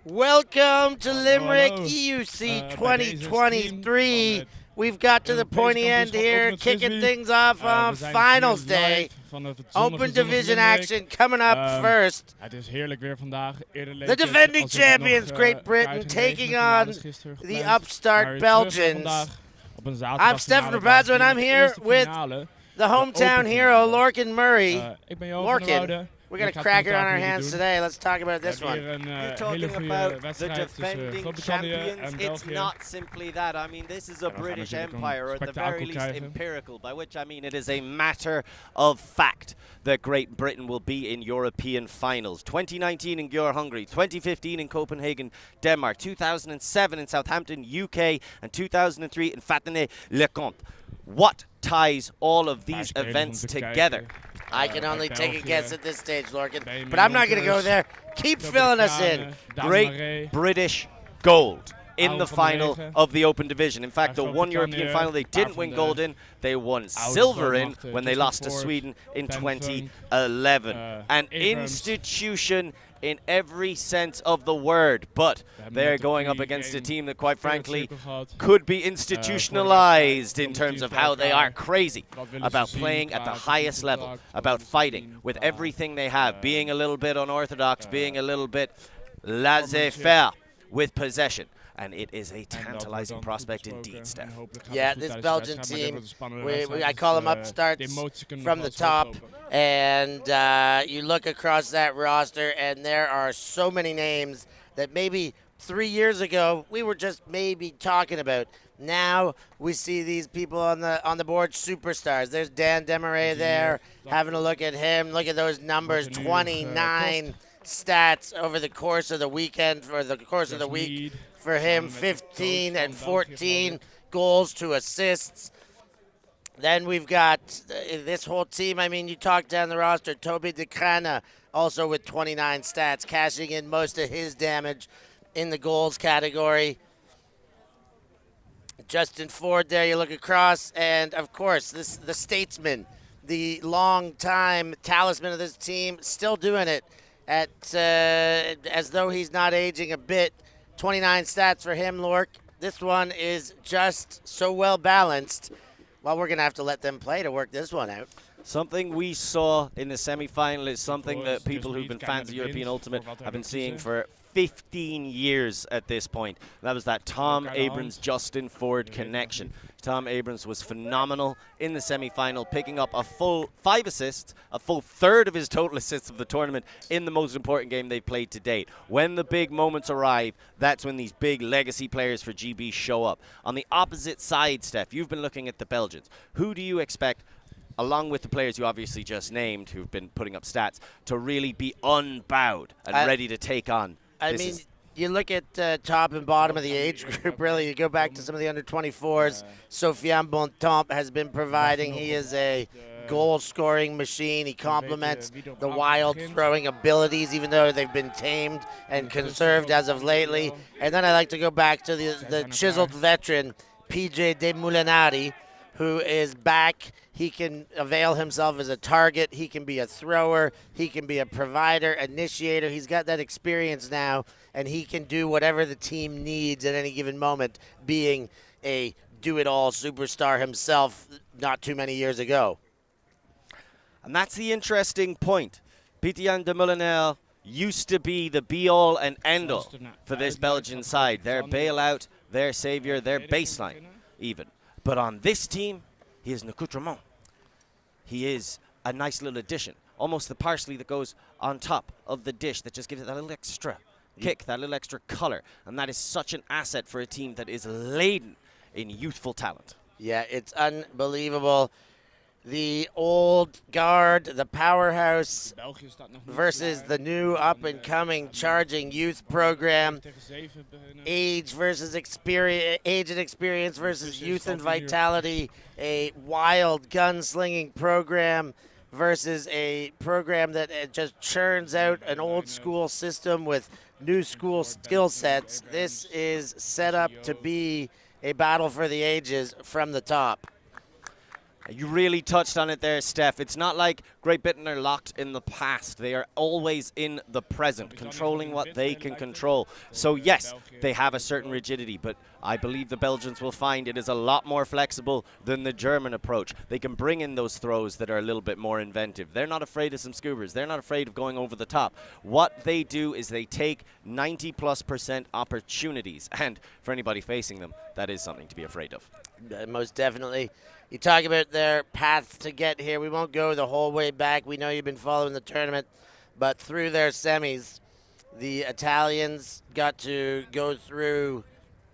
Welcome to Limerick hallo. EUC Bij deze stream 2023. van We've got to the Europese pointy end kampioenschap here, met kicking Frisbee. things off on We zijn finals hier live day. vanuit het zonnige, Open zonnige division Limerick. action coming up first. Het is heerlijk weer vandaag. Eerder leek The het defending alsof het champions, nog, Great Britain, kaarten taking geregend. on Finales gisteren the gepland. Maar upstart weer terug Belgians. vandaag op een zaterdag I'm Stefan finale Rabazzo and plaats I'm in de here eerste with finale. the hometown open hero, finale. Lorcan Murray. Ik ben Johan Lorcan, van der Woude. We're going Ik to ga crack het it on our vandaag hands doen. today. Let's talk about We this hebben one. hier een You're hele talking goede about the wedstrijd tussen defending Groot-Brittannië champions. en It's België. not simply that. I mean, this is a we gaan British natuurlijk een empire, or at the spektakel very least krijgen. empirical, by which I mean it is a matter of fact that Great Britain will be in European finals. 2019 in Győr, Hungary, 2015 in Copenhagen, Denmark, 2007 in Southampton, UK, and 2003 in Fatenay-le-Comte. What ties all of these events together? I can only take a België, guess at this stage, Lorcan, bij but I'm not going to go Jonkers, there. Keep filling us in. Great British gold in the Aaron van der final Wegen. of the Open Division. In fact, the one Groot-Brittannië, European final they didn't win waarvan gold in, they won oude silver in grootmachten when they Justin lost to Ford, Sweden in Ben 2011. An Abrams. institution in every sense of the word, but they're going up against a team that, quite frankly, could be institutionalized in terms of how they are crazy about playing at the highest level, about fighting with everything they have, being a little bit unorthodox, being a little bit laissez-faire with possession. And it is a tantalizing prospect indeed, Steph. Yeah, this Belgian team, I call them upstarts from the top. And you look across that roster, and there are so many names that maybe 3 years ago we were just maybe talking about. Now we see these people on the board, superstars. There's Dan Demarais there, having a look at him. Look at those numbers, 29 stats over the course of the weekend, or the course of the week. For him, 15 and 14 goals to assists. Then we've got this whole team. I mean, you talk down the roster. Toby de Crana also with 29 stats, cashing in most of his damage in the goals category. Justin Ford there, you look across. And, of course, the statesman, the long-time talisman of this team, still doing it as though he's not aging a bit. 29 stats for him, Lork. This one is just so well balanced. Well, we're going to have to let them play to work this one out. Something we saw in the semi-final is something that people who've been fans of European Ultimate have been seeing for 15 years at this point. That was that Tom Abrams-Justin Ford connection. Tom Abrams was phenomenal in the semi-final, picking up a full 5 assists, a full third of his total assists of the tournament in the most important game they've played to date. When the big moments arrive, that's when these big legacy players for GB show up. On the opposite side, Steph, you've been looking at the Belgians. Who do you expect, along with the players you obviously just named who've been putting up stats, to really be unbowed and ready to take on? I mean, you look at top and bottom of the age group, really. You go back to some of the under-24s. Sofiane Bontemps has been providing. He is a goal-scoring machine. He complements the wild throwing abilities, even though they've been tamed and conserved as of lately. And then I like to go back to the chiseled veteran, PJ De Molinari, who is back. He can avail himself as a target. He can be a thrower. He can be a provider, initiator. He's got that experience now, and he can do whatever the team needs at any given moment, being a do-it-all superstar himself not too many years ago. And that's the interesting point. Pitian de Molinari used to be the be-all and end-all for this Belgian side. Their bailout, their savior, their baseline even. But on this team, he is an accoutrement. He is a nice little addition. Almost the parsley that goes on top of the dish that just gives it that little extra kick, that little extra color. And that is such an asset for a team that is laden in youthful talent. Yeah, it's unbelievable. The old guard, the powerhouse, versus the new up-and-coming charging youth program. Age versus experience, age and experience versus youth and vitality. A wild gunslinging program versus a program that just churns out an old-school system with new-school skill sets. This is set up to be a battle for the ages from the top. You really touched on it there, Steph. It's not like Great Britain are locked in the past. They are always in the present, controlling what they can control. So yes, they have a certain rigidity, but I believe the Belgians will find it is a lot more flexible than the German approach. They can bring in those throws that are a little bit more inventive. They're not afraid of some scoobers. They're not afraid of going over the top. What they do is they take 90+% opportunities, and for anybody facing them, that is something to be afraid of. Most definitely. You talk about their path to get here. We won't go the whole way back. We know you've been following the tournament, but through their semis, the Italians got to go through,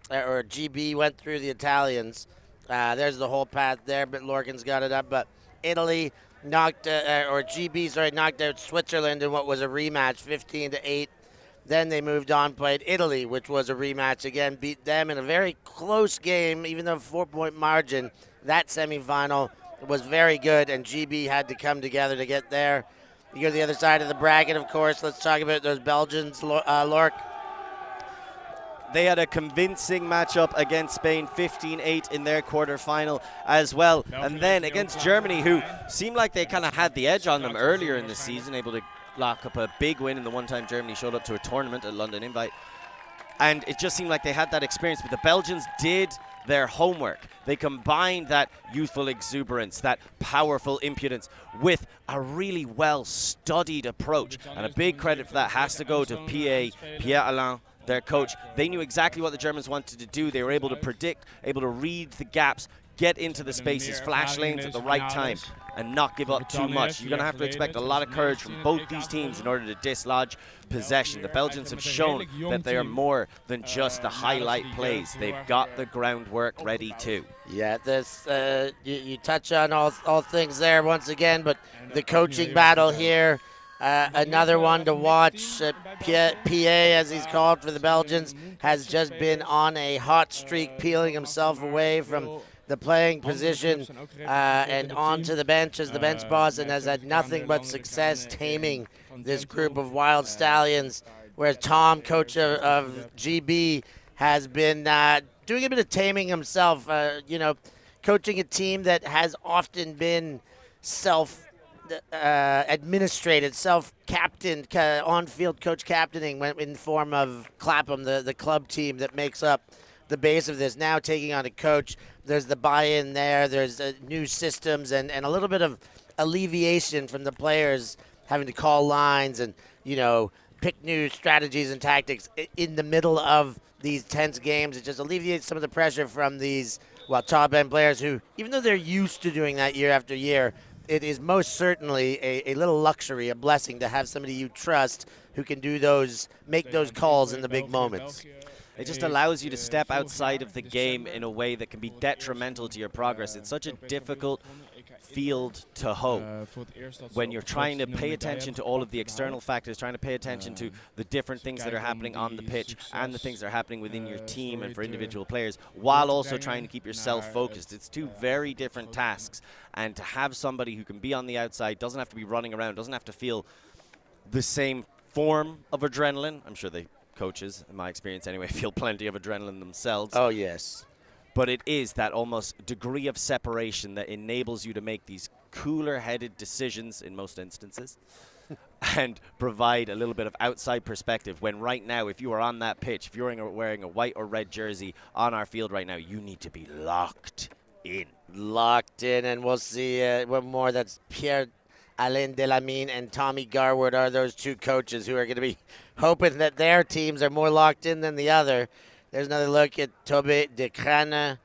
or GB went through the Italians. There's the whole path there, but Lorcan's got it up. But Italy knocked, or GB, knocked out Switzerland in what was a rematch, 15-8. Then they moved on, played Italy, which was a rematch again, beat them in a very close game, even though 4-point margin. That semifinal was very good, and GB had to come together to get there. You go to the other side of the bracket, of course. Let's talk about those Belgians, Lork. They had a convincing matchup against Spain, 15-8 in their quarterfinal as well. And then against Germany, who seemed like they kind of had the edge on them earlier in the season, able to lock up a big win in the one time Germany showed up to a tournament at London Invite. And it just seemed like they had that experience, but the Belgians did their homework. They combined that youthful exuberance, that powerful impudence with a really well-studied approach. And a big credit for that has to go to Pierre-Alain, their coach. They knew exactly what the Germans wanted to do. They were able to predict, able to read the gaps, get into the spaces, flash lanes at the right time, and not give up too much. You're going to have to expect a lot of courage from both these teams in order to dislodge possession. The Belgians have shown that they are more than just the highlight plays. They've got the groundwork ready too. Yeah, this you touch on all things there once again, but the coaching battle here, another one to watch. PA, as he's called for the Belgians, has just been on a hot streak, peeling himself away from the playing position and onto the bench as the bench boss, and has had nothing but success taming this group of wild stallions, whereas Tom, coach of GB, has been doing a bit of taming himself, coaching a team that has often been self-administrated, self-captained, on-field coach captaining in the form of Clapham, the club team that makes up the base of this. Now taking on a coach, there's the buy-in there, there's new systems and a little bit of alleviation from the players having to call lines and, pick new strategies and tactics in the middle of these tense games. It just alleviates some of the pressure from these, top-end players who, even though they're used to doing that year after year, it is most certainly a little luxury, a blessing to have somebody you trust who can make those calls in the big moments. It just allows you to step outside of the game in a way that can be detrimental to your progress. It's such a difficult field to hoe when you're trying to pay attention to all of the external factors, trying to pay attention to the different things that are happening on the pitch and the things that are happening within your team and for individual players, while also trying to keep yourself focused. It's two very different tasks, and to have somebody who can be on the outside, doesn't have to be running around, doesn't have to feel the same form of adrenaline. I'm sure the coaches, in my experience anyway, feel plenty of adrenaline themselves. Oh, yes. But it is that almost degree of separation that enables you to make these cooler-headed decisions in most instances and provide a little bit of outside perspective when right now, if you are on that pitch, if you're wearing a white or red jersey on our field right now, you need to be locked in. Locked in, and we'll see one more. That's Pierre-Alain Delamine and Tommy Garwood are those two coaches who are going to be hoping that their teams are more locked in than the other. There's another look at Toby de Crane,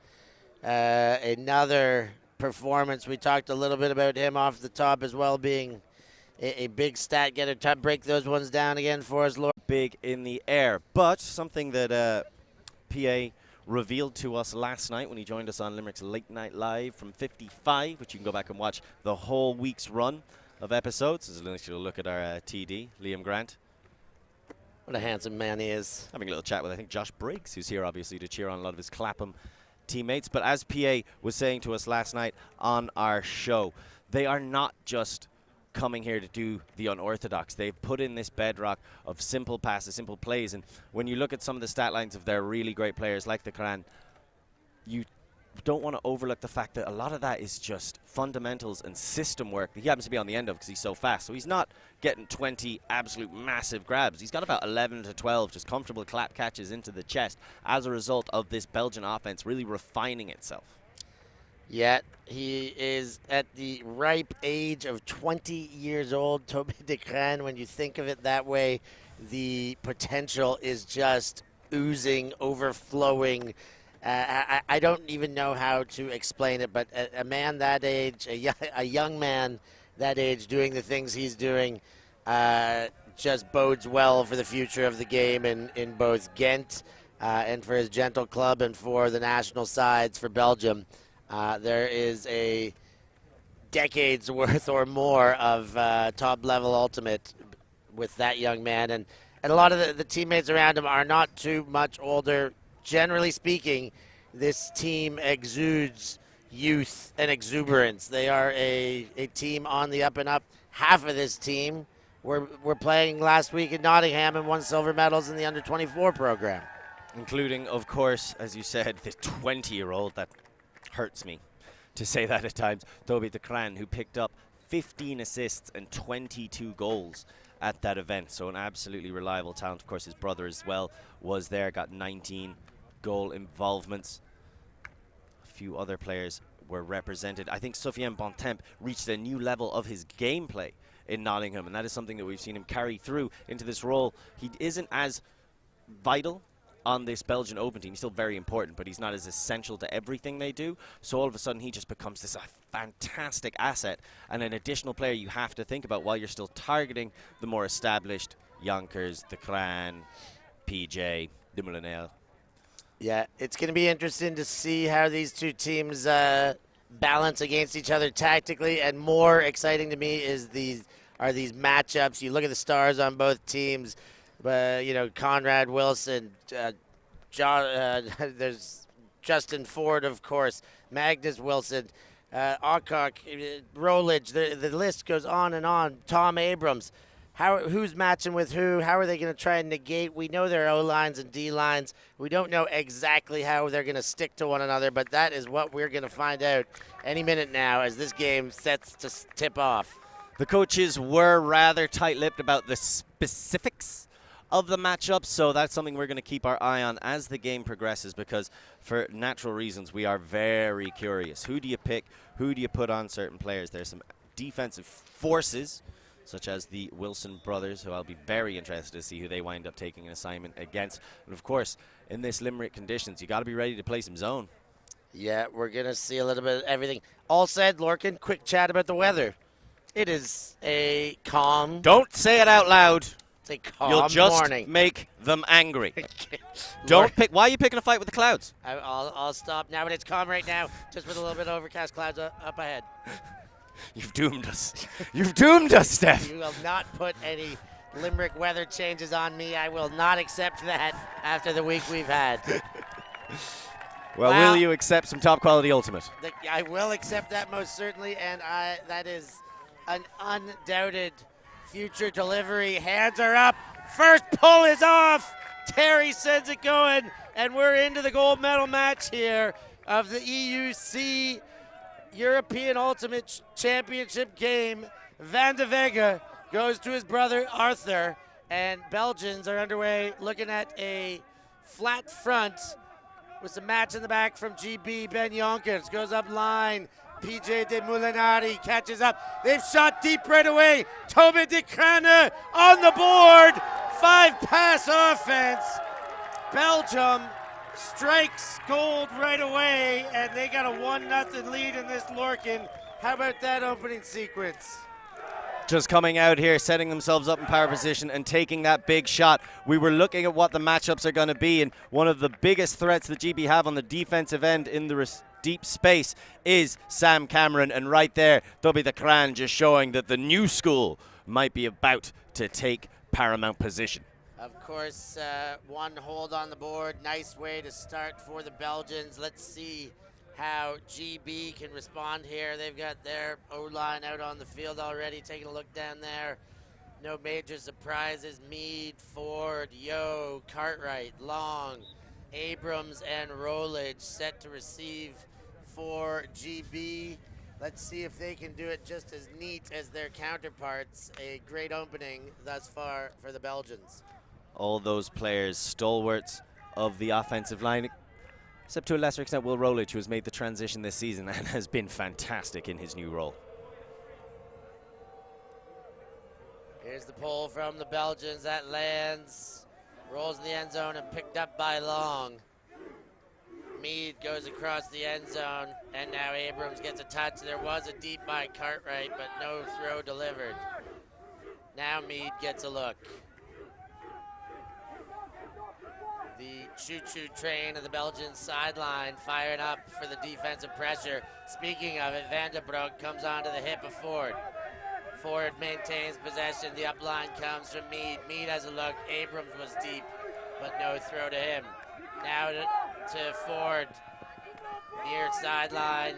another performance. We talked a little bit about him off the top as well, being a big stat getter. Break those ones down again for us, Lord. Big in the air, but something that PA revealed to us last night when he joined us on Limerick's Late Night Live from 55, which you can go back and watch the whole week's run of episodes. There's a little look at our TD, Liam Grant. What a handsome man he is. Having a little chat with, I think, Josh Briggs, who's here, obviously, to cheer on a lot of his Clapham teammates. But as PA was saying to us last night on our show, they are not just coming here to do the unorthodox. They've put in this bedrock of simple passes, simple plays. And when you look at some of the stat lines of their really great players like the Kran, don't want to overlook the fact that a lot of that is just fundamentals and system work that he happens to be on the end of because he's so fast. So he's not getting 20 absolute massive grabs. He's got about 11 to 12 just comfortable clap catches into the chest as a result of this Belgian offense really refining itself. Yet he is at the ripe age of 20 years old, Toby de Crane. When you think of it that way, the potential is just oozing, overflowing. I don't even know how to explain it, but a man that age, a young man that age doing the things he's doing just bodes well for the future of the game in both Ghent and for his gentle club and for the national sides for Belgium. There is a decade's worth or more of top-level ultimate with that young man. And a lot of the teammates around him are not too much older. Generally speaking, this team exudes youth and exuberance. They are a team on the up and up. Half of this team were playing last week in Nottingham and won silver medals in the under-24 program. Including, of course, as you said, the 20-year-old. That hurts me to say that at times. Toby de Crane, who picked up 15 assists and 22 goals at that event. So an absolutely reliable talent. Of course, his brother as well was there, got 19 goal involvements. A few other players were represented. I think Soufiane Bontemps reached a new level of his gameplay in Nottingham, and that is something that we've seen him carry through into this role. He isn't as vital on this Belgian Open team. He's still very important, but he's not as essential to everything they do. So all of a sudden he just becomes this fantastic asset and an additional player you have to think about while you're still targeting the more established Yonkers, the Crane, PJ, de Moulinaire. Yeah, it's going to be interesting to see how these two teams balance against each other tactically, and more exciting to me is these matchups. You look at the stars on both teams. Conrad Wilson, there's Justin Ford, of course, Magnus Wilson, Alcock, Rolich, the list goes on and on. Tom Abrams. Who's matching with who? How are they going to try and negate? We know their O-lines and D-lines. We don't know exactly how they're going to stick to one another, but that is what we're going to find out any minute now as this game sets to tip off. The coaches were rather tight-lipped about the specifics of the matchup, so that's something we're going to keep our eye on as the game progresses, because for natural reasons we are very curious. Who do you pick? Who do you put on certain players? There's some defensive forces such as the Wilson brothers, who I'll be very interested to see who they wind up taking an assignment against. And of course, in this Limerick conditions, you got to be ready to play some zone. Yeah, we're going to see a little bit of everything. All said, Lorcan, quick chat about the weather. It is a calm. Don't say it out loud. It's a calm You'll just morning. make them angry. Don't pick. Why are you picking a fight with the clouds? I'll stop now, but it's calm right now, just with a little bit of overcast clouds up ahead. You've doomed us. You've doomed us, Steph. You will not put any Limerick weather changes on me. I will not accept that after the week we've had. Well, will you accept some top quality ultimate? I will accept that most certainly, and that is an undoubted future delivery. Hands are up. First pull is off. Terry sends it going, and we're into the gold medal match here of the EUC European Ultimate Championship game. Van de Vega goes to his brother Arthur, and Belgians are underway looking at a flat front with some match in the back from GB. Ben Yonkers goes up line. PJ de Moulinari catches up. They've shot deep right away. Toby de Crane on the board. 5-pass offense. Belgium strikes gold right away, and they got a 1-0 lead in this, Lorcan. How about that opening sequence? Just coming out here, setting themselves up in power position and taking that big shot. We were looking at what the matchups are going to be, and one of the biggest threats that GB have on the defensive end in the deep space is Sam Cameron, and right there, Toby de Crane just showing that the new school might be about to take paramount position. Of course, one hold on the board. Nice way to start for the Belgians. Let's see how GB can respond here. They've got their O-line out on the field already. Taking a look down there. No major surprises. Meade, Ford, Yo, Cartwright, Long, Abrams, and Rolich set to receive for GB. Let's see if they can do it just as neat as their counterparts. A great opening thus far for the Belgians. All those players, stalwarts of the offensive line, except to a lesser extent Will Rolich, who has made the transition this season and has been fantastic in his new role. Here's the pull from the Belgians. That lands, rolls in the end zone and picked up by Long. Meade goes across the end zone, and now Abrams gets a touch. There was a deep by Cartwright, but no throw delivered. Now Meade gets a look. The choo-choo train of the Belgian sideline firing up for the defensive pressure. Speaking of it, Vandenbroek comes onto the hip of Ford. Ford maintains possession. The up line comes from Meade. Meade has a look. Abrams was deep, but no throw to him. Now to Ford. Near sideline.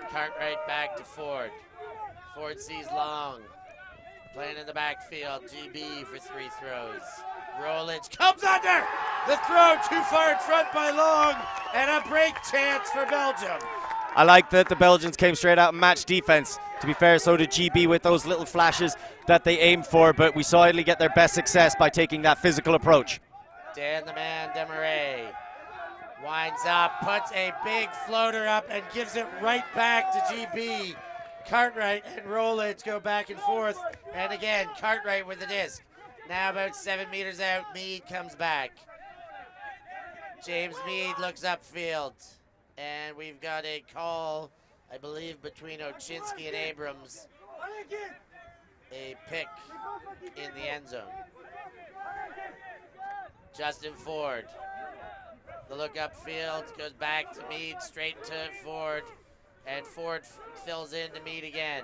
Cartwright back to Ford. Ford sees Long. Playing in the backfield. GB for 3 throws. Rolich comes under. The throw too far in front by Long. And a break chance for Belgium. I like that the Belgians came straight out and matched defense. To be fair, so did GB with those little flashes that they aimed for, but we saw Italy get their best success by taking that physical approach. Dan the man Demarais winds up, puts a big floater up and gives it right back to GB. Cartwright and Rolich go back and forth, and again, Cartwright with the disc. Now about 7 meters out, Meade comes back. James Meade looks upfield. And we've got a call, I believe, between Ochinsky and Abrams. A pick in the end zone. Justin Ford. The look upfield goes back to Meade, straight to Ford. And Ford fills in to Meade again.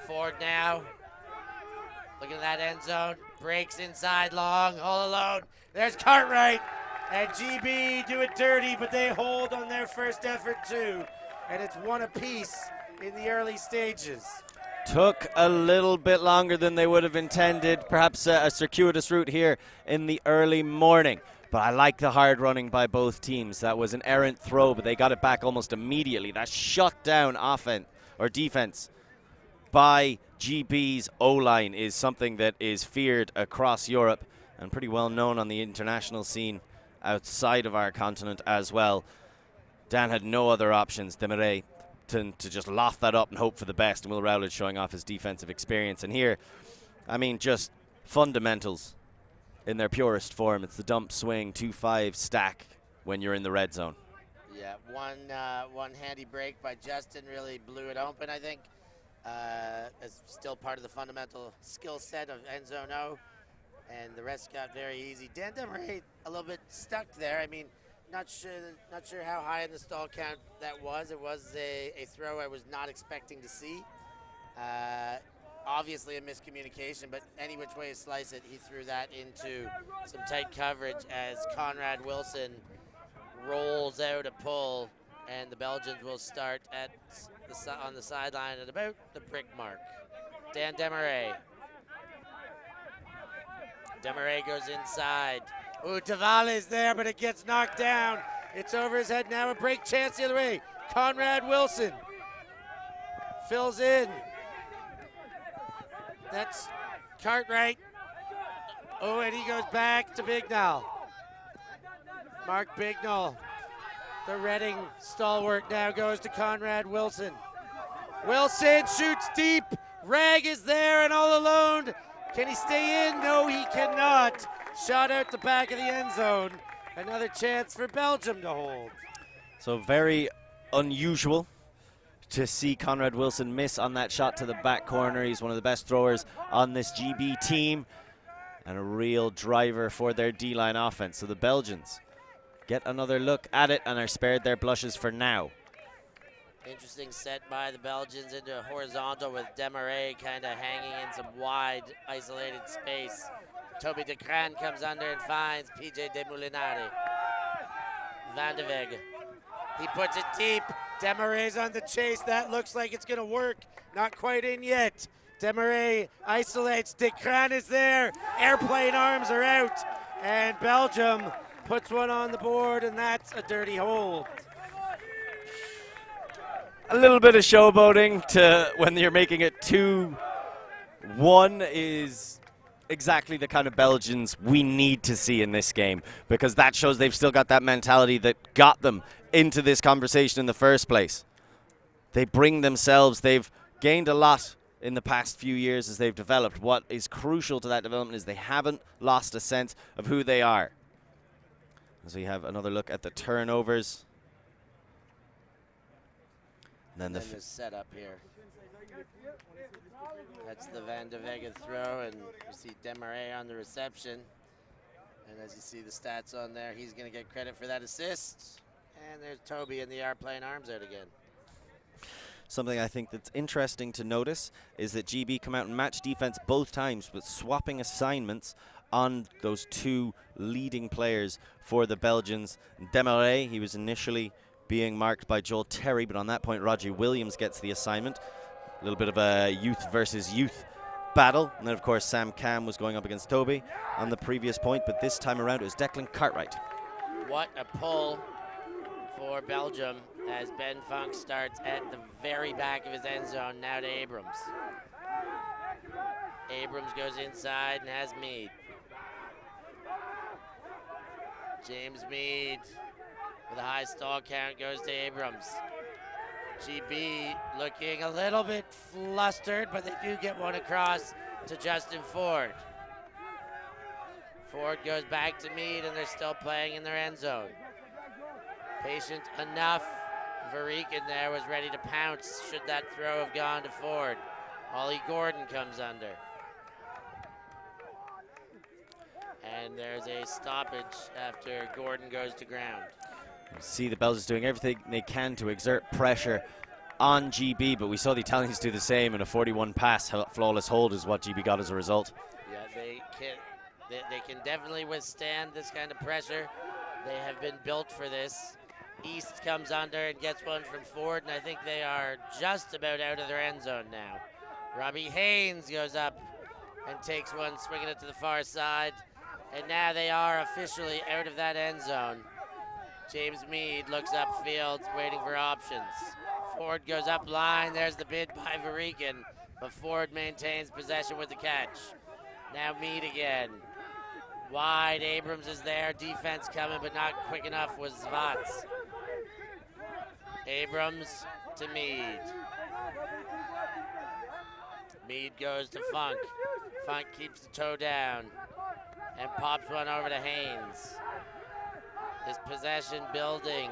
Ford now. Look at that end zone. Breaks inside Long, all alone. There's Cartwright. And GB do it dirty, but they hold on their first effort too. And it's 1 apiece in the early stages. Took a little bit longer than they would have intended. Perhaps a circuitous route here in the early morning. But I like the hard running by both teams. That was an errant throw, but they got it back almost immediately. That shut down offense or defense by GB's O-line is something that is feared across Europe and pretty well known on the international scene outside of our continent as well. Dan had no other options, Demarais, to just loft that up and hope for the best, and Will Rowlett showing off his defensive experience. And here, I mean, just fundamentals in their purest form. It's the dump swing 2-5 stack when you're in the red zone. Yeah, one handy break by Justin really blew it open, I think. It's still part of the fundamental skill set of end zone O, and the rest got very easy. Dan Demarais a little bit stuck there. I mean, not sure how high in the stall count that was. It was a throw I was not expecting to see. Obviously a miscommunication, but any which way you slice it, he threw that into some tight coverage as Conrad Wilson rolls out a pull, and the Belgians will start at on the sideline at about the brick mark. Dan Demarais. Demarais goes inside. Ooh, Tavalis there, but it gets knocked down. It's over his head now. A break chance the other way. Conrad Wilson fills in. That's Cartwright. Oh, and he goes back to Bignall. Mark Bignall. The Reading stalwart now goes to Conrad Wilson. Wilson shoots deep. Ragg is there and all alone. Can he stay in? No, he cannot. Shot out the back of the end zone. Another chance for Belgium to hold. So very unusual to see Conrad Wilson miss on that shot to the back corner. He's one of the best throwers on this GB team and a real driver for their D-line offense. So the Belgians get another look at it and are spared their blushes for now. Interesting set by the Belgians into a horizontal with Demarais kind of hanging in some wide, isolated space. Toby de Craan comes under and finds PJ de Molinari. Van de Weg. He puts it deep. Demarais on the chase. That looks like it's going to work. Not quite in yet. Demarais isolates. De Craan is there. Airplane arms are out. And Belgium puts one on the board, and that's a dirty hold. A little bit of showboating to when you're making it 2-1 is exactly the kind of Belgians we need to see in this game, because that shows they've still got that mentality that got them into this conversation in the first place. They bring themselves, they've gained a lot in the past few years as they've developed. What is crucial to that development is they haven't lost a sense of who they are. As we have another look at the turnovers. And then the setup here. That's the Van de Vega throw, and you see Demarais on the reception. And as you see the stats on there, he's going to get credit for that assist. And there's Toby in the air playing arms out again. Something I think that's interesting to notice is that GB come out and match defense both times, but swapping assignments on those two leading players for the Belgians. Demarais, he was initially being marked by Joel Terry, but on that point, Roger Williams gets the assignment. A little bit of a youth versus youth battle. And then, of course, Sam Cam was going up against Toby on the previous point, but this time around it was Declan Cartwright. What a pull for Belgium as Ben Funk starts at the very back of his end zone, now to Abrams. Abrams goes inside and has Mead. James Mead with a high stall count goes to Abrams. GB looking a little bit flustered, but they do get one across to Justin Ford. Ford goes back to Mead, and they're still playing in their end zone. Patient enough. Varikin there was ready to pounce should that throw have gone to Ford. Ollie Gordon comes under. And there's a stoppage after Gordon goes to ground. You see the Belgians doing everything they can to exert pressure on GB, but we saw the Italians do the same, and a 41 pass flawless hold is what GB got as a result. Yeah, they can definitely withstand this kind of pressure. They have been built for this. East comes under and gets one from Ford, and I think they are just about out of their end zone now. Robbie Haynes goes up and takes one, swinging it to the far side, and now they are officially out of that end zone. James Mead looks upfield, waiting for options. Ford goes up line. There's the bid by Varikin, but Ford maintains possession with the catch. Now Mead again. Wide, Abrams is there. Defense coming, but not quick enough was Zvats. Abrams to Mead. Mead goes to Funk. Funk keeps the toe down and pops one over to Haynes. His possession building.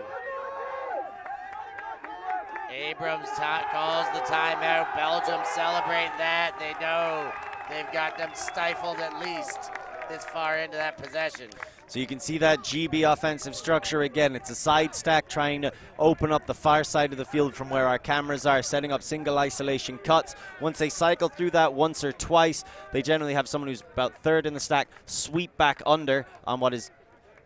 Abrams calls the timeout. Belgium celebrate that. They know they've got them stifled at least this far into that possession. So you can see that GB offensive structure again. It's a side stack trying to open up the far side of the field from where our cameras are, setting up single isolation cuts. Once they cycle through that once or twice, they generally have someone who's about third in the stack sweep back under on what is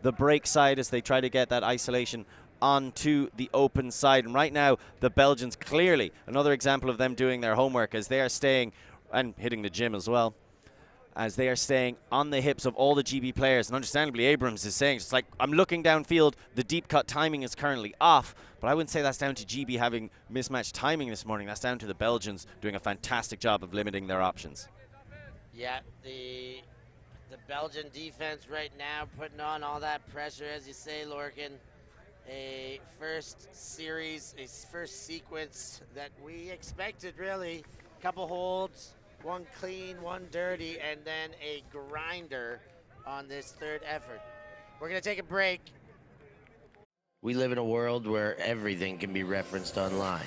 the break side as they try to get that isolation onto the open side. And right now, the Belgians clearly, another example of them doing their homework as they are staying, and hitting the gym as well, as they are staying on the hips of all the GB players. And understandably, Abrams is saying, it's like, I'm looking downfield, the deep cut timing is currently off, but I wouldn't say that's down to GB having mismatched timing this morning. That's down to the Belgians doing a fantastic job of limiting their options. Yeah, the Belgian defense right now putting on all that pressure, as you say, Lorcan. A first series, a first sequence that we expected, really. A couple holds, one clean, one dirty, and then a grinder on this third effort. We're going to take a break. We live in a world where everything can be referenced online.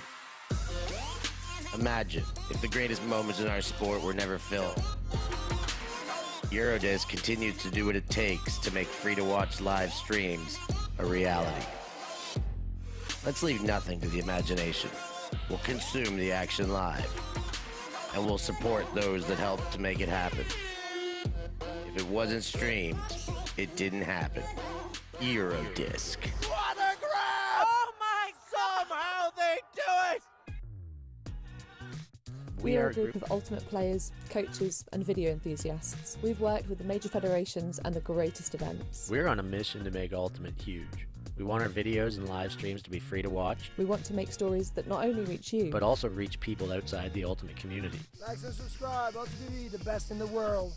Imagine if the greatest moments in our sport were never filmed. Eurodisc continues to do what it takes to make free-to-watch live streams a reality. Let's leave nothing to the imagination. We'll consume the action live, and we'll support those that help to make it happen. If it wasn't streamed, it didn't happen. Eurodisc. What a grab! Oh my, somehow they do it! We are a group of ultimate players, coaches and video enthusiasts. We've worked with the major federations and the greatest events. We're on a mission to make Ultimate huge. We want our videos and live streams to be free to watch. We want to make stories that not only reach you, but also reach people outside the Ultimate community. Like and subscribe, ULTI.TV, the best in the world.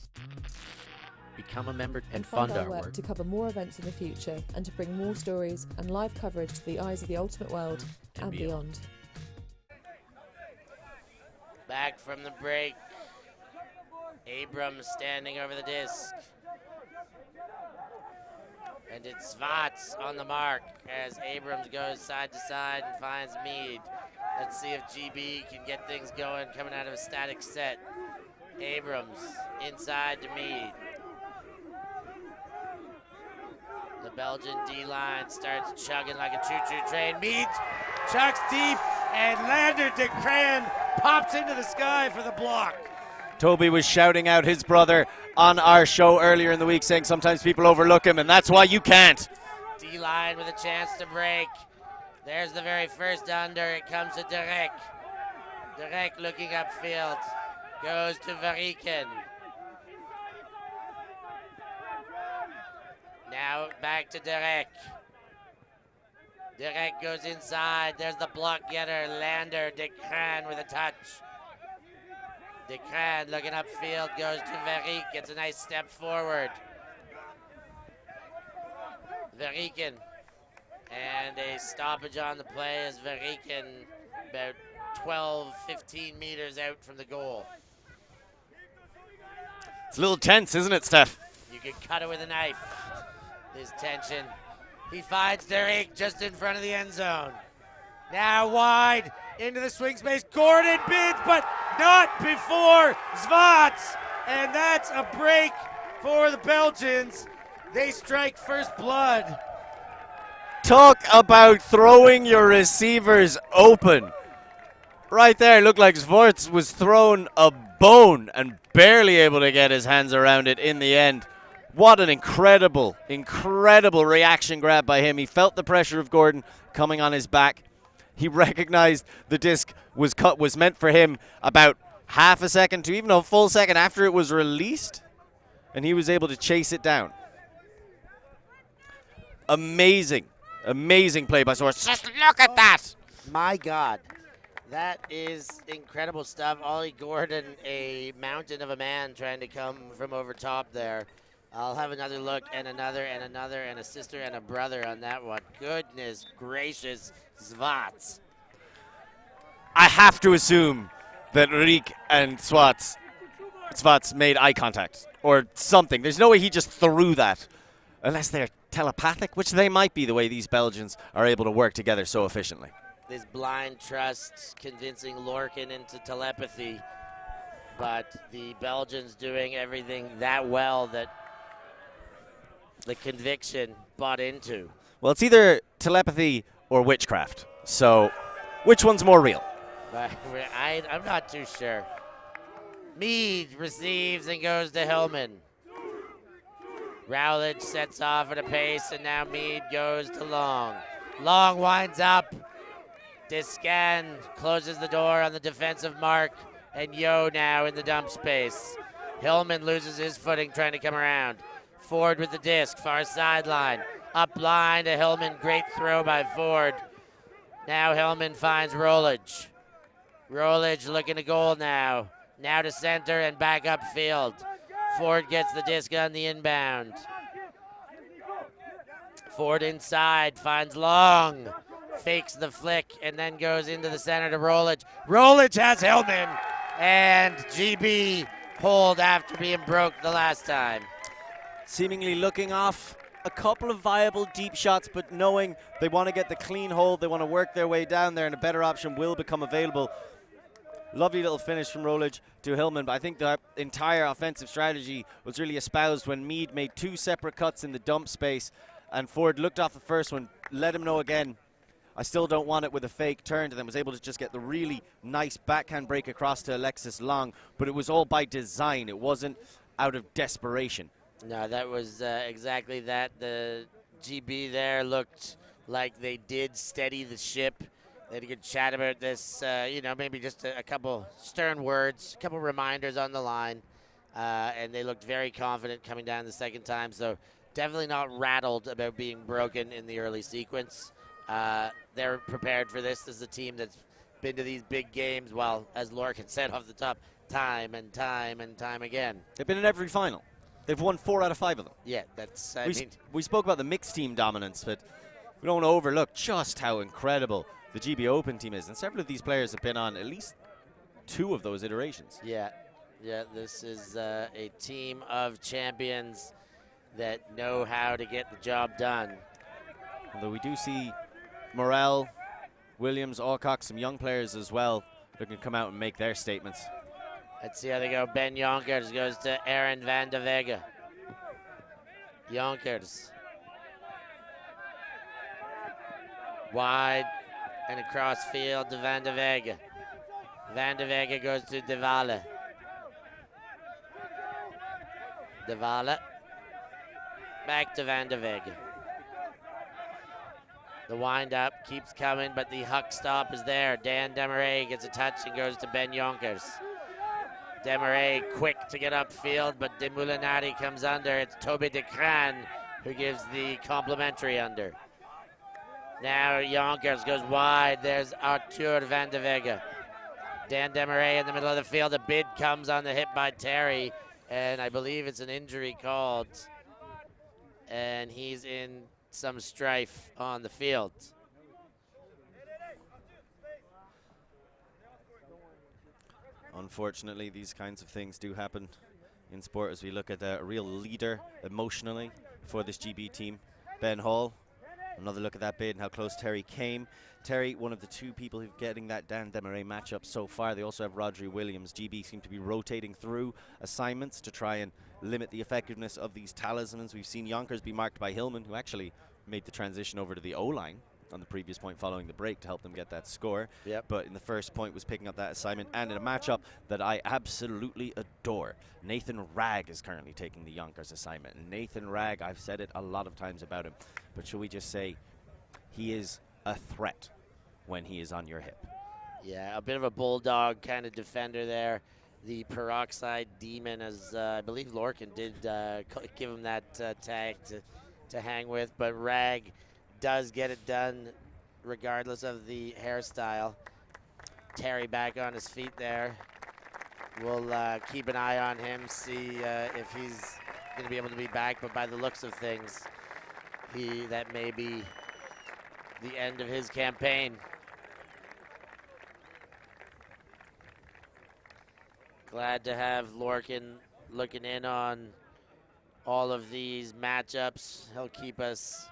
Become a member and fund fund our work to cover more events in the future and to bring more stories and live coverage to the eyes of the Ultimate world and beyond. Back from the break. Abrams standing over the disc. And it's Svats on the mark as Abrams goes side to side and finds Mead. Let's see if GB can get things going coming out of a static set. Abrams inside to Mead. The Belgian D-line starts chugging like a choo-choo train. Mead chucks deep, and Lander de Cran pops into the sky for the block. Toby was shouting out his brother on our show earlier in the week, saying sometimes people overlook him, and that's why you can't. D-line with a chance to break. There's the very first under. It comes to Derek. Derek looking upfield. Goes to Variken. Now back to Derek. Derek goes inside. There's the block getter. Lander, de Cran with a touch. De Cran looking upfield, goes to Varick, gets a nice step forward. Variken, and a stoppage on the play as Variken about 12, 15 meters out from the goal. It's a little tense, isn't it, Steph? You can cut it with a knife. There's tension. He finds Derek just in front of the end zone. Now wide into the swing space. Gordon bids, but not before Svats. And that's a break for the Belgians. They strike first blood. Talk about throwing your receivers open. Right there, it looked like Zvorts was thrown a bone and barely able to get his hands around it in the end. What an incredible, incredible reaction grab by him. He felt the pressure of Gordon coming on his back. He recognized the disc was meant for him about half a second to even a full second after it was released, and he was able to chase it down. Amazing, amazing play by Zvorts. Just look at that. My God. That is incredible stuff. Ollie Gordon, a mountain of a man trying to come from over top there. I'll have another look and another and another and a sister and a brother on that one. Goodness gracious, Svats. I have to assume that Riek and Svats made eye contact or something. There's no way he just threw that unless they're telepathic, which they might be the way these Belgians are able to work together so efficiently. This blind trust convincing Lorcan into telepathy, but the Belgians doing everything that well that the conviction bought into. Well, it's either telepathy or witchcraft. So, which one's more real? I'm not too sure. Mead receives and goes to Hillman. Rowledge sets off at a pace, and now Mead goes to Long. Long winds up. Descan closes the door on the defensive mark, and Yo now in the dump space. Hillman loses his footing trying to come around. Ford with the disc, far sideline. Up line to Hillman, great throw by Ford. Now Hillman finds Rollage. Rollage looking to goal now. Now to center and back upfield. Ford gets the disc on the inbound. Ford inside, finds Long. Fakes the flick and then goes into the center to Rollage. Rollage has Hillman, and GB pulled after being broke the last time. Seemingly looking off a couple of viable deep shots, but knowing they want to get the clean hold, they want to work their way down there, and a better option will become available. Lovely little finish from Rollage to Hillman, but I think the entire offensive strategy was really espoused when Mead made two separate cuts in the dump space, and Ford looked off the first one, let him know again, I still don't want it, with a fake turn, and then was able to just get the really nice backhand break across to Alexis Long, but it was all by design. It wasn't out of desperation. No, that was exactly that. The GB there looked like they did steady the ship They had a good chat about this, you know, maybe just a couple stern words, a couple reminders on the line. And they looked very confident coming down the second time. So definitely not rattled about being broken in the early sequence. They're prepared for this. This is a team that's been to these big games, well, as Lorcan said off the top, time and time and time again. They've been in every final. They've won 4 out of 5 of them. Yeah, that's, we spoke about the mixed team dominance, but we don't want to overlook just how incredible the GB Open team is. And several of these players have been on at least 2 of those iterations. Yeah, this is a team of champions that know how to get the job done. Although we do see Morel, Williams, Alcock, some young players as well looking to come out and make their statements. Let's see how they go. Ben Jonkers goes to Aaron van de Vega. Jonkers. Wide and across field to Van de Vega. Van de Vega goes to De Valle. De Valle. Back to Van de Vega. The wind-up keeps coming, but the huck stop is there. Dan Demarais gets a touch and goes to Ben Jonkers. Demarais quick to get upfield, but De Moulinari comes under. It's Toby de Craan who gives the complimentary under. Now Jonkers goes wide. There's Arthur van de Vega. Dan Demarais in the middle of the field. A bid comes on the hit by Terry, and I believe it's an injury called. And he's in some strife on the field. Unfortunately, these kinds of things do happen in sport as we look at a real leader emotionally for this GB team. Ben Hall, another look at that bid and how close Terry came. Terry, one of the 2 people who's getting that Dan Demarais matchup so far. They also have Rodri Williams. GB seem to be rotating through assignments to try and limit the effectiveness of these talismans. We've seen Jonkers be marked by Hillman, who actually made the transition over to the O-line on the previous point following the break to help them get that score. Yep. But in the first point was picking up that assignment, and in a matchup that I absolutely adore. Nathan Ragg is currently taking the Jonkers assignment. And Nathan Ragg, I've said it a lot of times about him, but should we just say he is a threat when he is on your hip. Yeah, a bit of a bulldog kind of defender there. The peroxide demon, as I believe Lorcan did give him that tag to hang with, but Ragg does get it done regardless of the hairstyle. Terry back on his feet there. We'll keep an eye on him, see if he's going to be able to be back, but by the looks of things, that may be the end of his campaign. Glad to have Lorcan looking in on all of these matchups. He'll keep us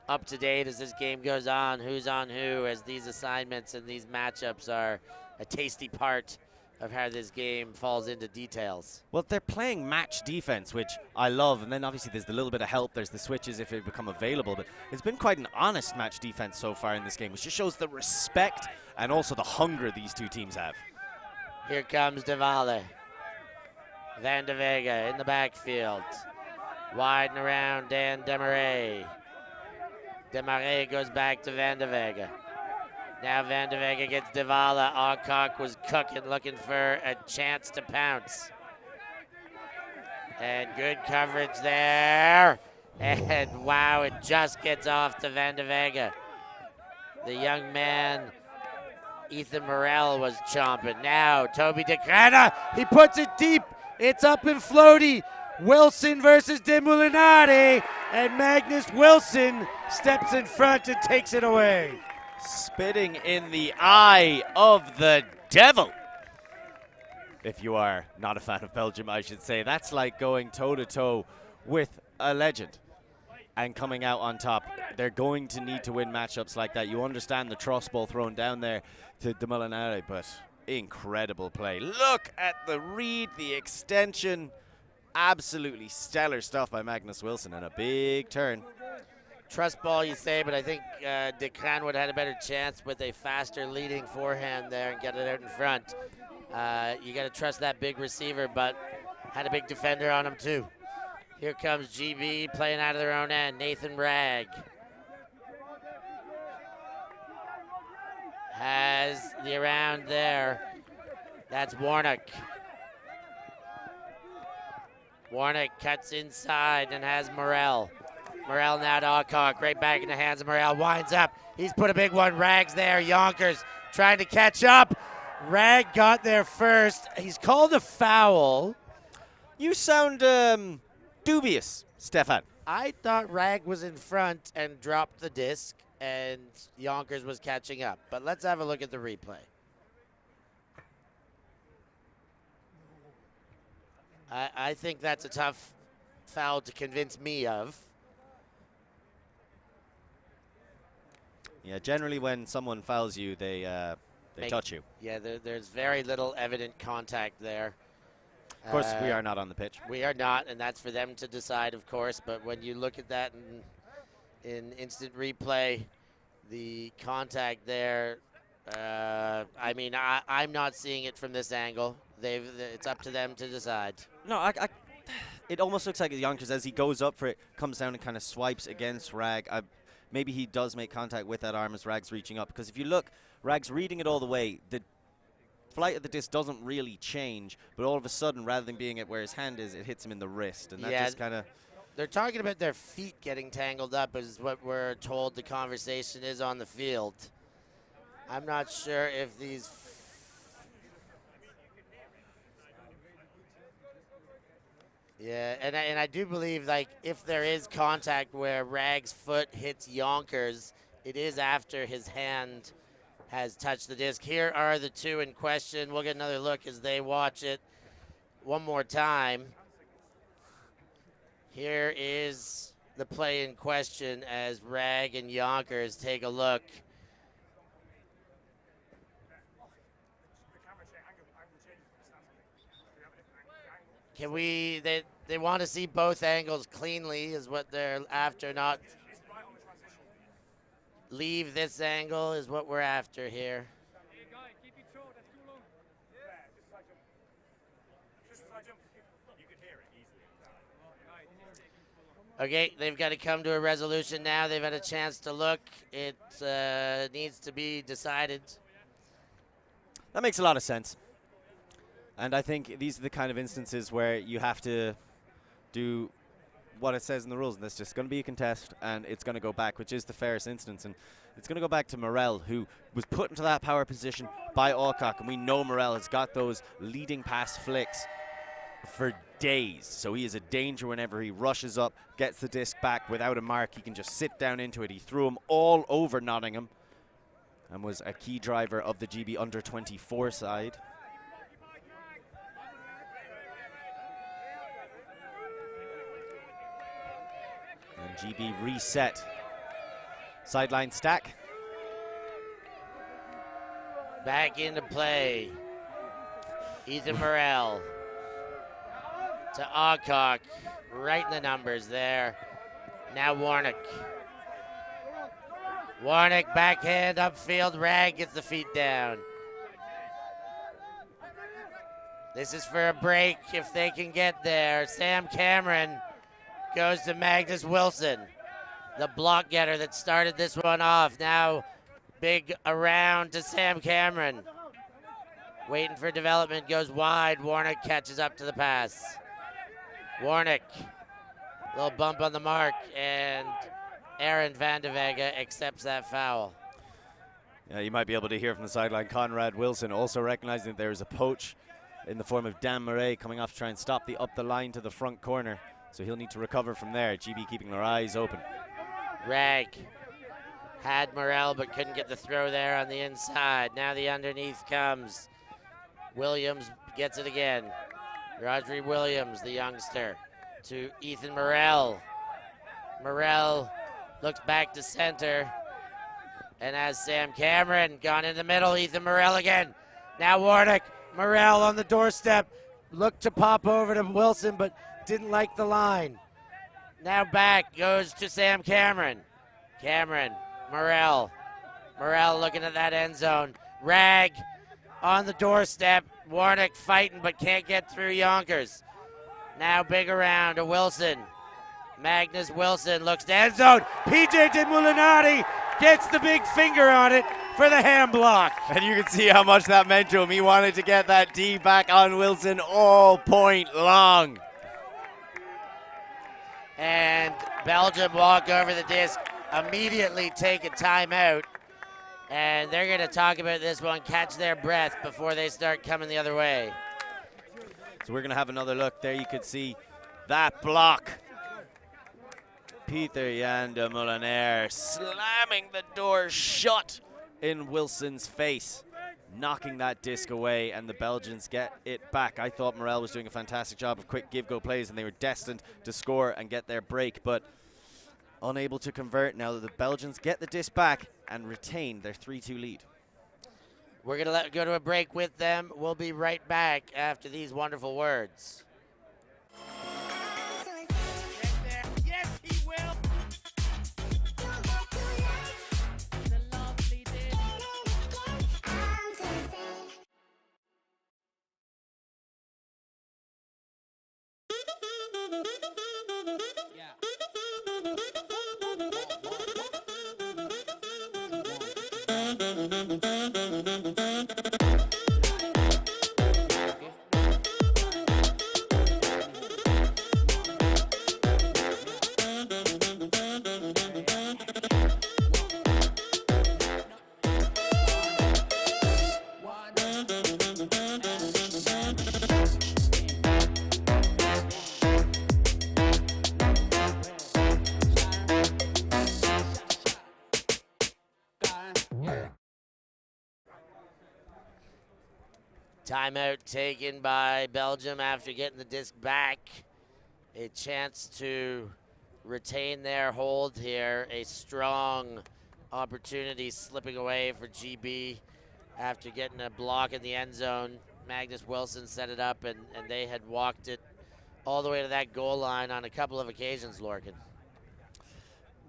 up to date as this game goes who's on who, as these assignments and these matchups are a tasty part of how this game falls into details. Well, they're playing match defense, which I love, and then obviously there's the little bit of help, there's the switches if they become available, but it's been quite an honest match defense so far in this game, which just shows the respect and also the hunger these two teams have. Here comes De Valle. Van de Vega in the backfield. Wide and around Dan Demarais. Demarais goes back to Van de Vega. Now Van de Vega gets De Valle. Alcock was cooking, looking for a chance to pounce. And good coverage there. And wow, it just gets off to Van de Vega. The young man, Ethan Morel, was chomping. Now Toby de Craan, he puts it deep. It's up and floaty. Wilson versus De Moulinari, and Magnus Wilson steps in front and takes it away. Spitting in the eye of the devil. If you are not a fan of Belgium, I should say. That's like going toe-to-toe with a legend and coming out on top. They're going to need to win matchups like that. You understand the trust ball thrown down there to De Moulinari, but incredible play. Look at the read, the extension. Absolutely stellar stuff by Magnus Wilson, and a big turn. Trust ball, you say, but I think De Craan would have had a better chance with a faster leading forehand there and get it out in front. You got to trust that big receiver, but had a big defender on him too. Here comes GB playing out of their own end. Nathan Ragg has the around there. That's Warnock. Warnock cuts inside and has Morel. Morel now to Alcock, right back in the hands of Morel, winds up. He's put a big one, Rag's there, Yonkers trying to catch up. Rag got there first. He's called a foul. You sound dubious, Stefan. I thought Rag was in front and dropped the disc and Yonkers was catching up. But let's have a look at the replay. I think that's a tough foul to convince me of. Yeah, generally when someone fouls you, they touch you. Yeah, there's very little evident contact there. Of course, we are not on the pitch. We are not, and that's for them to decide, of course. But when you look at that in instant replay, the contact there, I mean, I'm not seeing it from this angle. It's up to them to decide. No, it almost looks like Yonkers, as he goes up for it, comes down and kind of swipes against Rag. Maybe he does make contact with that arm as Rag's reaching up. Because if you look, Rag's reading it all the way. The flight of the disc doesn't really change, but all of a sudden, rather than being at where his hand is, it hits him in the wrist. And that just kind of... They're talking about their feet getting tangled up is what we're told the conversation is on the field. I'm not sure if these... Yeah, and I do believe, like, if there is contact where Rag's foot hits Yonkers, it is after his hand has touched the disc. Here are the two in question. We'll get another look as they watch it one more time. Here is the play in question as Rag and Yonkers take a look. Can we, they want to see both angles cleanly is what they're after, not leave this angle is what we're after here. Okay, they've got to come to a resolution now. They've had a chance to look. It needs to be decided. That makes a lot of sense. And I think these are the kind of instances where you have to do what it says in the rules. And there's just going to be a contest, and it's going to go back, which is the fairest instance. And it's going to go back to Morel, who was put into that power position by Alcock. And we know Morel has got those leading pass flicks for days. So he is a danger whenever he rushes up, gets the disc back without a mark. He can just sit down into it. He threw him all over Nottingham and was a key driver of the GB under-24 side. And GB reset. Sideline stack. Back into play. Ethan Morel to Alcock. Right in the numbers there. Now Warnock. Warnock backhand upfield. Rag gets the feet down. This is for a break if they can get there. Sam Cameron goes to Magnus Wilson, the block getter that started this one off. Now big around to Sam Cameron. Waiting for development, goes wide. Warnock catches up to the pass. Warnock, little bump on the mark, and Aaron Van de Vega accepts that foul. Yeah, you might be able to hear from the sideline Conrad Wilson also recognizing that there is a poach in the form of Dan Murray coming off to try and stop the up the line to the front corner. So he'll need to recover from there. GB keeping their eyes open. Rag had Morel but couldn't get the throw there on the inside. Now the underneath comes. Williams gets it again. Rodri Williams, the youngster, to Ethan Morel. Morel looks back to center. And as Sam Cameron gone in the middle, Ethan Morel again. Now Warnock, Morel on the doorstep. Looked to pop over to Wilson, but didn't like the line. Now back goes to Sam Cameron. Cameron, Morel. Morel looking at that end zone. Rag on the doorstep. Warnock fighting but can't get through Yonkers. Now big around to Wilson. Magnus Wilson looks to end zone. PJ Molinari gets the big finger on it for the hand block. And you can see how much that meant to him. He wanted to get that D back on Wilson all point long. And Belgium walk over the disc, immediately take a timeout. And they're going to talk about this one, catch their breath before they start coming the other way. So we're going to have another look. There you could see that block. Peter Jan de Molenaar slamming the door shut in Wilson's face, knocking that disc away, and the Belgians get it back. I thought Morel was doing a fantastic job of quick give-go plays, and they were destined to score and get their break, but unable to convert. Now that the Belgians get the disc back and retain their 3-2 lead. We're going to go to a break with them. We'll be right back after these wonderful words. Yes, he will. Timeout taken by Belgium after getting the disc back. A chance to retain their hold here. A strong opportunity slipping away for GB after getting a block in the end zone. Magnus Wilson set it up, and they had walked it all the way to that goal line on a couple of occasions, Lorcan.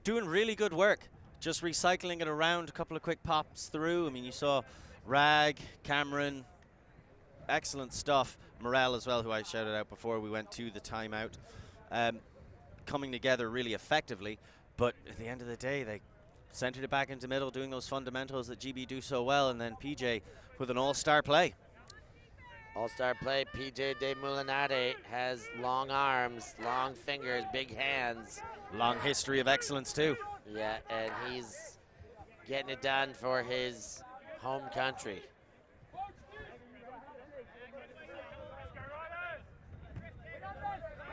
Doing really good work. Just recycling it around, a couple of quick pops through. I mean, you saw Rag, Cameron, excellent stuff. Morel as well, who I shouted out before we went to the timeout. Coming together really effectively, but at the end of the day, they centered it back into middle, doing those fundamentals that GB do so well, and then PJ with an all-star play. All-star play, PJ de Molinade has long arms, long fingers, big hands. Long history of excellence too. Yeah, and he's getting it done for his home country.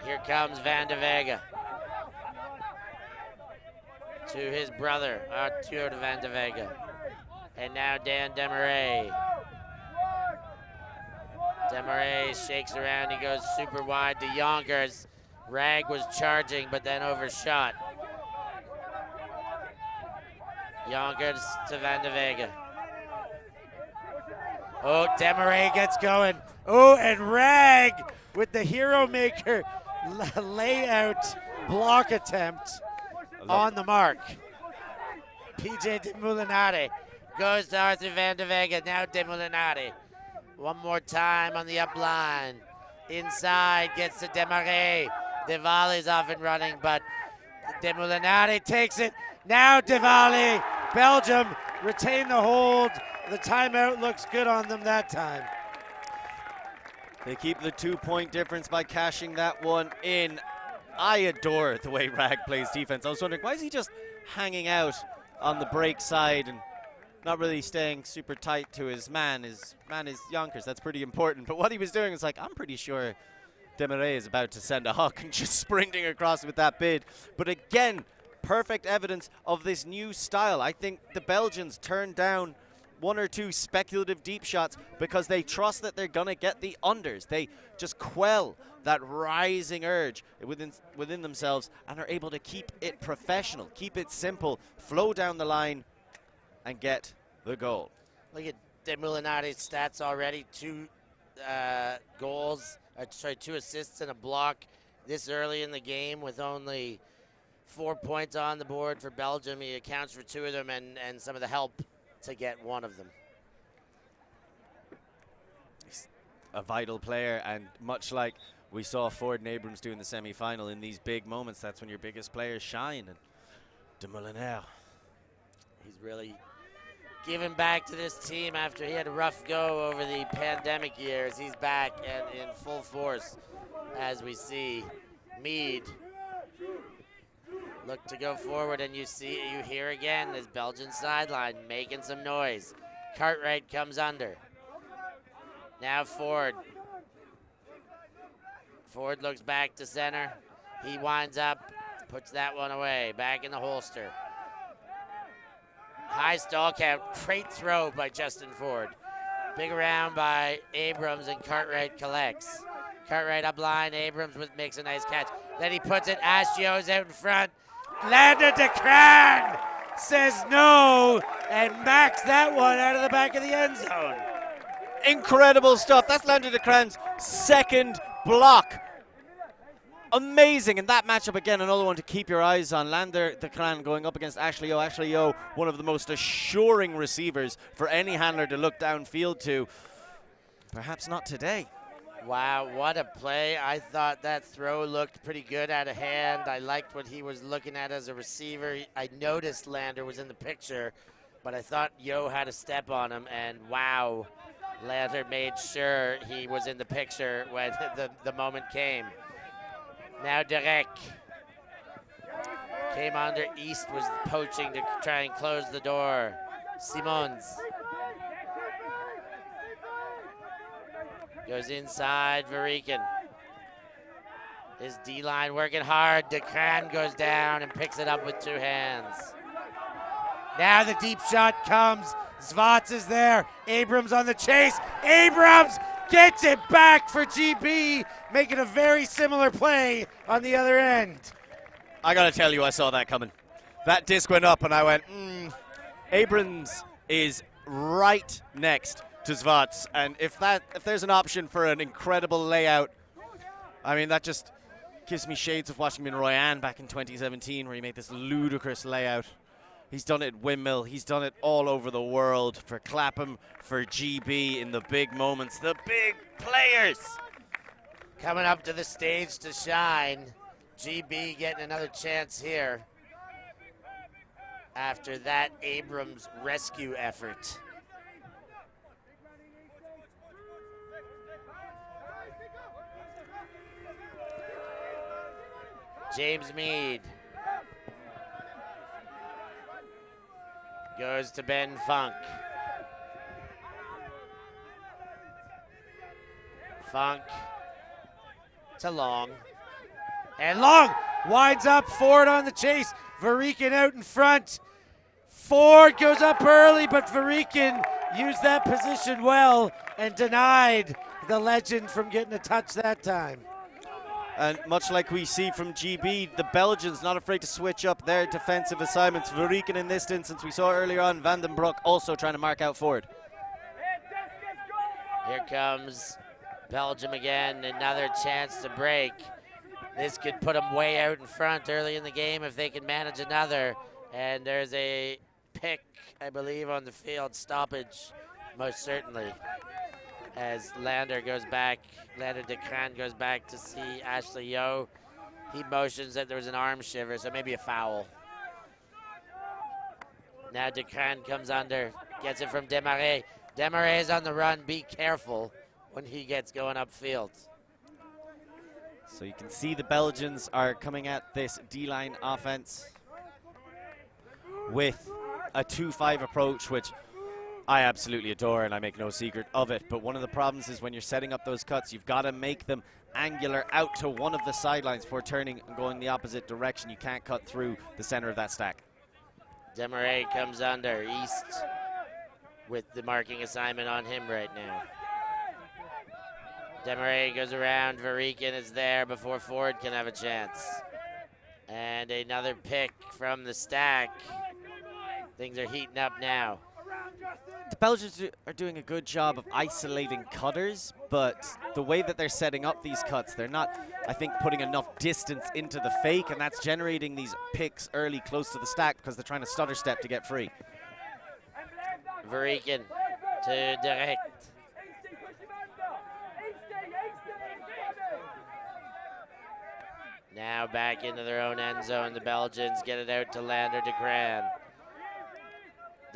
Here comes Van de Vega to his brother, Arthur Van de Vega. And now Dan Demarais. Demarais shakes around, he goes super wide to Yonkers. Rag was charging, but then overshot. Yonkers to Van de Vega. Oh, Demarais gets going. Oh, and Rag with the hero maker layout block attempt on the mark. PJ de Molinade goes to Arthur Van de Vega. Now de Molinade. One more time on the up line. Inside gets to Demarais. Diwali's off and running, but de Molinade takes it. Now Diwali. Belgium retain the hold. The timeout looks good on them that time. They keep the 2-point difference by cashing that one in. I adore the way Rag plays defense. I was wondering, why is he just hanging out on the break side and not really staying super tight to his man? His man is Yonkers. That's pretty important. But what he was doing is like, I'm pretty sure Demarais is about to send a huck and just sprinting across with that bid. But again, perfect evidence of this new style. I think the Belgians turned down one or two speculative deep shots because they trust that they're going to get the unders. They just quell that rising urge within themselves and are able to keep it professional, keep it simple, flow down the line, and get the goal. Look at de Molinade's stats already. 2 assists and a block this early in the game with only 4 points on the board for Belgium. He accounts for 2 of them and some of the help to get 1 of them. He's a vital player, and much like we saw Ford and Abrams do in the semi-final, in these big moments, that's when your biggest players shine. And de Molinade, he's really giving back to this team after he had a rough go over the pandemic years. He's back and in full force, as we see Mead look to go forward, and you hear again this Belgian sideline making some noise. Cartwright comes under. Now Ford. Ford looks back to center. He winds up, puts that one away, back in the holster. High stall count, great throw by Justin Ford. Big around by Abrams, and Cartwright collects. Cartwright up line, Abrams makes a nice catch. Then he puts it, Ashtio's out in front. Lander DeCran says no and backs that one out of the back of the end zone. Incredible stuff. That's Lander DeCran's second block. Amazing. And that matchup again, another one to keep your eyes on. Lander DeCran going up against Ashley O. Ashley O, one of the most assuring receivers for any handler to look downfield to. Perhaps not today. Wow, what a play. I thought that throw looked pretty good out of hand. I liked what he was looking at as a receiver. I noticed Lander was in the picture, but I thought Yo had a step on him, and wow, Lander made sure he was in the picture when the moment came. Now Derek came under. East was poaching to try and close the door. Simons goes inside, Varikin. His D-line working hard. DeCran goes down and picks it up with two hands. Now the deep shot comes. Zvats is there. Abrams on the chase. Abrams gets it back for GB, making a very similar play on the other end. I got to tell you, I saw that coming. That disc went up, and I went, Abrams is right next to Zvats, and if there's an option for an incredible layout, I mean, that just gives me shades of watching Royan back in 2017, where he made this ludicrous layout. He's done it at Windmill. He's done it all over the world for Clapham, for GB in the big moments, the big players. Coming up to the stage to shine. GB getting another chance here after that Abrams rescue effort. James Mead goes to Ben Funk. Funk to Long. And Long winds up. Ford on the chase. Varikin out in front. Ford goes up early, but Varikin used that position well and denied the legend from getting a touch that time. And much like we see from GB, the Belgians not afraid to switch up their defensive assignments. Varikin in this instance, we saw earlier on, Van den Broek also trying to mark out Ford. Here comes Belgium again, another chance to break. This could put them way out in front early in the game if they can manage another. And there's a pick, I believe, on the field, stoppage, most certainly. As Lander goes back, Lander DeCran goes back to see Ashley Yo. He motions that there was an arm shiver, so maybe a foul. Now DeCran comes under, gets it from Desmarais. Desmarais is on the run. Be careful when he gets going upfield. So you can see the Belgians are coming at this D-line offense with a 2-5 approach, which I absolutely adore, and I make no secret of it. But one of the problems is when you're setting up those cuts, you've got to make them angular out to one of the sidelines before turning and going the opposite direction. You can't cut through the center of that stack. Desmarais comes under. East with the marking assignment on him right now. Desmarais goes around. Varikin is there before Ford can have a chance. And another pick from the stack. Things are heating up now. The Belgians are doing a good job of isolating cutters, but the way that they're setting up these cuts, they're not, I think, putting enough distance into the fake, and that's generating these picks early close to the stack because they're trying to stutter step to get free. Varikin to Direct. Now back into their own end zone. The Belgians get it out to Lander DeCran.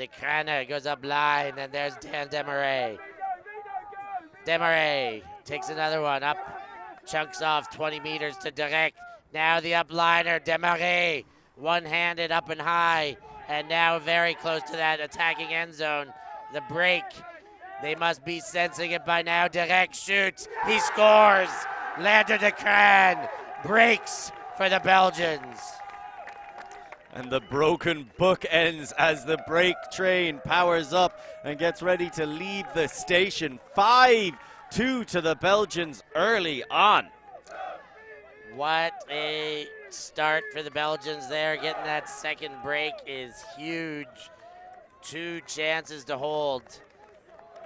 De Crane goes up line, and there's Dan Demarais. Demarais takes another one up, chunks off 20 meters to Direct. Now the upliner, Demarais, one-handed up and high, and now very close to that attacking end zone. The break, they must be sensing it by now. Direct shoots, he scores. Lander de Crane breaks for the Belgians. And the broken book ends as the break train powers up and gets ready to leave the station. 5-2 to the Belgians early on. What a start for the Belgians there. Getting that second break is huge. 2 chances to hold.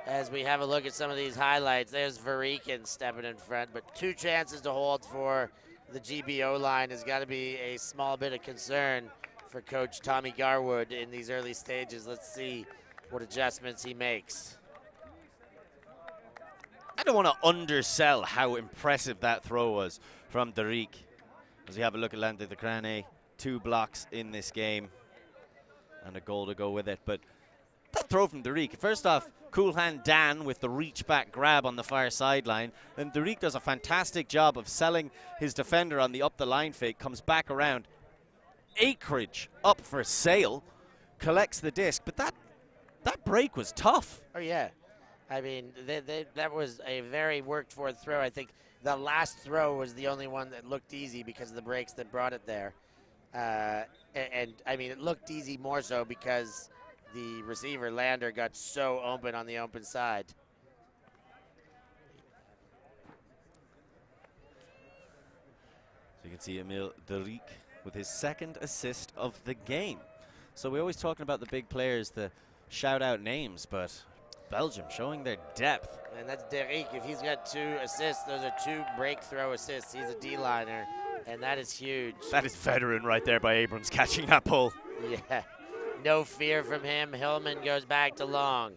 As we have a look at some of these highlights, there's Varikin stepping in front, but 2 chances to hold for the GBO line has got to be a small bit of concern for Coach Tommy Garwood in these early stages. Let's see what adjustments he makes. I don't want to undersell how impressive that throw was from Derek. As we have a look at Lander de Crane, 2 blocks in this game and a goal to go with it. But that throw from Derek, first off, cool hand Dan with the reach back grab on the far sideline. Then Derek does a fantastic job of selling his defender on the up the line fake, comes back around. Acreage up for sale, collects the disc, but that break was tough. Oh yeah, I mean that was a very worked for throw. I think the last throw was the only one that looked easy because of the breaks that brought it there, and I mean it looked easy more so because the receiver Lander got so open on the open side. So you can see Emile Derek with his 2nd assist of the game. So we're always talking about the big players, the shout out names, but Belgium showing their depth. And that's Derek. If he's got 2 assists, those are 2 breakthrow assists. He's a D-liner, and that is huge. That is veteran right there by Abrams catching that pull. Yeah, no fear from him. Hillman goes back to long.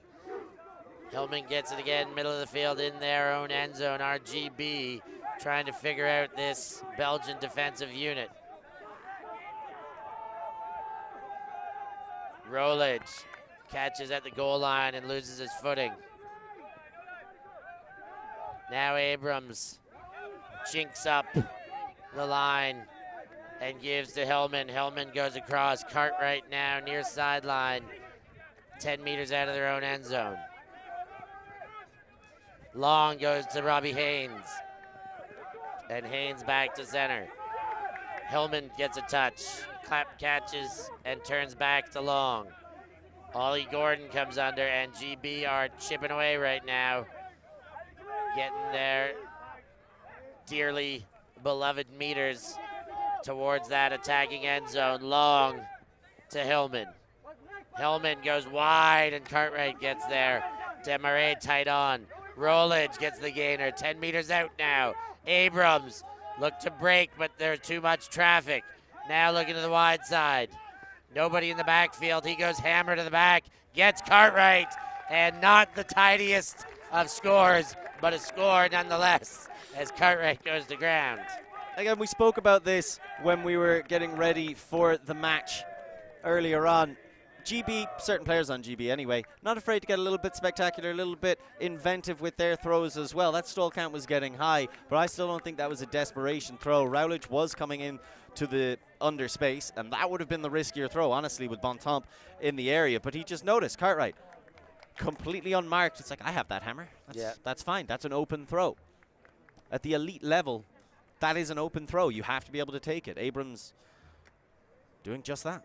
Hillman gets it again, middle of the field in their own end zone. RGB trying to figure out this Belgian defensive unit. Rolich catches at the goal line and loses his footing. Now Abrams jinks up the line and gives to Hillman. Hillman goes across. Cartwright now near sideline, 10 meters out of their own end zone. Long goes to Robbie Haynes. And Haynes back to center. Hillman gets a touch. Clapp catches and turns back to Long. Ollie Gordon comes under, and GB are chipping away right now. Getting their dearly beloved meters towards that attacking end zone. Long to Hillman. Hillman goes wide, and Cartwright gets there. Demarais tight on. Rolich gets the gainer. 10 meters out now. Abrams look to break, but there's too much traffic. Now looking to the wide side. Nobody in the backfield. He goes hammer to the back. Gets Cartwright, and not the tidiest of scores, but a score nonetheless as Cartwright goes to ground. Again, we spoke about this when we were getting ready for the match earlier on. GB, certain players on GB anyway, not afraid to get a little bit spectacular, a little bit inventive with their throws as well. That stall count was getting high, but I still don't think that was a desperation throw. Rowledge was coming in to the under space, and that would have been the riskier throw, honestly, with Bontemps in the area. But he just noticed Cartwright completely unmarked. It's like, I have that hammer. That's fine. That's an open throw. At the elite level, that is an open throw. You have to be able to take it. Abrams doing just that.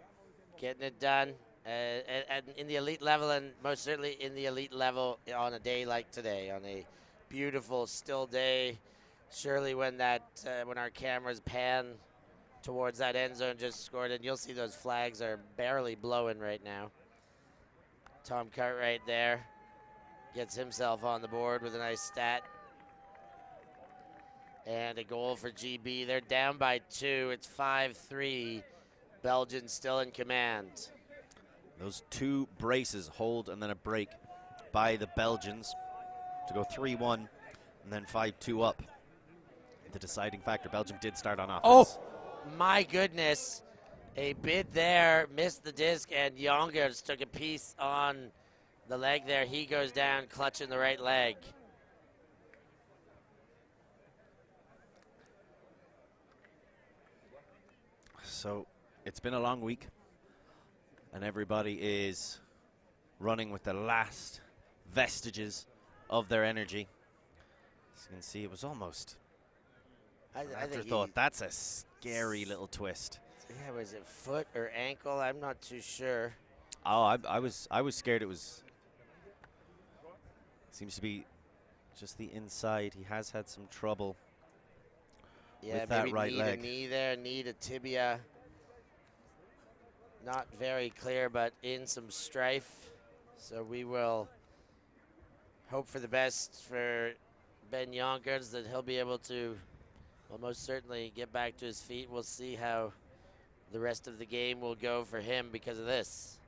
Getting it done. And in the elite level, and most certainly in the elite level on a day like today, on a beautiful still day. Surely when that when our cameras pan towards that end zone just scored, and you'll see those flags are barely blowing right now. Tom Cartwright there gets himself on the board with a nice stat. And a goal for GB. They're down by 2. It's 5-3. Belgium still in command. Those 2 braces, hold and then a break by the Belgians to go 3-1 and then 5-2 up. The deciding factor, Belgium did start on offense. Oh, my goodness. A bid there, missed the disc, and Yonkers took a piece on the leg there. He goes down, clutching the right leg. So it's been a long week, and everybody is running with the last vestiges of their energy. As you can see, it was almost I afterthought. That's a scary little twist. Yeah, was it foot or ankle? I'm not too sure. Oh, I was scared it was. Seems to be just the inside. He has had some trouble. Yeah, with that maybe right leg. A knee there, knee to tibia. Not very clear, but in some strife. So we will hope for the best for Ben Yonkers, that he'll be able to, well, most certainly get back to his feet. We'll see how the rest of the game will go for him because of this.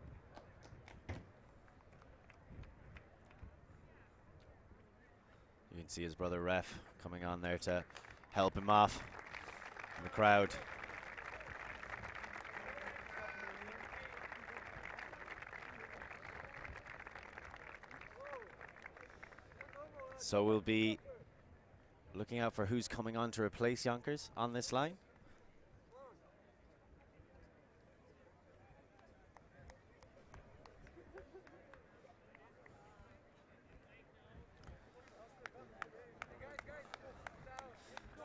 You can see his brother Ref coming on there to help him off in the crowd. So we'll be looking out for who's coming on to replace Yonkers on this line.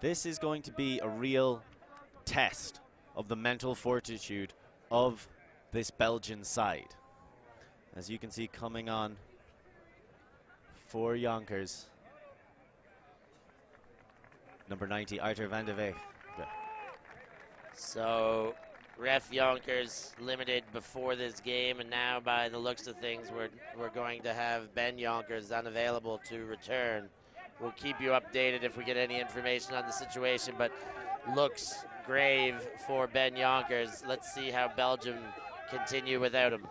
This is going to be a real test of the mental fortitude of this Belgian side. As you can see, coming on for Yonkers, number 90, Arthur van de Veeg. So, Ref Yonkers limited before this game, and now by the looks of things, we're going to have Ben Yonkers unavailable to return. We'll keep you updated if we get any information on the situation, but looks grave for Ben Yonkers. Let's see how Belgium continue without him.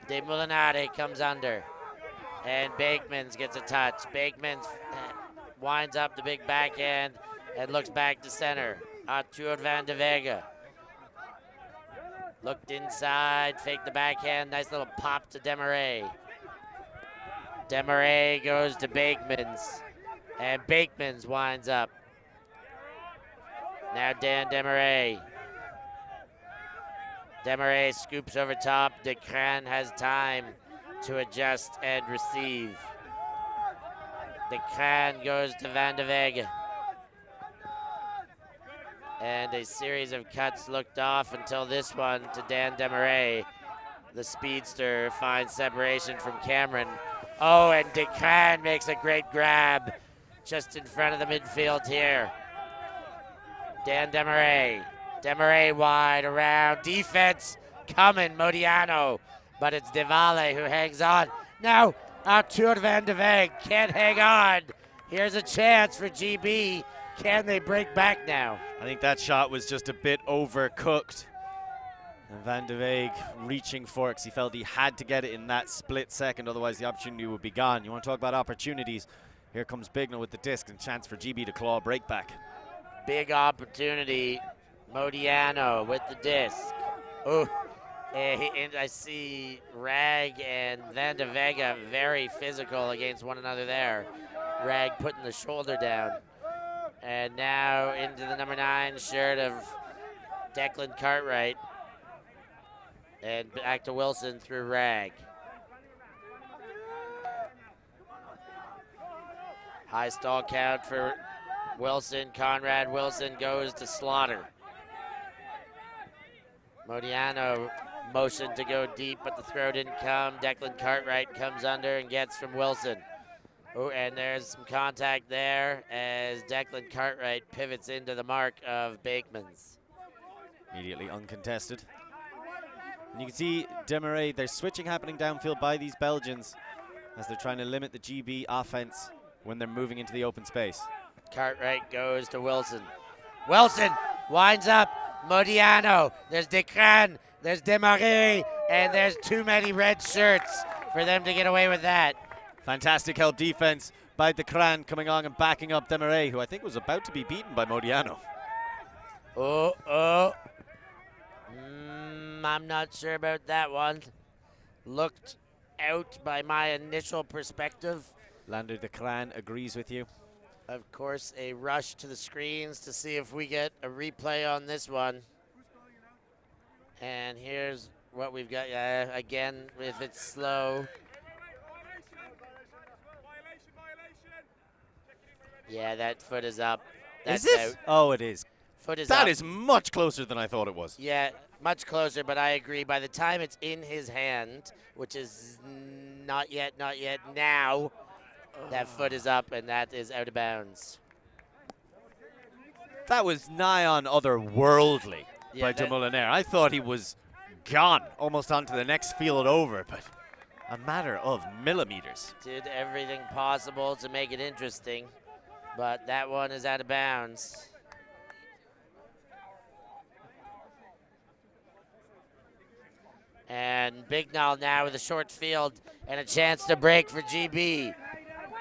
De Molinari comes under, and Beekmans gets a touch. Beekmans winds up the big backhand and looks back to center. Arthur van de Veeg looked inside, faked the backhand, nice little pop to Demarais. Demarais goes to Beekmans. And Beekmans winds up. Now Dan Demarais. Demarais scoops over top. De Craan has time to adjust and receive. De Craan goes to Van de Veeg. And a series of cuts looked off until this one to Dan Demarais. The speedster finds separation from Cameron. Oh, and De Craan makes a great grab just in front of the midfield here. Dan Demarais. Demarais wide around. Defense coming, Modiano. But it's De Valle who hangs on. Now, Arthur van de Veeg can't hang on. Here's a chance for GB. Can they break back now? I think that shot was just a bit overcooked. And Van de Veeg reaching for it because he felt he had to get it in that split second, otherwise the opportunity would be gone. You want to talk about opportunities? Here comes Bignell with the disc and chance for GB to claw a break back. Big opportunity. Modiano with the disc. Oh, and I see Rag and Van de Veeg very physical against one another there. Rag putting the shoulder down. And now into the number 9 shirt of Declan Cartwright. And back to Wilson through Rag. High stall count for Wilson. Conrad Wilson goes to Slaughter. Modiano motioned to go deep, but the throw didn't come. Declan Cartwright comes under and gets from Wilson. Oh, and there's some contact there as Declan Cartwright pivots into the mark of Beekmans. Immediately uncontested. And you can see Demarais, there's switching happening downfield by these Belgians as they're trying to limit the GB offense when they're moving into the open space. Cartwright goes to Wilson. Wilson winds up. Modiano. There's De Craan. There's Demarais. And there's too many red shirts for them to get away with that. Fantastic help defense by De Craan coming on and backing up Demarais, who I think was about to be beaten by Modiano. I'm not sure about that one. Looked out by my initial perspective. Lander de Cran agrees with you. Of course, a rush to the screens to see if we get a replay on this one. And here's what we've got. Again, if it's slow. Yeah, that foot is up. That's is it? out. Oh, it is. Foot is That up. is much closer than I thought it was. Yeah, much closer, but I agree. By the time it's in his hand, which is not yet, now, that foot is up and that is out of bounds. That was nigh on otherworldly by de Moulinaire. I thought he was gone, almost onto the next field over, but a matter of millimeters. Did everything possible to make it interesting, but that one is out of bounds. And Bignall now with a short field and a chance to break for GB.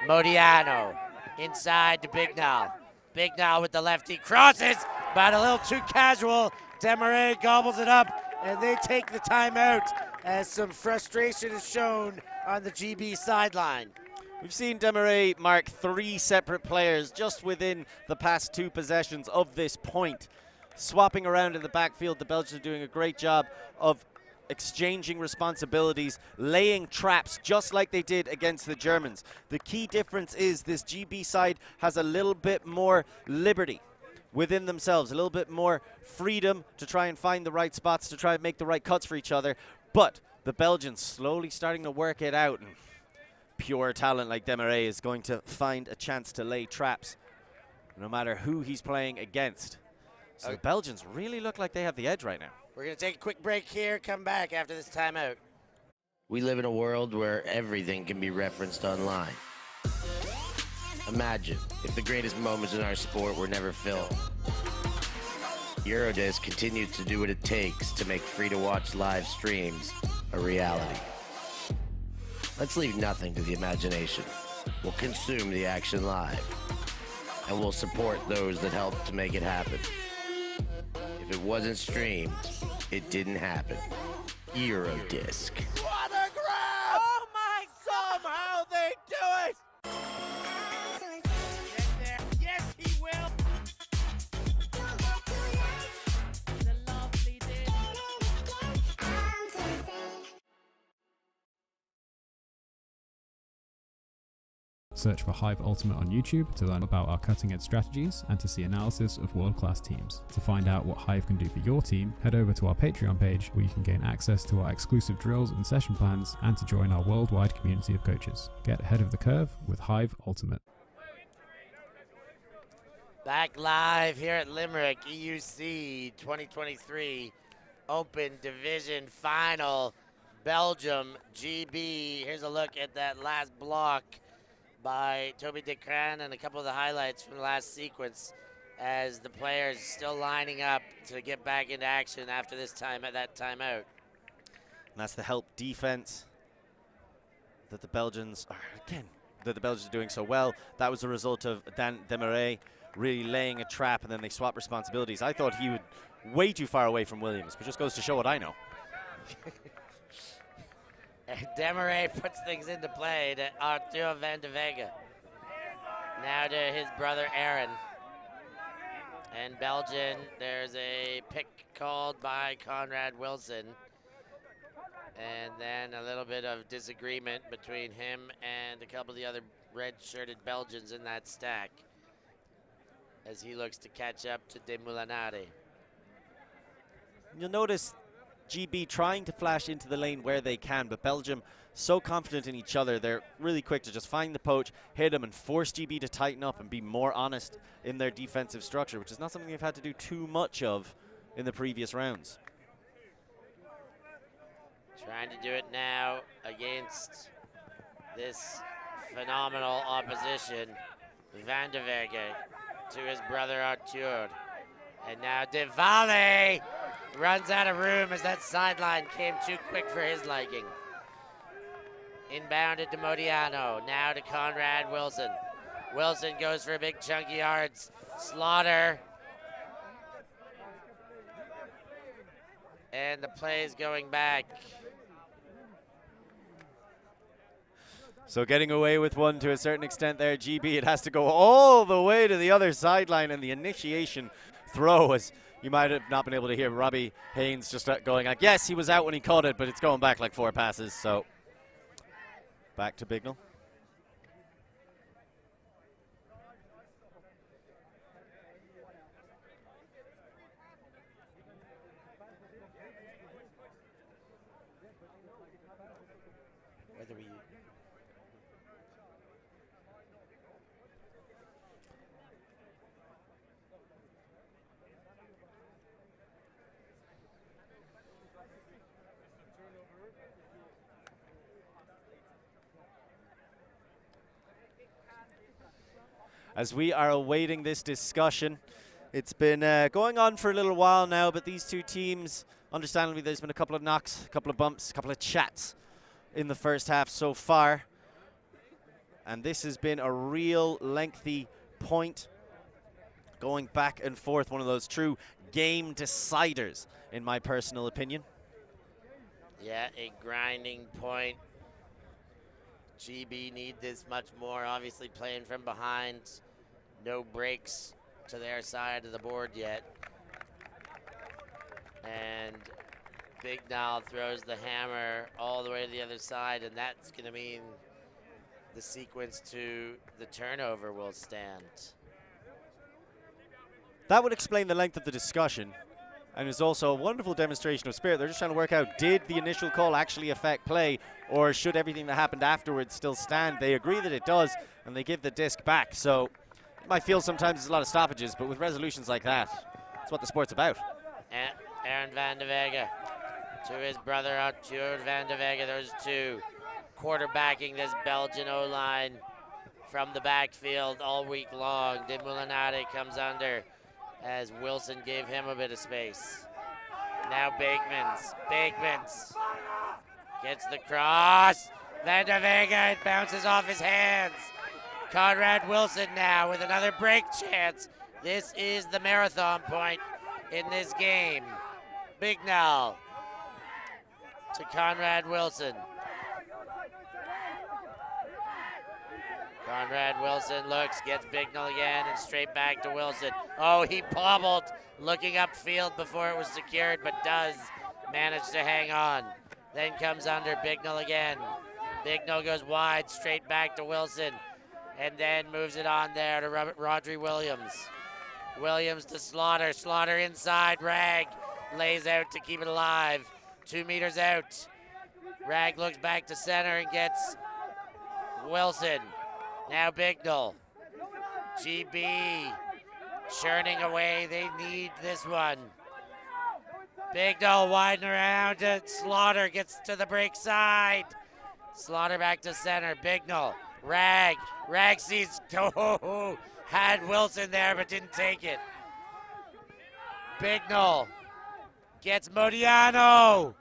Modiano inside to Bignall. Bignall with the lefty crosses, but a little too casual. Desmarais gobbles it up, and they take the timeout as some frustration is shown on the GB sideline. We've seen Desmarais mark 3 separate players just within the past 2 possessions of this point. Swapping around in the backfield, the Belgians are doing a great job of exchanging responsibilities, laying traps just like they did against the Germans. The key difference is this GB side has a little bit more liberty within themselves, a little bit more freedom to try and find the right spots, to try and make the right cuts for each other. But the Belgians slowly starting to work it out, and pure talent like Desmarais is going to find a chance to lay traps no matter who he's playing against. So the Belgians really look like they have the edge right now. We're going to take a quick break here, come back after this timeout. We live in a world where everything can be referenced online. Imagine if the greatest moments in our sport were never filmed. Eurodisc continues to do what it takes to make free-to-watch live streams a reality. Let's leave nothing to the imagination. We'll consume the action live, and we'll support those that help to make it happen. If it wasn't streamed, it didn't happen. Eurodisc. What a grab! Oh my God! Somehow they do it! Get there. Yes, he will. The lovely did. Search for Hive Ultimate on YouTube to learn about our cutting-edge strategies and to see analysis of world-class teams. To find out what Hive can do for your team, head over to our Patreon page where you can gain access to our exclusive drills and session plans and to join our worldwide community of coaches. Get ahead of the curve with Hive Ultimate. Back live here at Limerick, EUC 2023 Open Division Final, Belgium, GB. Here's a look at that last block by Toby de Cran and a couple of the highlights from the last sequence as the players still lining up to get back into action after this time at that timeout. And that's the help defense that the Belgians are doing so well. That was the result of Desmarais really laying a trap, and then they swap responsibilities. I thought he would way too far away from Williams, but just goes to show what I know. Desmarais puts things into play to Arthur van de Vega. Now to his brother Aaron. And Belgian, there's a pick called by Conrad Wilson. And then a little bit of disagreement between him and a couple of the other red-shirted Belgians in that stack as he looks to catch up to De Moulinaire. You'll notice GB trying to flash into the lane where they can, but Belgium so confident in each other, they're really quick to just find the poach, hit them, and force GB to tighten up and be more honest in their defensive structure, which is not something they've had to do too much of in the previous rounds. Trying to do it now against this phenomenal opposition, Van de Vega to his brother Arthur. And now De Valle runs out of room as that sideline came too quick for his liking. Inbounded to Modiano, now to Conrad Wilson. Wilson goes for a big chunk of yards. Slaughter. And the play is going back. So getting away with one to a certain extent there, GB. It has to go all the way to the other sideline, and the initiation throw, as you might have not been able to hear Robbie Haynes just going like, yes, he was out when he caught it, but it's going back like 4 passes. So back to Bignell. As we are awaiting this discussion, it's been going on for a little while now, but these two teams, understandably, there's been a couple of knocks, a couple of bumps, a couple of chats in the first half so far. And this has been a real lengthy point, going back and forth, one of those true game deciders, in my personal opinion. Yeah, a grinding point. GB need this much more, obviously playing from behind. No breaks to their side of the board yet. And Bignell throws the hammer all the way to the other side, and that's going to mean the sequence to the turnover will stand. That would explain the length of the discussion, and is also a wonderful demonstration of spirit. They're just trying to work out, did the initial call actually affect play, or should everything that happened afterwards still stand? They agree that it does, and they give the disc back. So it might feel sometimes there's a lot of stoppages, but with resolutions like that, that's what the sport's about. And Aaron van de Vega to his brother, Arthur van de Vega. Those two quarterbacking this Belgian O-line from the backfield all week long. De Molinari comes under as Wilson gave him a bit of space. Now Bakemans gets the cross. Van de Vega, it bounces off his hands. Conrad Wilson now with another break chance. This is the marathon point in this game. Bignell to Conrad Wilson. Conrad Wilson looks, gets Bignell again, and straight back to Wilson. Oh, he bobbled looking upfield before it was secured, but does manage to hang on. Then comes under Bignell again. Bignell goes wide, straight back to Wilson, and then moves it on there to Rodri Williams. Williams to Slaughter. Slaughter inside. Rag lays out to keep it alive. 2 meters out. Rag looks back to center and gets Wilson. Now Bignell. GB churning away. They need this one. Bignell widen around to Slaughter. Gets to the break side. Slaughter back to center. Bignell. Rag. Rag sees. Oh, had Wilson there but didn't take it. Bignell gets Modiano.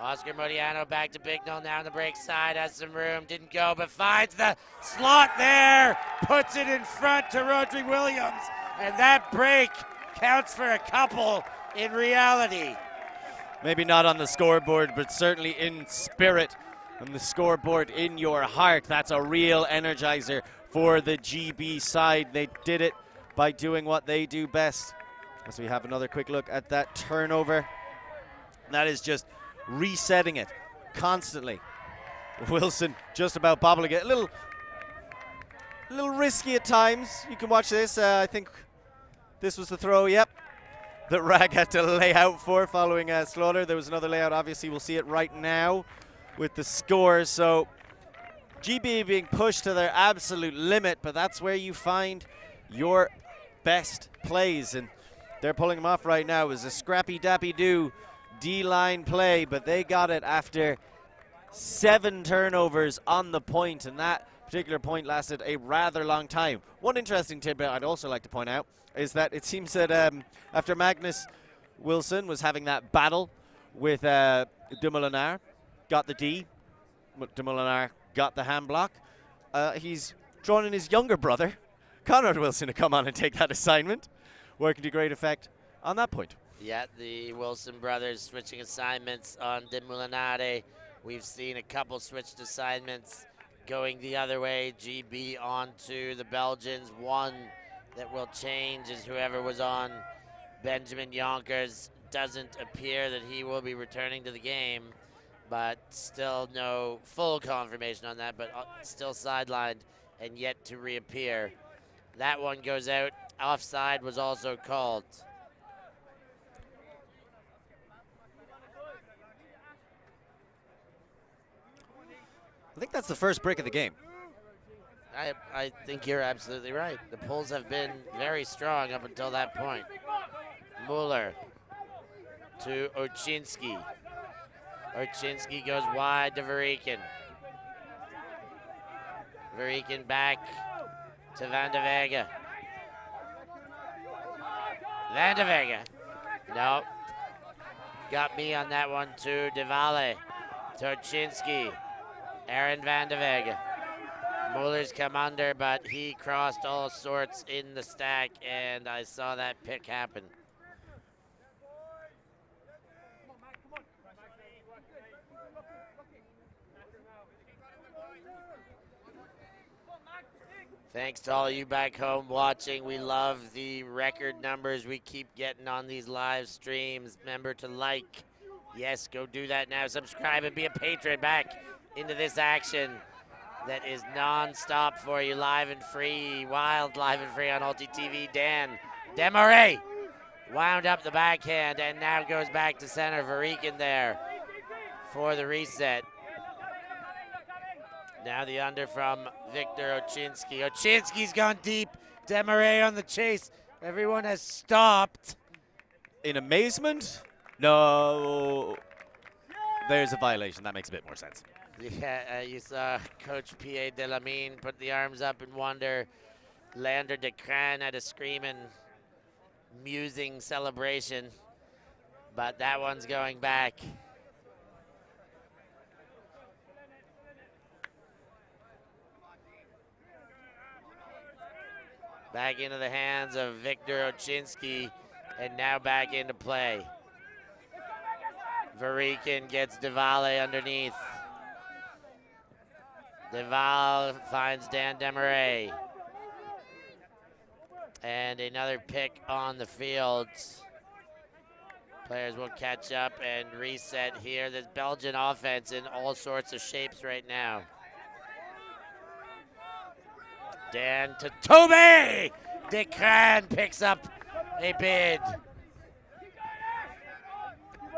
Oscar Modiano back to Bignell now on the break side, has some room, didn't go, but finds the slot there, puts it in front to Rodri Williams, and that break counts for a couple in reality. Maybe not on the scoreboard, but certainly in spirit, on the scoreboard in your heart. That's a real energizer for the GB side. They did it by doing what they do best. As we have another quick look at that turnover. That is just resetting it constantly. Wilson just about bobbling it. A little risky at times. You can watch this. I think this was the throw, yep, that Rag had to lay out for following Slaughter. There was another layout. Obviously, we'll see it right now with the score. So GB being pushed to their absolute limit, but that's where you find your best plays, and they're pulling them off right now. It was a scrappy-dappy-do D-line play, but they got it after 7 turnovers on the point, and that particular point lasted a rather long time. One interesting tidbit I'd also like to point out is that it seems that after Magnus Wilson was having that battle with De Molinari, got the D, De Molinari got the hand block, he's drawn in his younger brother, Conrad Wilson, to come on and take that assignment, working to great effect on that point. Yeah, the Wilson brothers switching assignments on De Molinare. We've seen a couple switched assignments going the other way. GB on to the Belgians. One that will change is whoever was on Benjamin Yonkers. Doesn't appear that he will be returning to the game, but still no full confirmation on that, but still sidelined and yet to reappear. That one goes out. Offside was also called. I think that's the first break of the game. I think you're absolutely right. The pulls have been very strong up until that point. Mueller to Oczynski. Oczynski goes wide to Verikin. Verikin back to Van de Vega. Van de Vega. Nope. Got me on that one too. Devale to Oczynski. Aaron Van de Vega. Muller's come under, but he crossed all sorts in the stack, and I saw that pick happen. Thanks to all of you back home watching. We love the record numbers we keep getting on these live streams. Remember to like. Yes, go do that now. Subscribe and be a patron back into this action that is non-stop for you, live and free, wild live and free on ULTI.TV. Dan Demarais wound up the backhand and now goes back to center. Verikin there for the reset. Now the under from Victor Oczynski. Oczynski's gone deep. Demarais on the chase. Everyone has stopped. In amazement? No. There's a violation. That makes a bit more sense. Yeah, you saw Coach Pierre Delamine put the arms up in wonder. Lander de Crane had a screaming, musing celebration, but that one's going back. Back into the hands of Victor Oczynski, and now back into play. Verikin gets Devale underneath. Deval finds Dan Demarais. And another pick on the field. Players will catch up and reset here. This Belgian offense in all sorts of shapes right now. Dan to Toby! De Crane picks up a bid.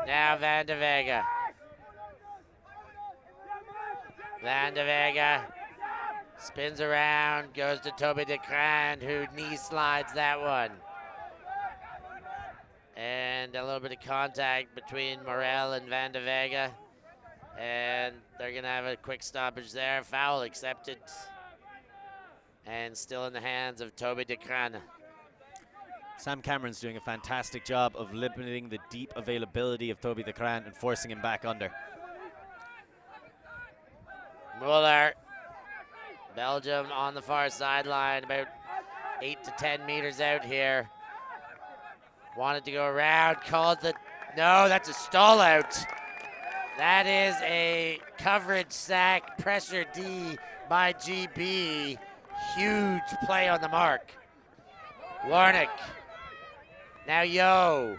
Now Van de Vega. Van de Vega spins around, goes to Toby de Crane, who knee slides that one. And a little bit of contact between Morel and Van de Vega. And they're going to have a quick stoppage there. Foul accepted. And still in the hands of Toby de Crane. Sam Cameron's doing a fantastic job of limiting the deep availability of Toby de Crane and forcing him back under. Mueller, Belgium on the far sideline, about 8 to 10 meters out here. Wanted to go around, called the, no, that's a stall out. That is a coverage sack, pressure D by GB. Huge play on the mark. Warnick, now Yo.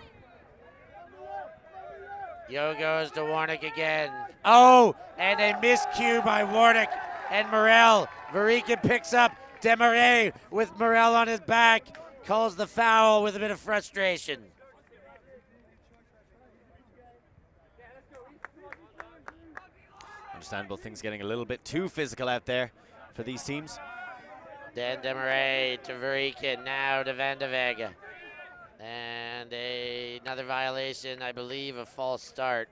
Yo goes to Warnick again. Oh, and a miscue by Warnick and Morel. Verikin picks up Demarais with Morel on his back. Calls the foul with a bit of frustration. Understandable, things getting a little bit too physical out there for these teams. Dan Demarais to Verikin, now to Van de Vega. And another violation, I believe, a false start.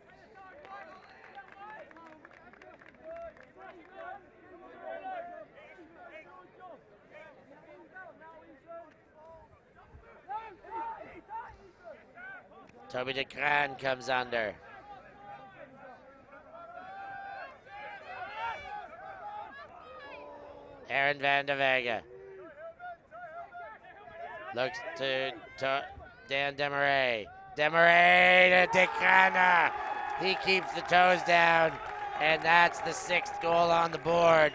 Toby de Crane comes under. Aaron Van de Vega. Looks to Dan Demarais. Demaré to Decana. He keeps the toes down, and that's the 6th goal on the board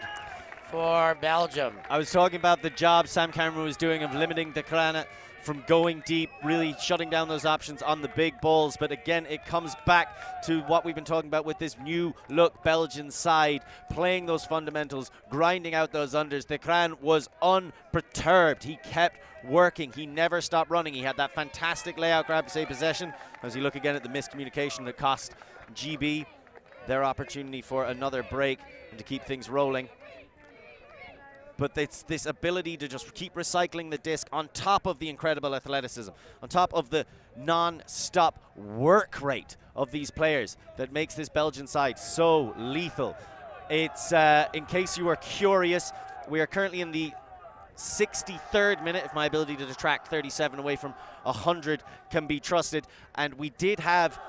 for Belgium. I was talking about the job Sam Cameron was doing of limiting Decana from going deep, really shutting down those options on the big balls. But again, it comes back to what we've been talking about with this new look Belgian side, playing those fundamentals, grinding out those unders. Decran was unperturbed. He kept working. He never stopped running. He had that fantastic layout grab to save possession. As you look again at the miscommunication that cost GB their opportunity for another break and to keep things rolling. But it's this ability to just keep recycling the disc on top of the incredible athleticism, on top of the non-stop work rate of these players that makes this Belgian side so lethal. It's, in case you were curious, we are currently in the 63rd minute, if my ability to detract 37 away from 100 can be trusted. And we did have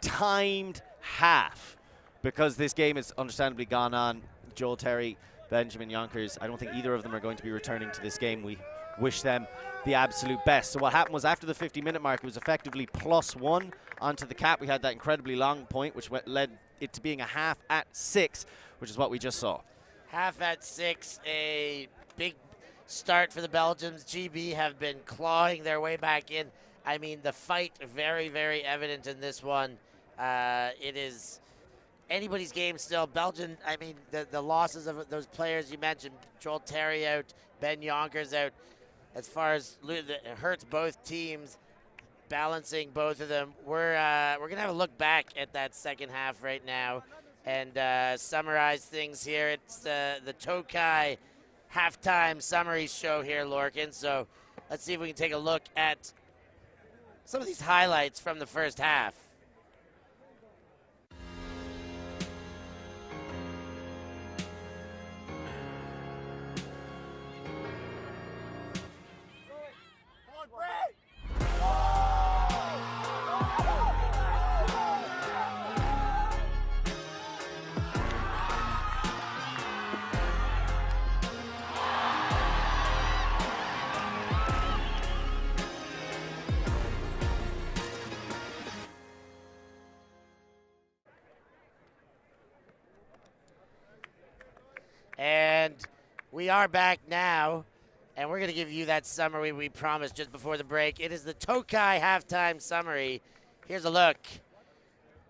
timed half because this game has understandably gone on. Joel Terry, Benjamin Yonkers, I don't think either of them are going to be returning to this game. We wish them the absolute best. So what happened was after the 50-minute mark, it was effectively +1 onto the cap. We had that incredibly long point, which led it to being a half at 6, which is what we just saw. Half at 6, a big start for the Belgians. GB have been clawing their way back in. I mean, the fight very, very evident in this one. It is anybody's game still. Belgium, I mean, the losses of those players you mentioned, Joel Terry out, Ben Yonkers out, as far as it hurts both teams, balancing both of them. We're going to have a look back at that second half right now and summarize things here. It's the TOKAY halftime summary show here, Lorcan. So let's see if we can take a look at some of these highlights from the first half. And we are back now, and we're going to give you that summary we promised just before the break. It is the TOKAY halftime summary. Here's a look.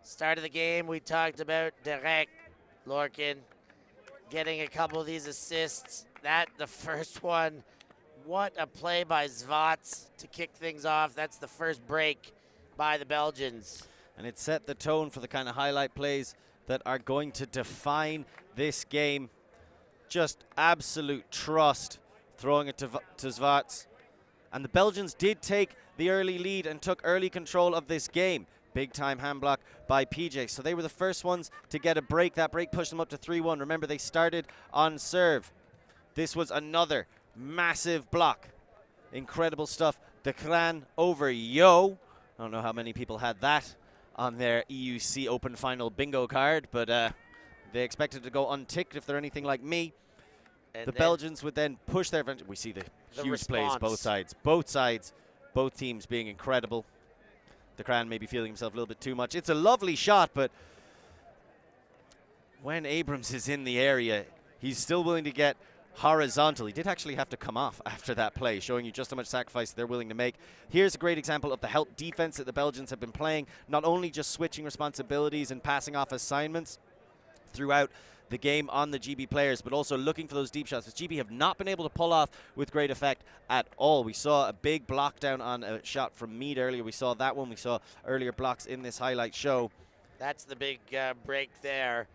Start of the game, we talked about Derek Lorcan getting a couple of these assists. The first one, what a play by Zvaats to kick things off. That's the first break by the Belgians. And it set the tone for the kind of highlight plays that are going to define this game. Just absolute trust, throwing it to Zvaats. And the Belgians did take the early lead and took early control of this game. Big time hand block by PJ. So they were the first ones to get a break. That break pushed them up to 3-1. Remember, they started on serve. This was another massive block. Incredible stuff. Declan over Yo. I don't know how many people had that on their EUC Open Final bingo card, but they expected to go unticked if they're anything like me. And the Belgians would then push their advantage. We see the huge plays both sides. Both teams being incredible. Declan maybe feeling himself a little bit too much. It's a lovely shot, but when Abrams is in the area, he's still willing to get horizontal. He did actually have to come off after that play, showing you just how much sacrifice they're willing to make. Here's a great example of the help defense that the Belgians have been playing, not only just switching responsibilities and passing off assignments throughout the game on the GB players, but also looking for those deep shots, which GB have not been able to pull off with great effect at all. We saw a big block down on a shot from Mead earlier. We saw that one. We saw earlier blocks in this highlight show. That's the big break there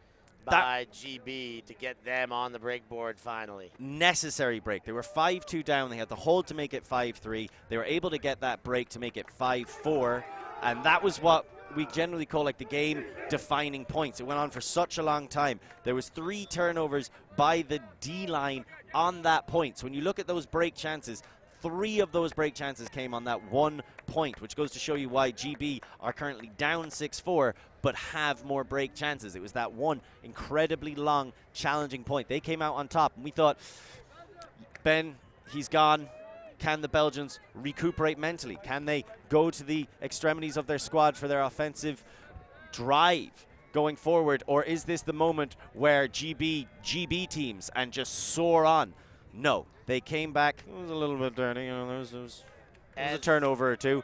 by GB to get them on the break board finally. Necessary break. They were 5-2 down. They had the hold to make it 5-3. They were able to get that break to make it 5-4, and that was what we generally call like the game defining points. It went on for such a long time. There was 3 turnovers by the D-line on that point. So when you look at those break chances, 3 of those break chances came on that 1 point, which goes to show you why GB are currently down 6-4, but have more break chances. It was that one incredibly long, challenging point. They came out on top, and we thought, Ben, he's gone. Can the Belgians recuperate mentally? Can they go to the extremities of their squad for their offensive drive going forward, or is this the moment where GB teams and just soar on? No, they came back. It was a little bit dirty. You know, there was a turnover or two.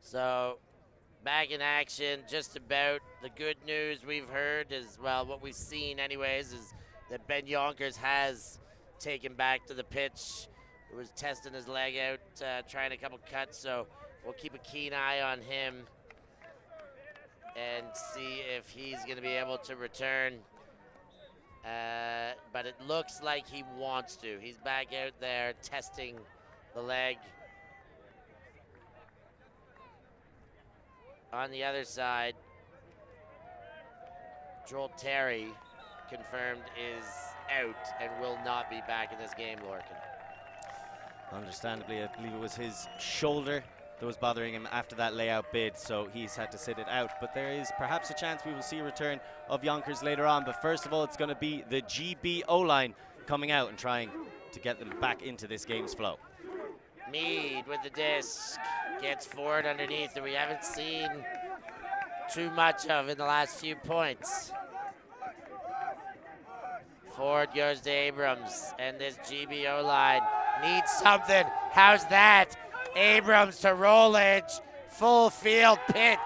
So, back in action, just about. The good news we've heard is, well, what we've seen anyways, is that Ben Yonkers has taken back to the pitch. He was testing his leg out, trying a couple cuts, so we'll keep a keen eye on him and see if he's going to be able to return. But it looks like he wants to. He's back out there testing the leg. On the other side, Joel Terry confirmed is out and will not be back in this game, Lorcan. Understandably, I believe it was his shoulder that was bothering him after that layout bid, so he's had to sit it out. But there is perhaps a chance we will see a return of Yonkers later on. But first of all, it's going to be the GB O-line coming out and trying to get them back into this game's flow. Mead with the disc, gets forward underneath that we haven't seen too much of in the last few points. Forward goes to Abrams, and this GBO line needs something. How's that? Abrams to Rollage, full field pitch.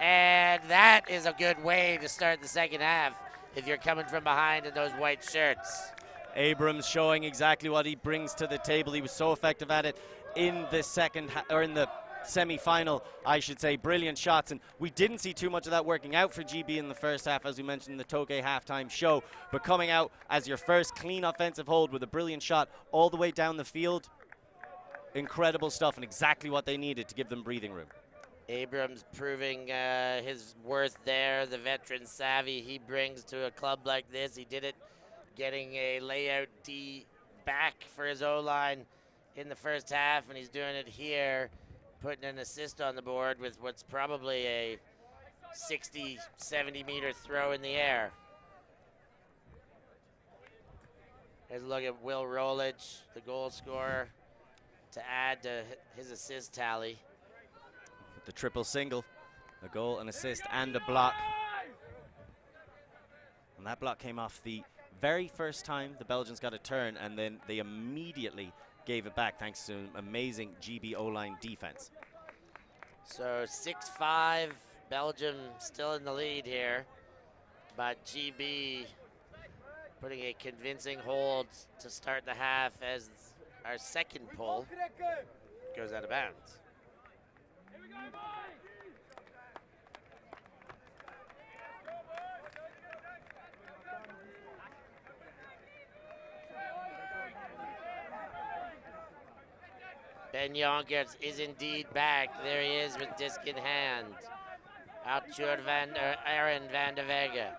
And that is a good way to start the second half if you're coming from behind in those white shirts. Abrams showing exactly what he brings to the table. He was so effective at it in the in the semi-final, I should say. Brilliant shots, and we didn't see too much of that working out for GB in the first half, as we mentioned in the TOKAY halftime show. But coming out as your first clean offensive hold with a brilliant shot all the way down the field, incredible stuff, and exactly what they needed to give them breathing room. Abrams proving his worth there, the veteran savvy he brings to a club like this. He did it getting a layout D back for his O-line in the first half, and he's doing it here, putting an assist on the board with what's probably a 60, 70-meter throw in the air. Here's a look at Will Rollage, the goal scorer, to add to his assist tally. The triple single, a goal, an assist, and a block. And that block came off the very first time the Belgians got a turn, and then they immediately gave it back thanks to an amazing GB O-line defense. So 6-5, Belgium still in the lead here, but GB putting a convincing hold to start the half as our second pull goes out of bounds. Ben Yonkers is indeed back. There he is with disc in hand. Out to Aaron van der Vega.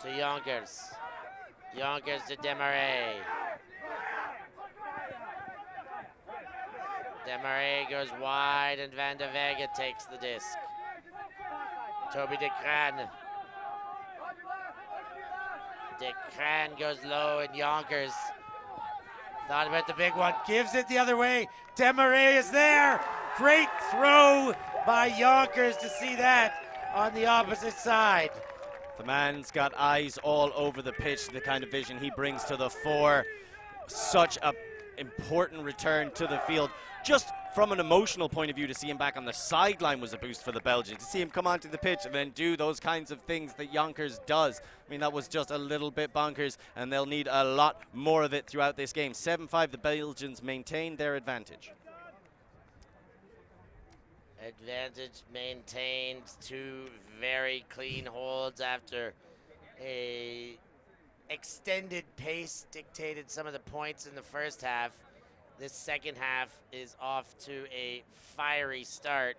To Yonkers. Yonkers to Demarais. Demarais goes wide and van der Vega takes the disc. Toby de Craan. De Craan goes low and Yonkers thought about the big one, gives it the other way. Demarais is there. Great throw by Yonkers to see that on the opposite side. The man's got eyes all over the pitch, the kind of vision he brings to the fore. Such a important return to the field. Just from an emotional point of view, to see him back on the sideline was a boost for the Belgians. To see him come onto the pitch and then do those kinds of things that Yonkers does, I mean, that was just a little bit bonkers, and they'll need a lot more of it throughout this game. 7-5, the Belgians maintain their advantage. Advantage maintained. Two very clean holds after a extended pace dictated some of the points in the first half. this second half is off to a fiery start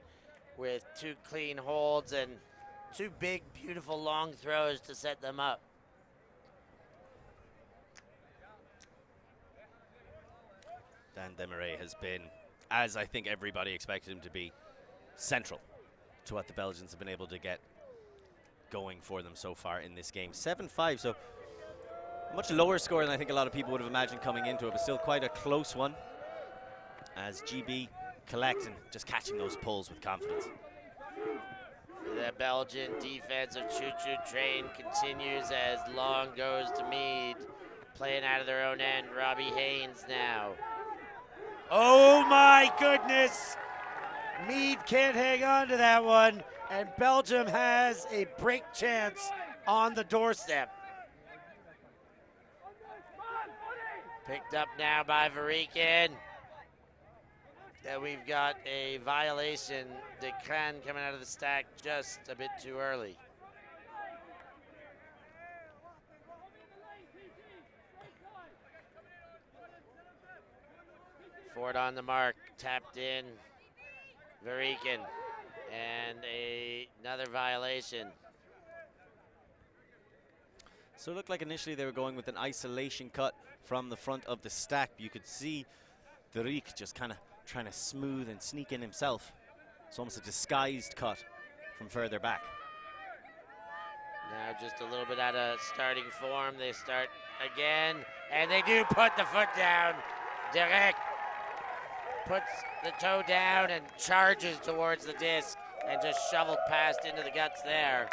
with 2 clean holds and 2 big, beautiful long throws to set them up. Dan Demarais has been, as I think everybody expected him to be, central to what the Belgians have been able to get going for them so far in this game. 7-5, so a much lower score than I think a lot of people would have imagined coming into it, but still quite a close one as GB collect and just catching those pulls with confidence. The Belgian defensive choo-choo train continues as long goes to Mead. Playing out of their own end, Robbie Haynes now. Oh my goodness! Mead can't hang on to that one, and Belgium has a break chance on the doorstep. Picked up now by Varikin. And we've got a violation. De Crane coming out of the stack just a bit too early. Ford on the mark, tapped in. Varikin, and another violation. So it looked like initially they were going with an isolation cut from the front of the stack. You could see Varikin just kind of trying to smooth and sneak in himself. It's almost a disguised cut from further back. Now just a little bit out of starting form. They start again, and they do put the foot down. Derek puts the toe down and charges towards the disc and just shoveled past into the guts there.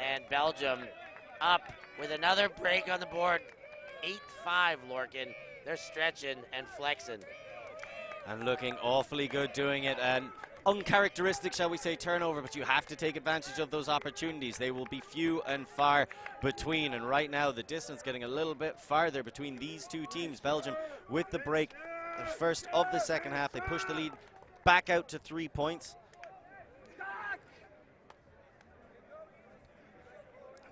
And Belgium up with another break on the board. 8-5, Lorcan. They're stretching and flexing. And looking awfully good doing it. And uncharacteristic, shall we say, turnover, but you have to take advantage of those opportunities. They will be few and far between. And right now, the distance getting a little bit farther between these two teams. Belgium with the break. The first of the second half, they push the lead back out to 3 points.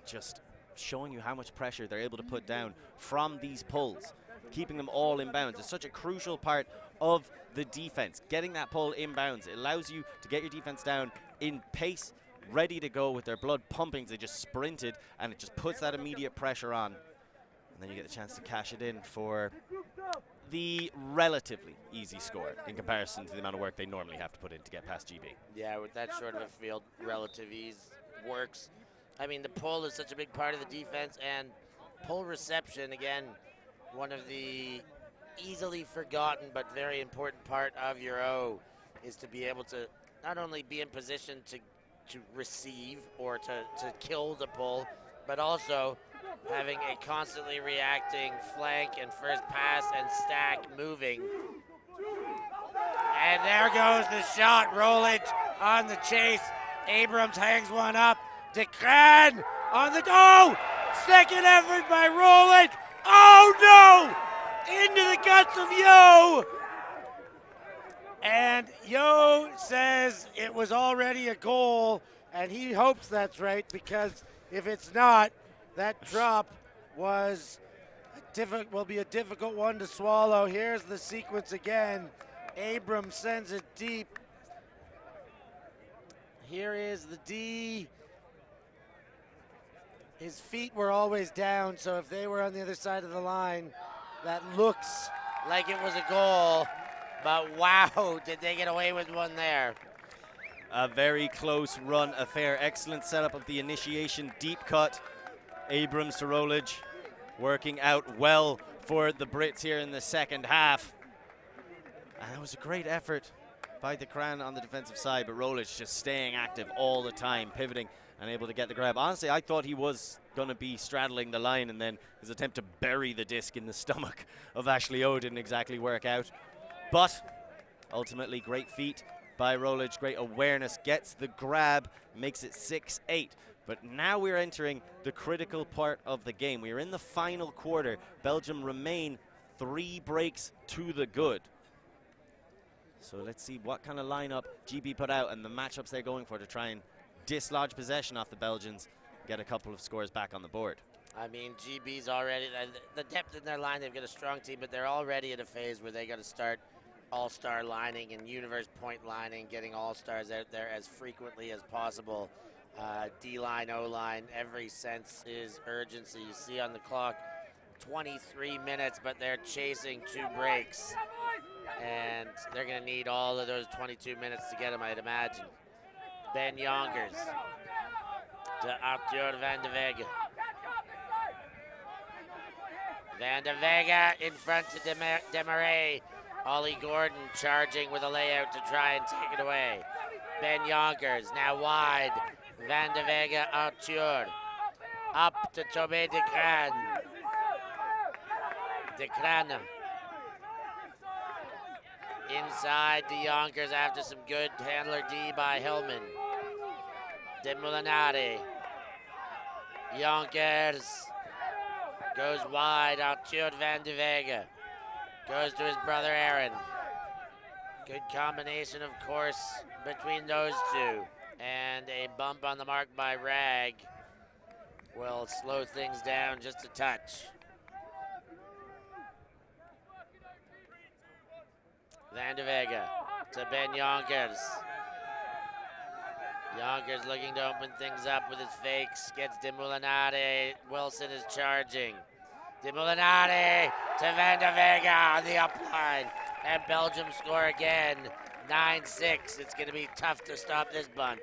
Just showing you how much pressure they're able to put down from these pulls, keeping them all inbounds. It's such a crucial part of the defense. Getting that pull inbounds, it allows you to get your defense down in pace, ready to go with their blood pumping. They just sprinted, and it just puts that immediate pressure on. And then you get the chance to cash it in for the relatively easy score in comparison to the amount of work they normally have to put in to get past GB. Yeah, with that short of a field, relative ease works. I mean, the pull is such a big part of the defense, and pull reception, again, one of the easily forgotten but very important part of your O is to be able to not only be in position to receive or to kill the pull, but also having a constantly reacting flank and first pass and stack moving. And there goes the shot. Rolich on the chase. Abrams hangs one up. De Crane on the second effort by Rolich. Oh no! Into the guts of Yo. And Yo says it was already a goal, and he hopes that's right, because if it's not, that drop will be a difficult one to swallow. Here's the sequence again. Abrams sends it deep. Here is the D. His feet were always down, so if they were on the other side of the line, that looks like it was a goal. But wow, did they get away with one there. A very close run affair. Excellent setup of the initiation deep cut. Abrams to Rolich, working out well for the Brits here in the second half. And that was a great effort by De Crane on the defensive side, but Rolich just staying active all the time, pivoting and able to get the grab. Honestly, I thought he was going to be straddling the line, and then his attempt to bury the disc in the stomach of Ashley O didn't exactly work out. But ultimately, great feat by Rolich, great awareness, gets the grab, makes it 6-8. But now we're entering the critical part of the game. We are in the final quarter. Belgium remain 3 breaks to the good. So let's see what kind of lineup GB put out and the matchups they're going for to try and dislodge possession off the Belgians, get a couple of scores back on the board. I mean, GB's already, the depth in their line, they've got a strong team, but they're already at a phase where they got to start all-star lining and universe point lining, getting all-stars out there as frequently as possible. D-line, O-line, every sense is urgency. You see on the clock 23 minutes, but they're chasing 2 breaks. And they're going to need all of those 22 minutes to get them, I'd imagine. Ben Yonkers to Arthur Van de Vega. Van de Vega in front to Demarais. Ollie Gordon charging with a layout to try and take it away. Ben Yonkers now wide. Van de Vega, Arthur. Up to Tobé Decran. Decran. Inside to Yonkers after some good handler D by Hillman. De Molinari. Yonkers goes wide. Arthur Van de Vega goes to his brother Aaron. Good combination, of course, between those two. And a bump on the mark by Rag will slow things down just a touch. Van de Vega to Ben Yonkers. Yonkers looking to open things up with his fakes. Gets De Molinari. Wilson is charging. De Molinari to Van de Vega on the upline. And Belgium score again. 9-6. It's going to be tough to stop this bunch.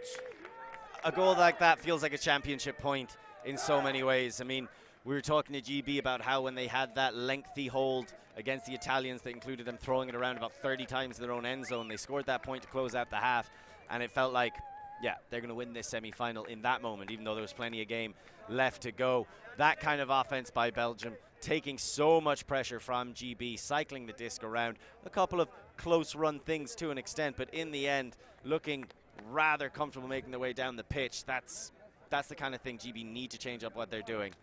A goal like that feels like a championship point in so many ways. I mean, we were talking to GB about how when they had that lengthy hold against the Italians, that included them throwing it around about 30 times in their own end zone. They scored that point to close out the half, and it felt like, yeah, they're going to win this semi-final in that moment, even though there was plenty of game left to go. That kind of offense by Belgium, taking so much pressure from GB, cycling the disc around. A couple of close run things to an extent, but in the end, looking rather comfortable making their way down the pitch. That's the kind of thing GB need to change up what they're doing.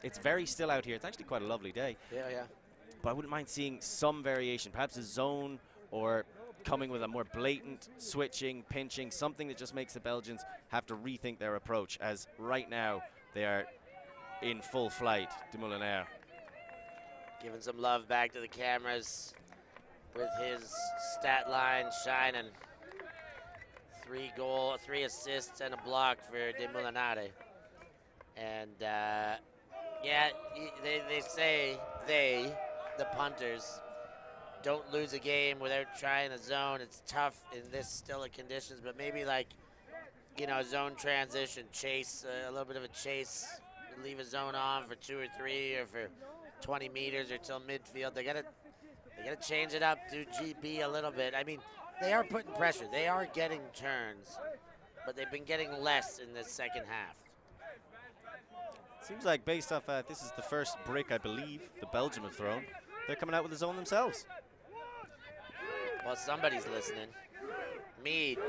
It's very still out here. It's actually quite a lovely day. Yeah. But I wouldn't mind seeing some variation, perhaps a zone or coming with a more blatant switching, pinching, something that just makes the Belgians have to rethink their approach, as right now they are in full flight. De Moulinaire giving some love back to the cameras with his stat line shining. 3 assists and a block for De Molinari. And yeah, they say the punters, don't lose a game without trying a zone. It's tough in this still of conditions, but maybe like, you know, zone transition, chase, a little bit of a chase, leave a zone on for 2 or 3 or for 20 meters or till midfield. They gotta change it up, do GB a little bit. I mean, they are putting pressure. They are getting turns, but they've been getting less in this second half. Seems like based off, this is the first break, I believe, the Belgium have thrown. They're coming out with the zone themselves. Well, somebody's listening. Mead.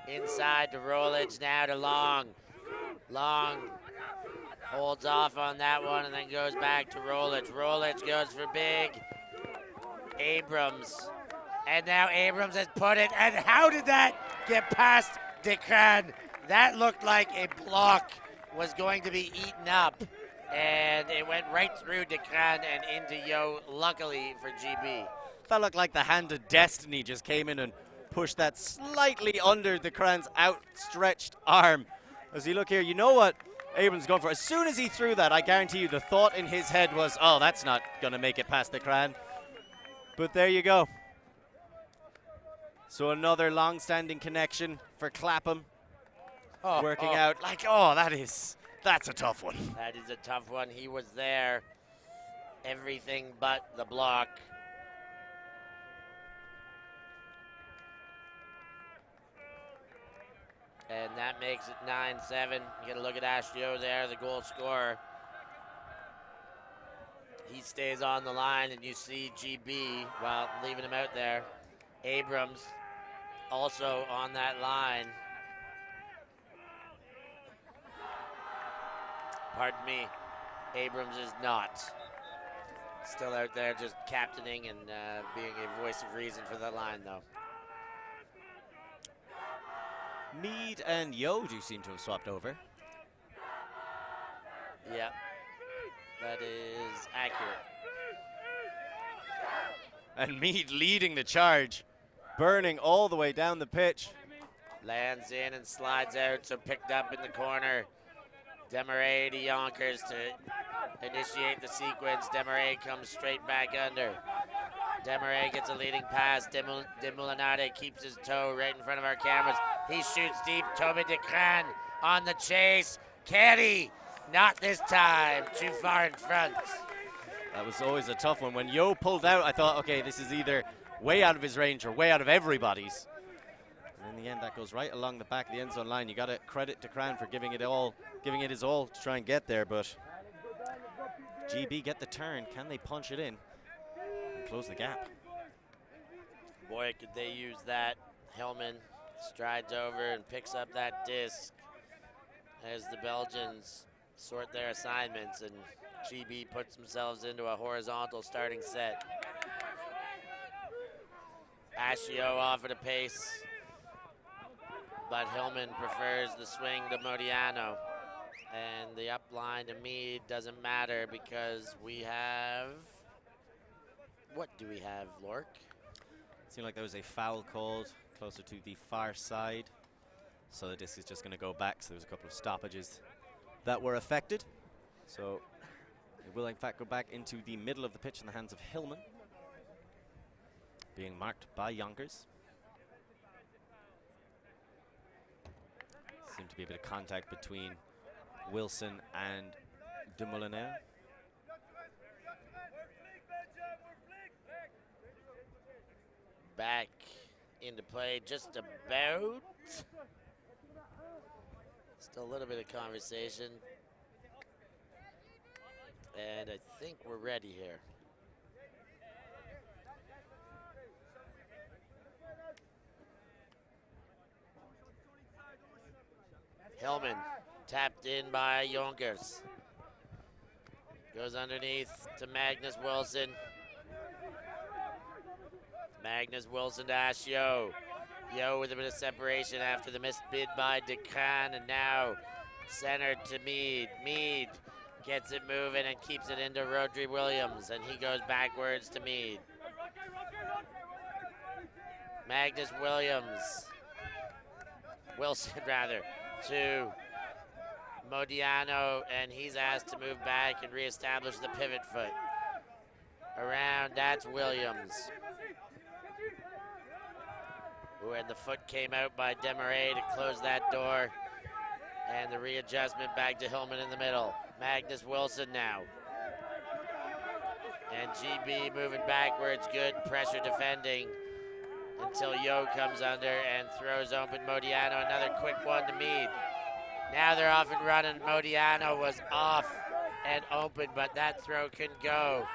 Inside to Rollage, now to Long. Long holds off on that one and then goes back to Rollage. Rollage goes for big. Abrams. And now Abrams has put it. And how did that get past Decran? That looked like a block was going to be eaten up. And it went right through Decran and into Yo, luckily for GB. That looked like the hand of destiny just came in and pushed that slightly under Decran's outstretched arm. As you look here, you know what Abrams going for. As soon as he threw that, I guarantee you the thought in his head was, oh, that's not going to make it past Decran. But there you go. So another long-standing connection for Clapham. Working out like, oh, that's a tough one. That is a tough one. He was there. Everything but the block. And that makes it 9-7. You get a look at Ashio there, the goal scorer. He stays on the line, and you see GB, well, leaving him out there. Abrams also on that line. Pardon me, Abrams is not. Still out there just captaining and being a voice of reason for the line, though. Mead and Yo do seem to have swapped over. Yeah, that is accurate. And Mead leading the charge, burning all the way down the pitch. Lands in and slides out, so picked up in the corner. Demarais to Yonkers to initiate the sequence. Demarais comes straight back under. Demarais gets a leading pass. Demolinade keeps his toe right in front of our cameras. He shoots deep. Toby DeCran on the chase. Can he? Not this time. Too far in front. That was always a tough one. When Yo pulled out, I thought, okay, this is either way out of his range or way out of everybody's. And in the end, that goes right along the back of the end zone line. You got to credit DeCran for giving it his all to try and get there, but GB get the turn. Can they punch it in and close the gap? Boy, could they use that. Hillman strides over and picks up that disc as the Belgians sort their assignments, and GB puts themselves into a horizontal starting set. Ascio off at a pace, but Hillman prefers the swing to Modiano. And the up line to Mead doesn't matter because we have, what do we have, Lork? Seemed like there was a foul called closer to the far side. So the disc is just going to go back. So there's a couple of stoppages that were affected. So it will in fact go back into the middle of the pitch in the hands of Hillman. Being marked by Yonkers. Seemed to be a bit of contact between Wilson and Dumoulin. Back into play just about. Still a little bit of conversation. And I think we're ready here. Hillman tapped in by Yonkers. Goes underneath to Magnus Wilson. Magnus Wilson to Ascio. Yo with a bit of separation after the missed bid by DeCran, and now centered to Mead. Mead gets it moving and keeps it into Rodri Williams, and he goes backwards to Mead. Magnus Wilson rather, to Modiano, and he's asked to move back and reestablish the pivot foot. Around, that's Williams. Ooh, and the foot came out by Demarais to close that door. And the readjustment back to Hillman in the middle. Magnus Wilson now. And GB moving backwards, good pressure defending until Yo comes under and throws open Modiano. Another quick one to Mead. Now they're off and running. Modiano was off and open, but that throw couldn't go.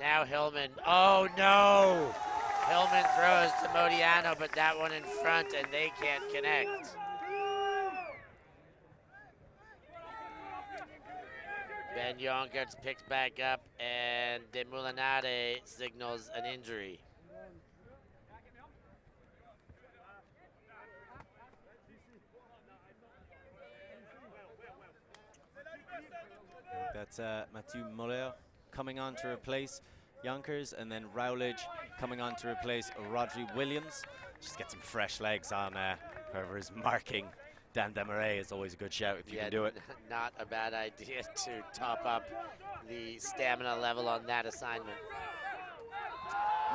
Now Hillman, oh no! Hillman throws to Modiano, but that one in front, and they can't connect. Ben Yonkers picks back up, and Demolinade signals an injury. That's Mathieu Moller coming on to replace Yonkers, and then Rowledge coming on to replace Rodri Williams. Just get some fresh legs on whoever is marking Dan Demarais. Is always a good shout if you can do it. Not a bad idea to top up the stamina level on that assignment.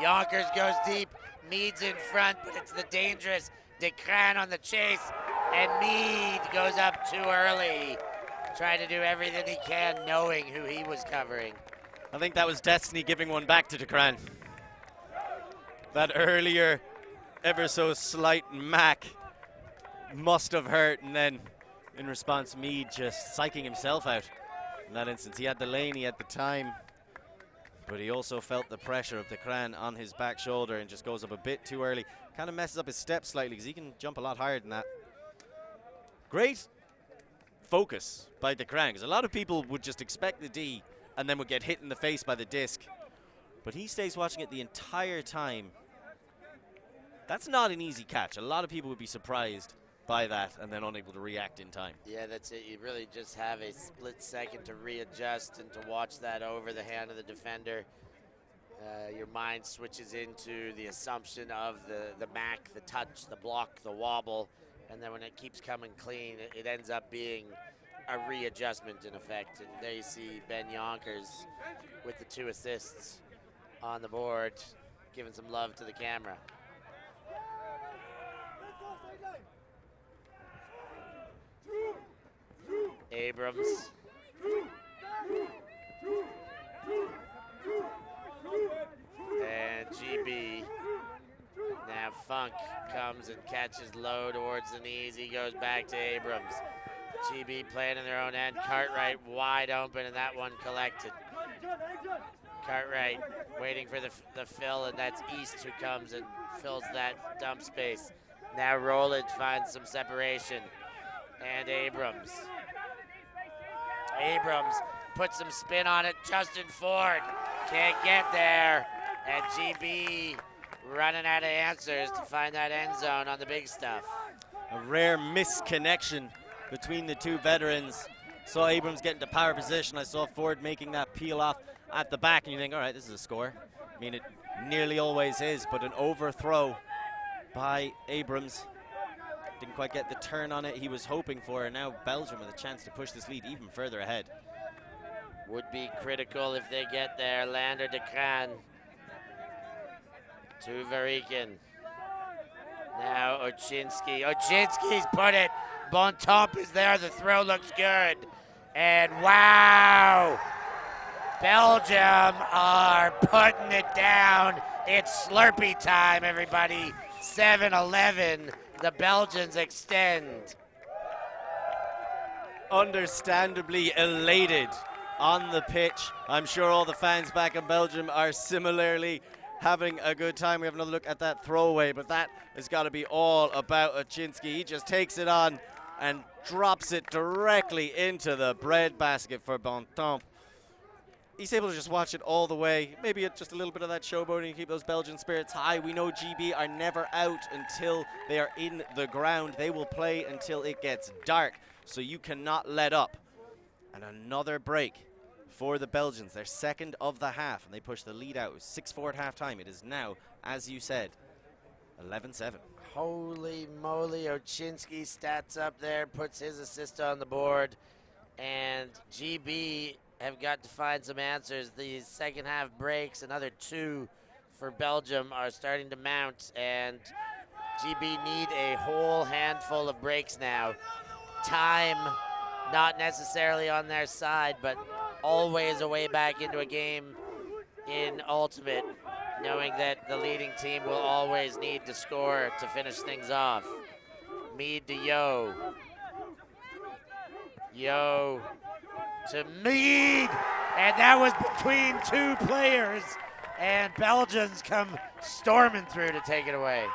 Yonkers goes deep, Mead's in front, but it's the dangerous DeCran on the chase, and Mead goes up too early, trying to do everything he can, knowing who he was covering. I think that was Destiny giving one back to DeCran. That earlier, ever so slight mac must have hurt, and then in response, Mead just psyching himself out. In that instance, he had the lane, he had the time, but he also felt the pressure of DeCran on his back shoulder and just goes up a bit too early. Kind of messes up his step slightly because he can jump a lot higher than that. Great focus by DeCran, because a lot of people would just expect the D and then would get hit in the face by the disc. But he stays watching it the entire time. That's not an easy catch. A lot of people would be surprised by that and then unable to react in time. Yeah, that's it. You really just have a split second to readjust and to watch that over the hand of the defender. Your mind switches into the assumption of the mac, the touch, the block, the wobble, and then when it keeps coming clean, it ends up being a readjustment in effect. And there you see Ben Yonkers with the 2 assists on the board, giving some love to the camera. Abrams. And GB. Now Funk comes and catches low towards the knees. He goes back to Abrams. GB playing in their own end. Cartwright wide open, and that one collected. Cartwright waiting for the fill, and that's East who comes and fills that dump space. Now Rowledge finds some separation, and Abrams. Abrams puts some spin on it. Justin Ford can't get there, and GB running out of answers to find that end zone on the big stuff. A rare misconnection between the 2 veterans. Saw Abrams get into power position. I saw Ford making that peel off at the back, and you think, all right, this is a score. I mean, it nearly always is, but an overthrow by Abrams. Didn't quite get the turn on it he was hoping for, and now Belgium with a chance to push this lead even further ahead. Would be critical if they get there. Lander de Craan to Varikin. Now Oczynski. Oczynski's put it. Bontemps is there. The throw looks good. And wow! Belgium are putting it down. It's Slurpee time, everybody. 7-11. The Belgians extend. Understandably elated on the pitch. I'm sure all the fans back in Belgium are similarly having a good time. We have another look at that throwaway, but that has got to be all about Oczynski. He just takes it on and drops it directly into the bread basket for Bontemps. He's able to just watch it all the way. Maybe just a little bit of that showboating to keep those Belgian spirits high. We know GB are never out until they are in the ground. They will play until it gets dark, so you cannot let up. And another break for the Belgians, their 2nd of the half, and they push the lead out. 6-4 at halftime. It is now, as you said, 11-7. Holy moly, Oczynski stats up there, puts his assist on the board, and GB have got to find some answers. These second half breaks, another 2 for Belgium, are starting to mount, and GB need a whole handful of breaks now. Time not necessarily on their side, but always a way back into a game in Ultimate, knowing that the leading team will always need to score to finish things off. Mead to Yo. Yo to Mead, and that was between 2 players, and Belgians come storming through to take it away.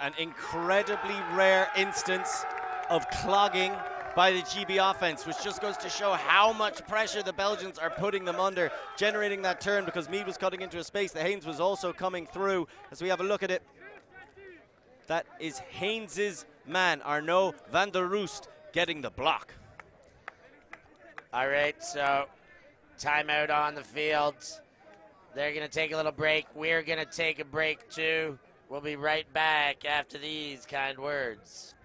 An incredibly rare instance of clogging by the GB offense, which just goes to show how much pressure the Belgians are putting them under, generating that turn because Mead was cutting into a space. The Haynes was also coming through. As we have a look at it, that is Haynes's man, Arnaud van der Roost, getting the block. All right, so timeout on the field. They're going to take a little break. We're going to take a break too. We'll be right back after these kind words.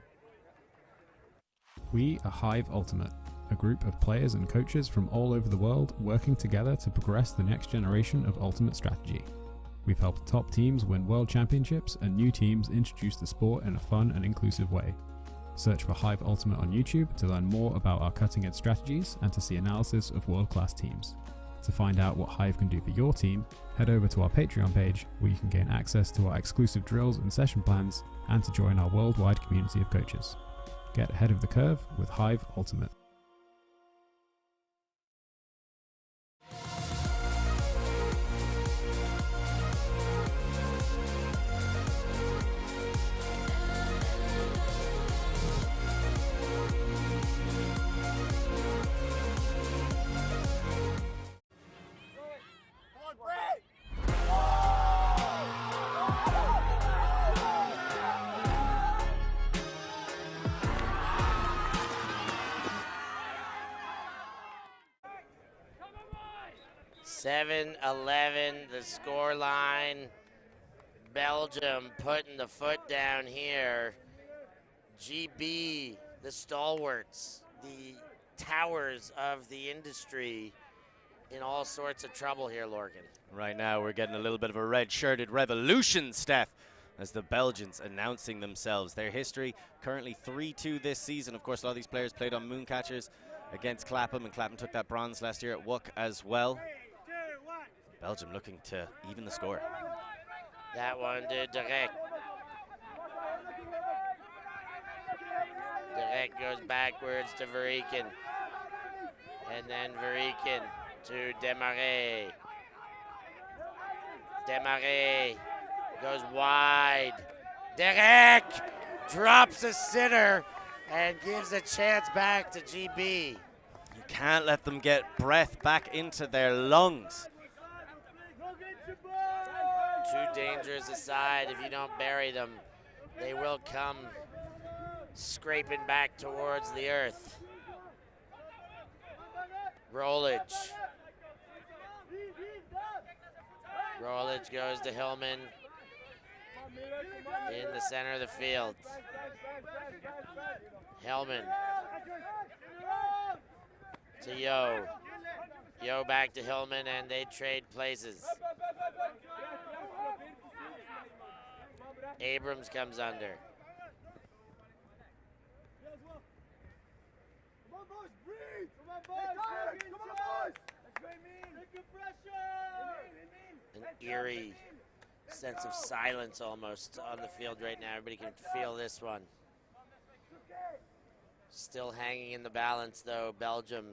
We are Hive Ultimate, a group of players and coaches from all over the world working together to progress the next generation of Ultimate strategy. We've helped top teams win world championships and new teams introduce the sport in a fun and inclusive way. Search for Hive Ultimate on YouTube to learn more about our cutting-edge strategies and to see analysis of world-class teams. To find out what Hive can do for your team, head over to our Patreon page where you can gain access to our exclusive drills and session plans and to join our worldwide community of coaches. Get ahead of the curve with Hive Ultimate. 7-11, the score line. Belgium putting the foot down here. GB, the stalwarts, the towers of the industry, in all sorts of trouble here, Lorcan. Right now we're getting a little bit of a red-shirted revolution, Steph, as the Belgians announcing themselves. Their history currently 3-2 this season. Of course, a lot of these players played on Mooncatchers against Clapham, and Clapham took that bronze last year at WUC as well. Belgium looking to even the score. That one to Derek. Derek goes backwards to Verikin. And then Verikin to Desmarais. Desmarais goes wide. Derek drops a sitter and gives a chance back to GB. You can't let them get breath back into their lungs. Too dangerous a side. If you don't bury them, they will come scraping back towards the earth. Rollage. Rollage goes to Hillman in the center of the field. Hillman to Yo. Yo back to Hillman, and they trade places. Abrams comes under. An eerie sense of silence almost on the field right now. Everybody can feel this one. Still hanging in the balance, though. Belgium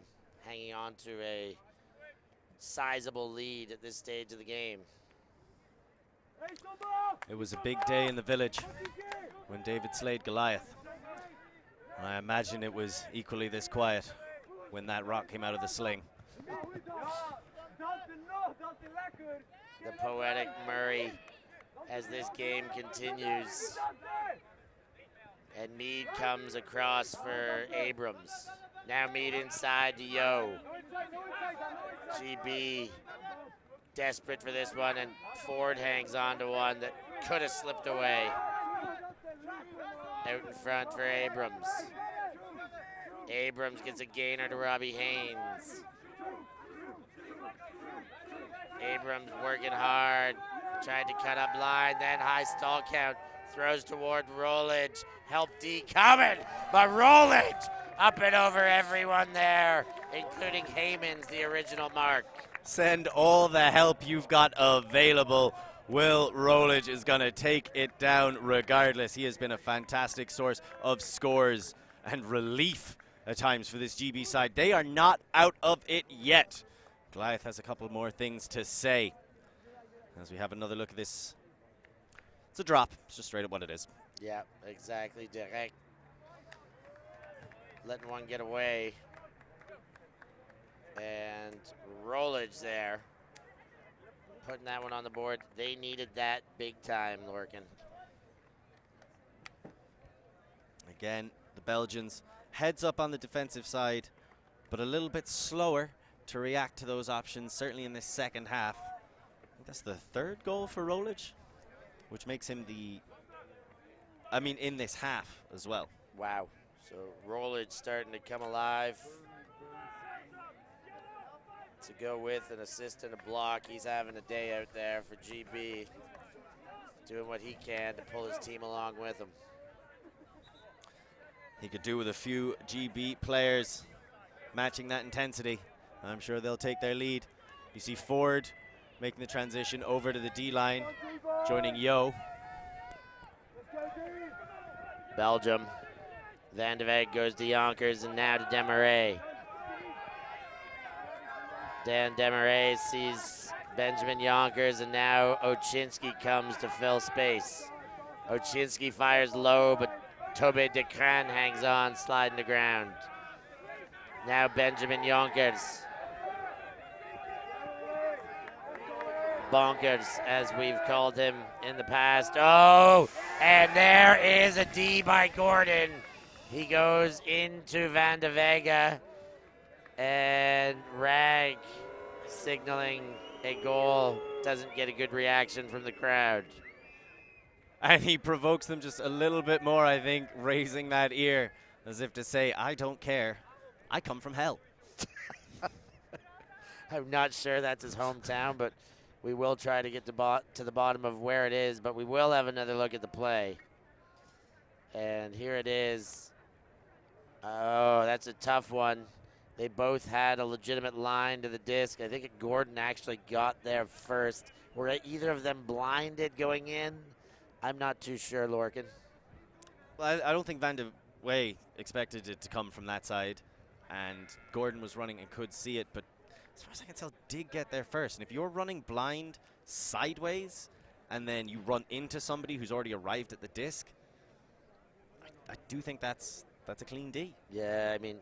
hanging on to a sizable lead at this stage of the game. It was a big day in the village when David slayed Goliath. I imagine it was equally this quiet when that rock came out of the sling. The poetic Murray as this game continues. And Mead comes across for Abrams. Now Mead inside to Yo. GB desperate for this one, and Ford hangs on to one that could have slipped away. Out in front for Abrams. Abrams gets a gainer to Robbie Haynes. Abrams working hard, tried to cut up line, then high stall count, throws toward Rollage. Help D coming, but Rollage up and over everyone there, including Heyman's the original mark. Send all the help you've got available. Will Rollage is going to take it down regardless. He has been a fantastic source of scores and relief at times for this GB side. They are not out of it yet. Goliath has a couple more things to say as we have another look at this. It's a drop. It's just straight up what it is. Yeah, exactly. Direct. Letting one get away. And Rollage there. Putting that one on the board. They needed that big time, Lorcan. Again, the Belgians heads up on the defensive side, but a little bit slower to react to those options, certainly in this second half. I think that's the third goal for Rollage, which makes him in this half as well. Wow. So Rollage starting to come alive. To go with an assist and a block. He's having a day out there for GB. Doing what he can to pull his team along with him. He could do with a few GB players matching that intensity. I'm sure they'll take their lead. You see Ford making the transition over to the D-line, joining Yo. Belgium. Van de Veek goes to Yonkers and now to Desmarais. Dan Desmarais sees Benjamin Yonkers, and now Oczynski comes to fill space. Oczynski fires low, but Tobe Decran hangs on, sliding to ground. Now Benjamin Yonkers. Bonkers, as we've called him in the past. Oh, and there is a D by Gordon. He goes into Van de Vega, and Rag signaling a goal, doesn't get a good reaction from the crowd. And he provokes them just a little bit more, I think, raising that ear as if to say, I don't care. I come from hell. I'm not sure that's his hometown, but we will try to get to the bottom of where it is, but we will have another look at the play. And here it is. Oh, that's a tough one. They both had a legitimate line to the disc. I think Gordon actually got there first. Were either of them blinded going in? I'm not too sure, Lorcan. Well, I don't think Van de Wey expected it to come from that side, and Gordon was running and could see it, but as far as I can tell, did get there first. And if you're running blind sideways and then you run into somebody who's already arrived at the disc, I do think that's a clean D. Yeah, I mean,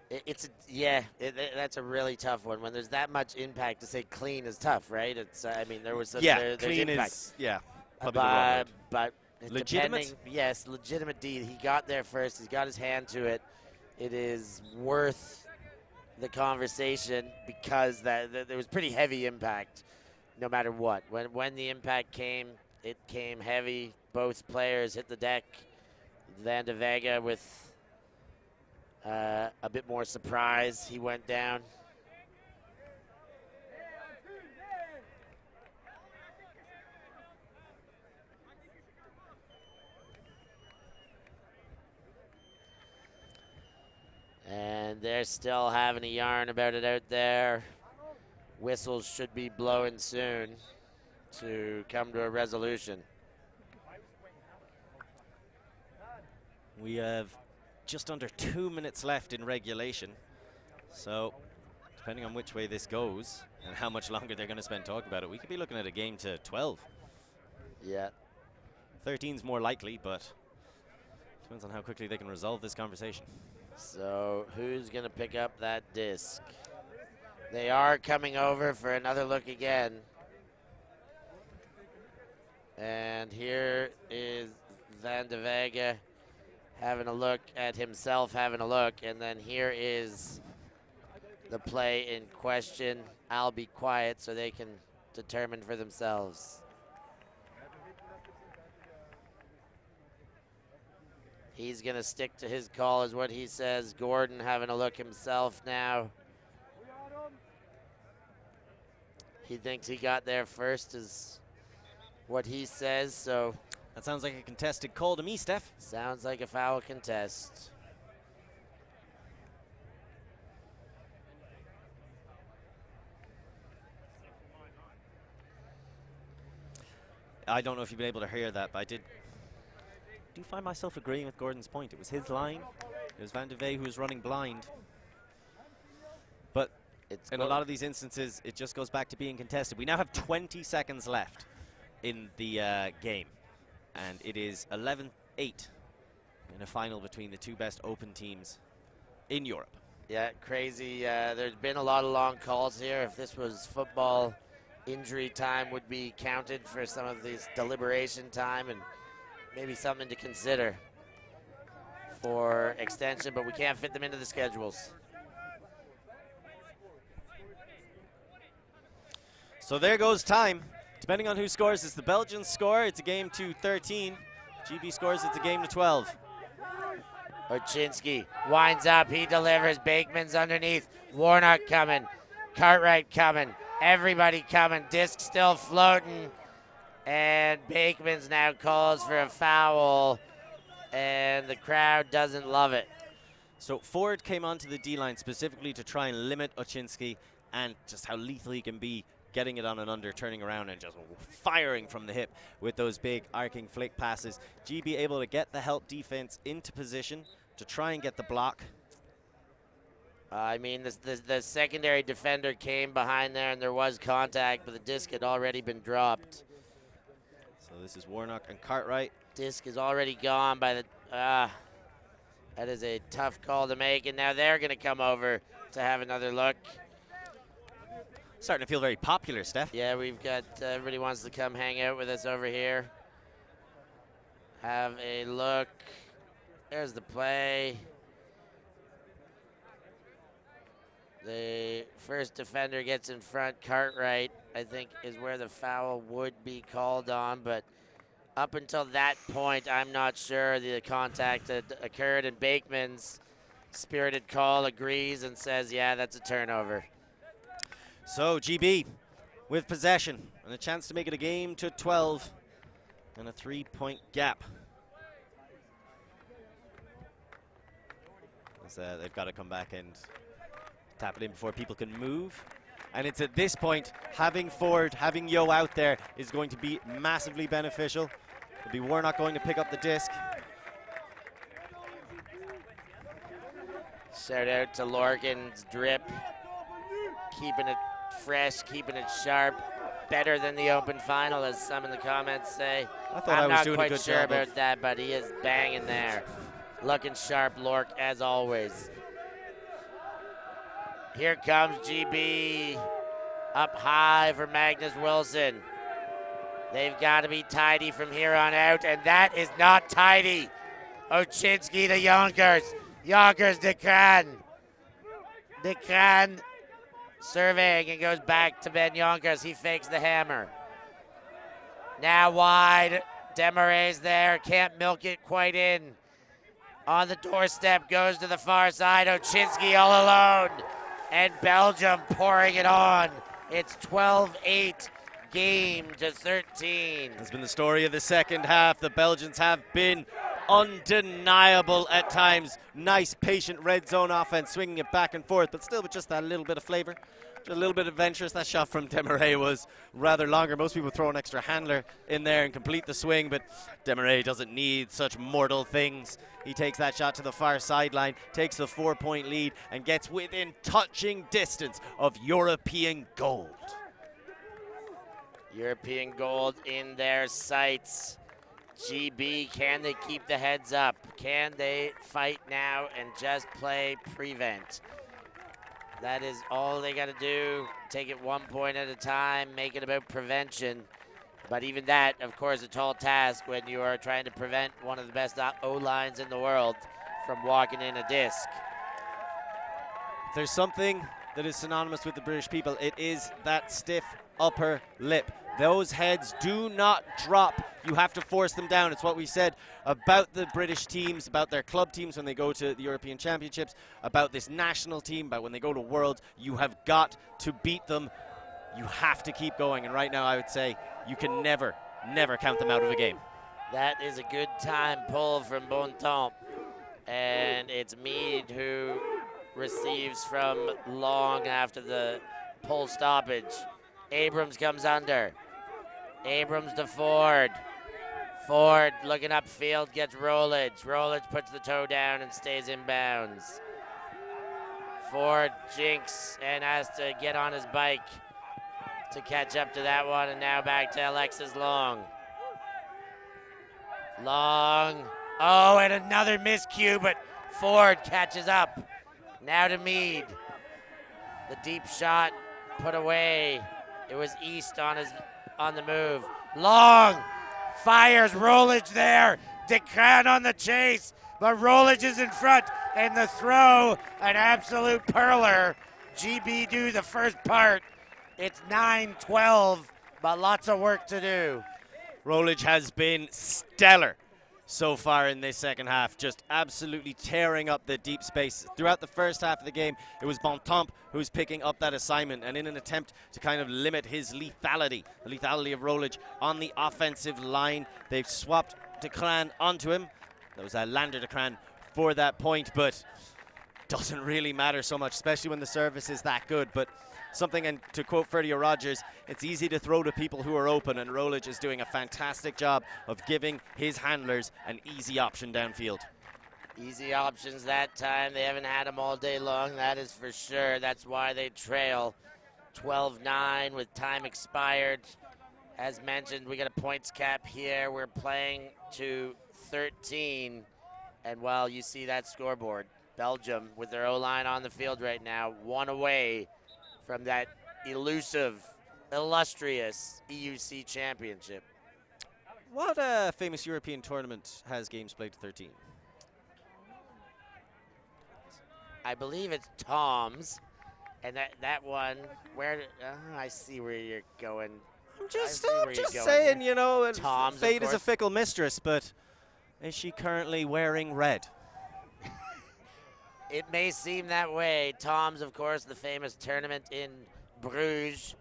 that's a really tough one. When there's that much impact, to say clean is tough, right? It's I mean, there was some clean impact. Is probably but legitimate. Yes, legitimate D. He got there first. He's got his hand to it. It is worth the conversation because that there was pretty heavy impact, no matter what. When the impact came, it came heavy. Both players hit the deck. Van de Vega with a bit more surprise. He went down. And they're still having a yarn about it out there. Whistles should be blowing soon to come to a resolution. We have just under 2 minutes left in regulation. So, depending on which way this goes and how much longer they're going to spend talking about it, we could be looking at a game to 12. Yeah. 13's more likely, but depends on how quickly they can resolve this conversation. So, who's going to pick up that disc? They are coming over for another look again. And here is Van de Vega having a look at himself, having a look. And then here is the play in question. I'll be quiet so they can determine for themselves. He's going to stick to his call, is what he says. Gordon having a look himself now. He thinks he got there first, is what he says. So that sounds like a contested call to me, Steph. Sounds like a foul contest. I don't know if you've been able to hear that, but I do find myself agreeing with Gordon's point. It was his line. It was Van de Vey who was running blind. But in a lot of these instances, it just goes back to being contested. We now have 20 seconds left in the game. And it is 11-8 in a final between the two best open teams in Europe. Yeah, crazy. There's been a lot of long calls here. If this was football, injury time would be counted for some of these deliberation time and maybe something to consider for extension, but we can't fit them into the schedules. So there goes time. Depending on who scores, it's the Belgians score, it's a game to 13. GB scores, it's a game to 12. Oczynski winds up, he delivers, Bakeman's underneath, Warnock coming, Cartwright coming, everybody coming, disc still floating, and Bakeman's now calls for a foul, and the crowd doesn't love it. So Ford came onto the D-line specifically to try and limit Oczynski and just how lethal he can be getting it on an under, turning around and just firing from the hip with those big arcing flick passes. GB able to get the help defense into position to try and get the block. I mean, the secondary defender came behind there and there was contact, but the disc had already been dropped. So this is Warnock and Cartwright. Disc is already gone by the, that is a tough call to make, and now they're gonna come over to have another look. Starting to feel very popular, Steph. Yeah, we've got, everybody wants to come hang out with us over here. Have a look. There's the play. The first defender gets in front. Cartwright, I think, is where the foul would be called on, but up until that point, I'm not sure the contact had occurred, and Bakeman's spirited call agrees and says, yeah, that's a turnover. So GB with possession and a chance to make it a game to 12 and a 3-point gap. They've got to come back and tap it in before people can move. And it's at this point, having Ford, having Yo out there is going to be massively beneficial. It'll be Warnock going to pick up the disc. Shout out to Lorcan's drip. Keeping it fresh, keeping it sharp. Better than the open final, as some in the comments say. I'm not quite sure about that, but he is banging there. Looking sharp, Lork, as always. Here comes GB up high for Magnus Wilson. They've got to be tidy from here on out, and that is not tidy. Oczynski to Yonkers. Yonkers to Kran. De Kran surveying and goes back to Ben Yonkers. He fakes the hammer. Now wide. Demaray's there. Can't milk it quite in. On the doorstep, goes to the far side. Oczynski all alone. And Belgium pouring it on. It's 12-8, game to 13. That's been the story of the second half. The Belgians have been undeniable at times. Nice, patient red zone offense, swinging it back and forth, but still with just that little bit of flavor. Just a little bit adventurous. That shot from Demaray was rather longer. Most people throw an extra handler in there and complete the swing, but Demaray doesn't need such mortal things. He takes that shot to the far sideline, takes the 4-point lead, and gets within touching distance of European gold. European gold in their sights. GB, can they keep the heads up? Can they fight now and just play prevent? That is all they got to do. Take it 1 point at a time, make it about prevention. But even that, of course, a tall task when you are trying to prevent one of the best O-lines in the world from walking in a disc. If there's something that is synonymous with the British people, it is that stiff upper lip. Those heads do not drop. You have to force them down. It's what we said about the British teams, about their club teams when they go to the European Championships, about this national team, about when they go to Worlds. You have got to beat them. You have to keep going. And right now, I would say you can never, never count them out of a game. That is a good time pull from Bontemps. And it's Meade who receives from Long after the pull stoppage. Abrams comes under. Abrams to Ford. Ford looking upfield, gets Rollage. Rollage puts the toe down and stays in bounds. Ford jinks and has to get on his bike to catch up to that one, and now back to Alexis Long. Long. Oh, and another miscue, but Ford catches up. Now to Meade. The deep shot put away. It was East on the move. Long fires Rollage there. DeCran on the chase, but Rollage is in front, and the throw, an absolute perler. GB do the first part. It's 9-12, but lots of work to do. Rollage has been stellar so far in this second half, just absolutely tearing up the deep space. Throughout the first half of the game, it was Bontemps who's picking up that assignment, and in an attempt to kind of limit his lethality, the lethality of Rollage on the offensive line, they've swapped DeCran onto him. That was Lander DeCran for that point, but doesn't really matter so much, especially when the service is that good. But something, and to quote Ferdio Rogers, it's easy to throw to people who are open, and Rollage is doing a fantastic job of giving his handlers an easy option downfield. Easy options that time. They haven't had them all day long, that is for sure. That's why they trail 12-9 with time expired. As mentioned, we got a points cap here. We're playing to 13. And while you see that scoreboard, Belgium with their O-line on the field right now, one away from that elusive, illustrious EUC championship. What famous European tournament has games played to 13? I believe it's Tom's. And that one, I see where you're going. I'm just saying, you know, Tom's, fate is a fickle mistress, but is she currently wearing red? It may seem that way. Tom's, of course, the famous tournament in Bruges,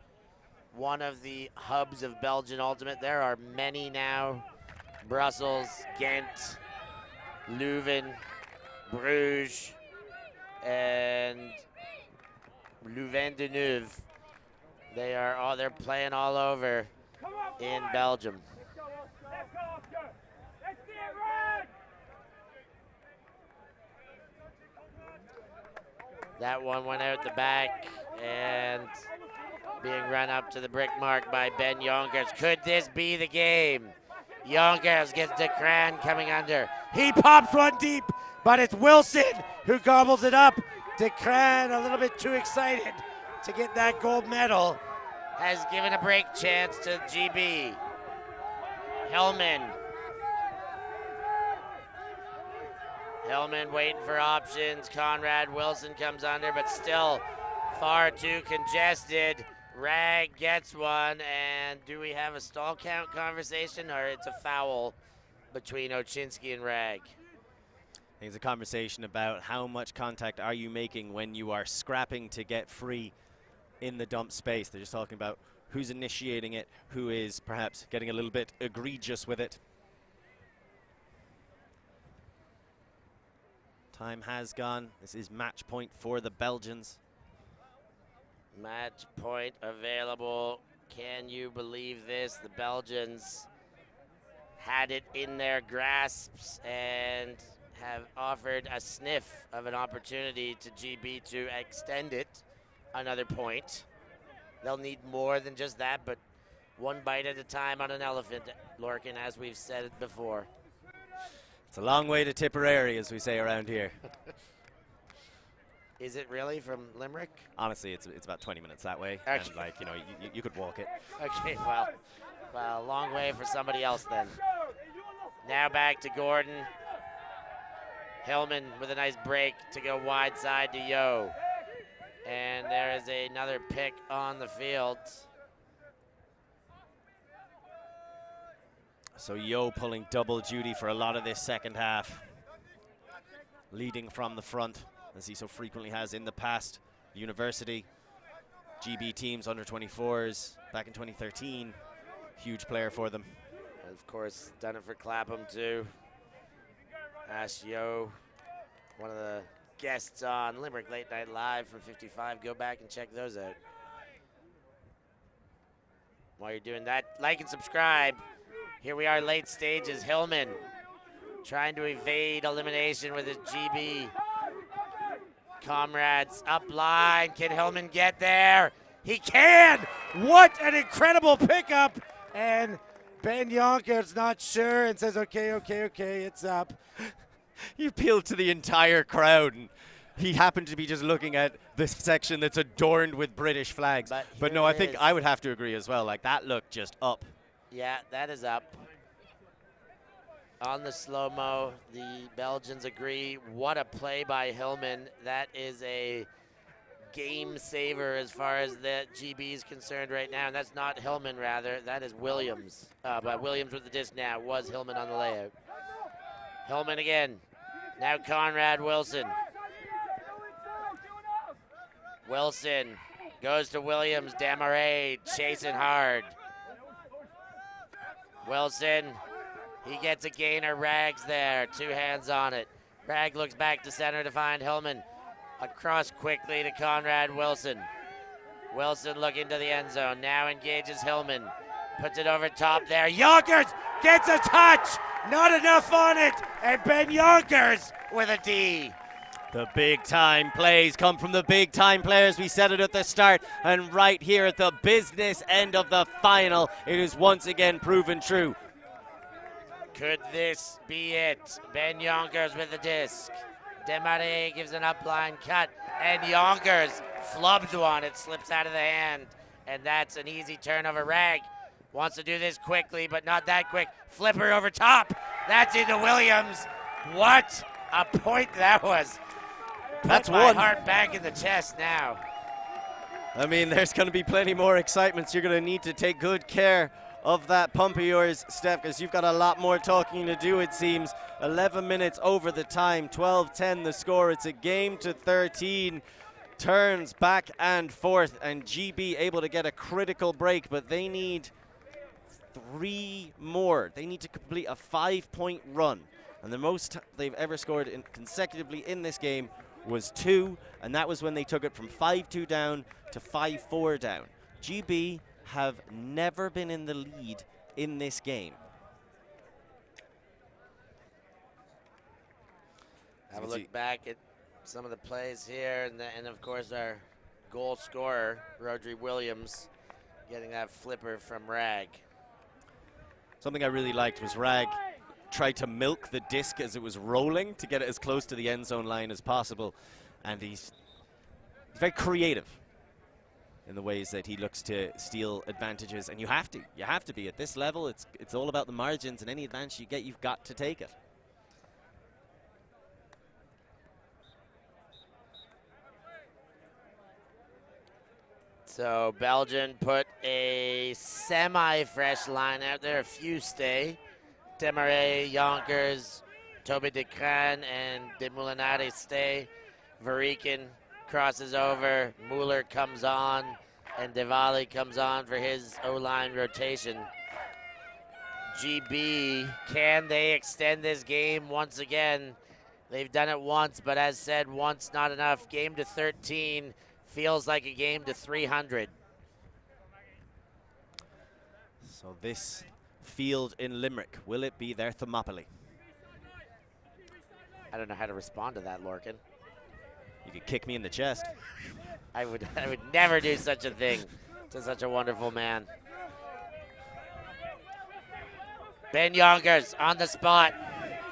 one of the hubs of Belgian Ultimate. There are many now. Brussels, Ghent, Leuven, Bruges, and Louvain-de-Neuve. They're playing all over in Belgium. That one went out the back and being run up to the brick mark by Ben Yonkers. Could this be the game? Yonkers gets DeCran coming under. He pops one deep, but it's Wilson who gobbles it up. DeCran, a little bit too excited to get that gold medal, has given a break chance to GB. Hellman waiting for options. Conrad Wilson comes under, but still far too congested. Rag gets one, and do we have a stall count conversation, or it's a foul between Oczynski and Rag? I think it's a conversation about how much contact are you making when you are scrapping to get free in the dump space. They're just talking about who's initiating it, who is perhaps getting a little bit egregious with it. Time has gone. This is match point for the Belgians. Match point available. Can you believe this? The Belgians had it in their grasps and have offered a sniff of an opportunity to GB to extend it another point. They'll need more than just that, but one bite at a time on an elephant, Lorcan, as we've said it before. It's a long way to Tipperary, as we say around here. Is it really from Limerick? Honestly, it's about 20 minutes that way. Okay. And, like, you know, you could walk it. Okay, well, a long way for somebody else then. Now back to Gordon. Hillman with a nice break to go wide side to Yo. And there is another pick on the field. So Yo pulling double duty for a lot of this second half. Leading from the front, as he so frequently has in the past. University, GB teams, under 24s, back in 2013. Huge player for them. And of course, done it for Clapham too. Ash Yo, one of the guests on Limerick Late Night Live from 55. Go back and check those out. While you're doing that, like and subscribe. Here we are, late stages. Hillman trying to evade elimination with his GB comrades up line. Can Hillman get there? He can! What an incredible pickup! And Ben Yonkers not sure and says, okay, it's up. You appealed to the entire crowd, and he happened to be just looking at this section that's adorned with British flags. But no, I think I would have to agree as well. Like, that looked just up. Yeah, that is up. On the slow-mo, the Belgians agree. What a play by Hillman. That is a game saver as far as the GB is concerned right now. And that's not Hillman, rather. That is Williams. But Williams with the disc now. Was Hillman on the layout. Hillman again. Now Conrad Wilson. Wilson goes to Williams. Damaret chasing hard. Wilson, he gets a gainer. Rag's there, 2 hands on it. Rag looks back to center to find Hillman. Across quickly to Conrad Wilson. Wilson looking to the end zone, now engages Hillman. Puts it over top there. Yonkers gets a touch, not enough on it, and Ben Yonkers with a D. The big time plays come from the big time players. We said it at the start, and right here at the business end of the final, it is once again proven true. Could this be it? Ben Yonkers with the disc. Demarais gives an upline cut, and Yonkers flubs one. It slips out of the hand, and that's an easy turnover. Rag wants to do this quickly, but not that quick. Flipper over top. That's into Williams. What a point that was. That's my one. Heart back in the chest now. I mean, there's going to be plenty more excitement, so you're going to need to take good care of that pump of yours, Steph, because you've got a lot more talking to do, it seems. 11 minutes over the time, 12-10 the score. It's a game to 13. Turns back and forth, and GB able to get a critical break, but they need 3 more. They need to complete a 5-point run, and the most they've ever scored consecutively in this game was 2, and that was when they took it from 5-2 down to 5-4 down. GB have never been in the lead in this game. Have a look back at some of the plays here, and of course our goal scorer, Rodri Williams, getting that flipper from Rag. Something I really liked was Rag tried to milk the disc as it was rolling to get it as close to the end zone line as possible, and he's very creative in the ways that he looks to steal advantages, and you have to be at this level. It's all about the margins, and any advantage you get, you've got to take it. So Belgium put a semi-fresh line out there. A few stay. Demarais, Yonkers, Toby de Craan, and De Moulinari stay. Varikin crosses over. Mueller comes on, and Diwali comes on for his O-line rotation. GB, can they extend this game once again? They've done it once, but as said, once not enough. Game to 13. Feels like a game to 300. So this field in Limerick, will it be their Thermopylae? I don't know how to respond to that, Lorcan. You could kick me in the chest. I would never do such a thing to such a wonderful man. Ben Yonkers on the spot.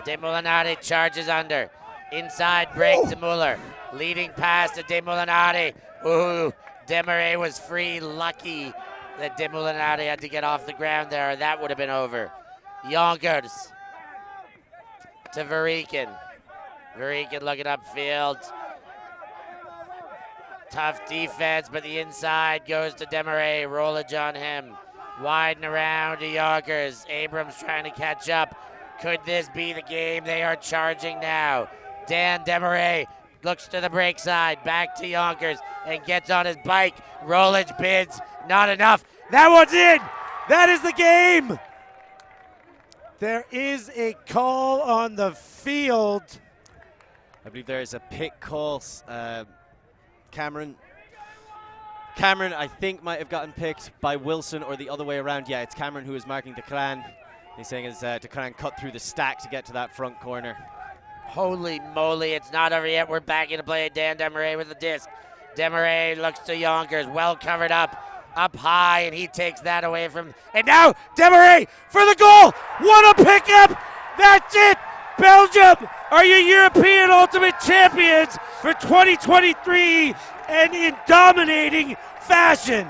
De Moulinari charges under. Inside break to Mueller. Leading pass to De Moulinari. Ooh, Demarais was free. Lucky that De Moulinari had to get off the ground there, or that would have been over. Yonkers to Varikin. Varikin looking upfield. Tough defense, but the inside goes to Demarais. Rollage on him. Widen around to Yonkers. Abrams trying to catch up. Could this be the game? They are charging now. Dan Demarais looks to the break side, back to Yonkers, and gets on his bike. Rollage bids, not enough. That one's in. That is the game. There is a call on the field. I believe there is a pick call. Cameron, I think, might have gotten picked by Wilson or the other way around. Yeah, it's Cameron who is marking de Craan. He's saying as de Craan cut through the stack to get to that front corner. Holy moly, it's not over yet. We're back into play. Dan Demarais with the disc. Demarais looks to Yonkers, well covered up high, and he takes that away from. And now Demarais for the goal. What a pickup! That's it. Belgium are your European Ultimate Champions for 2023, and in dominating fashion.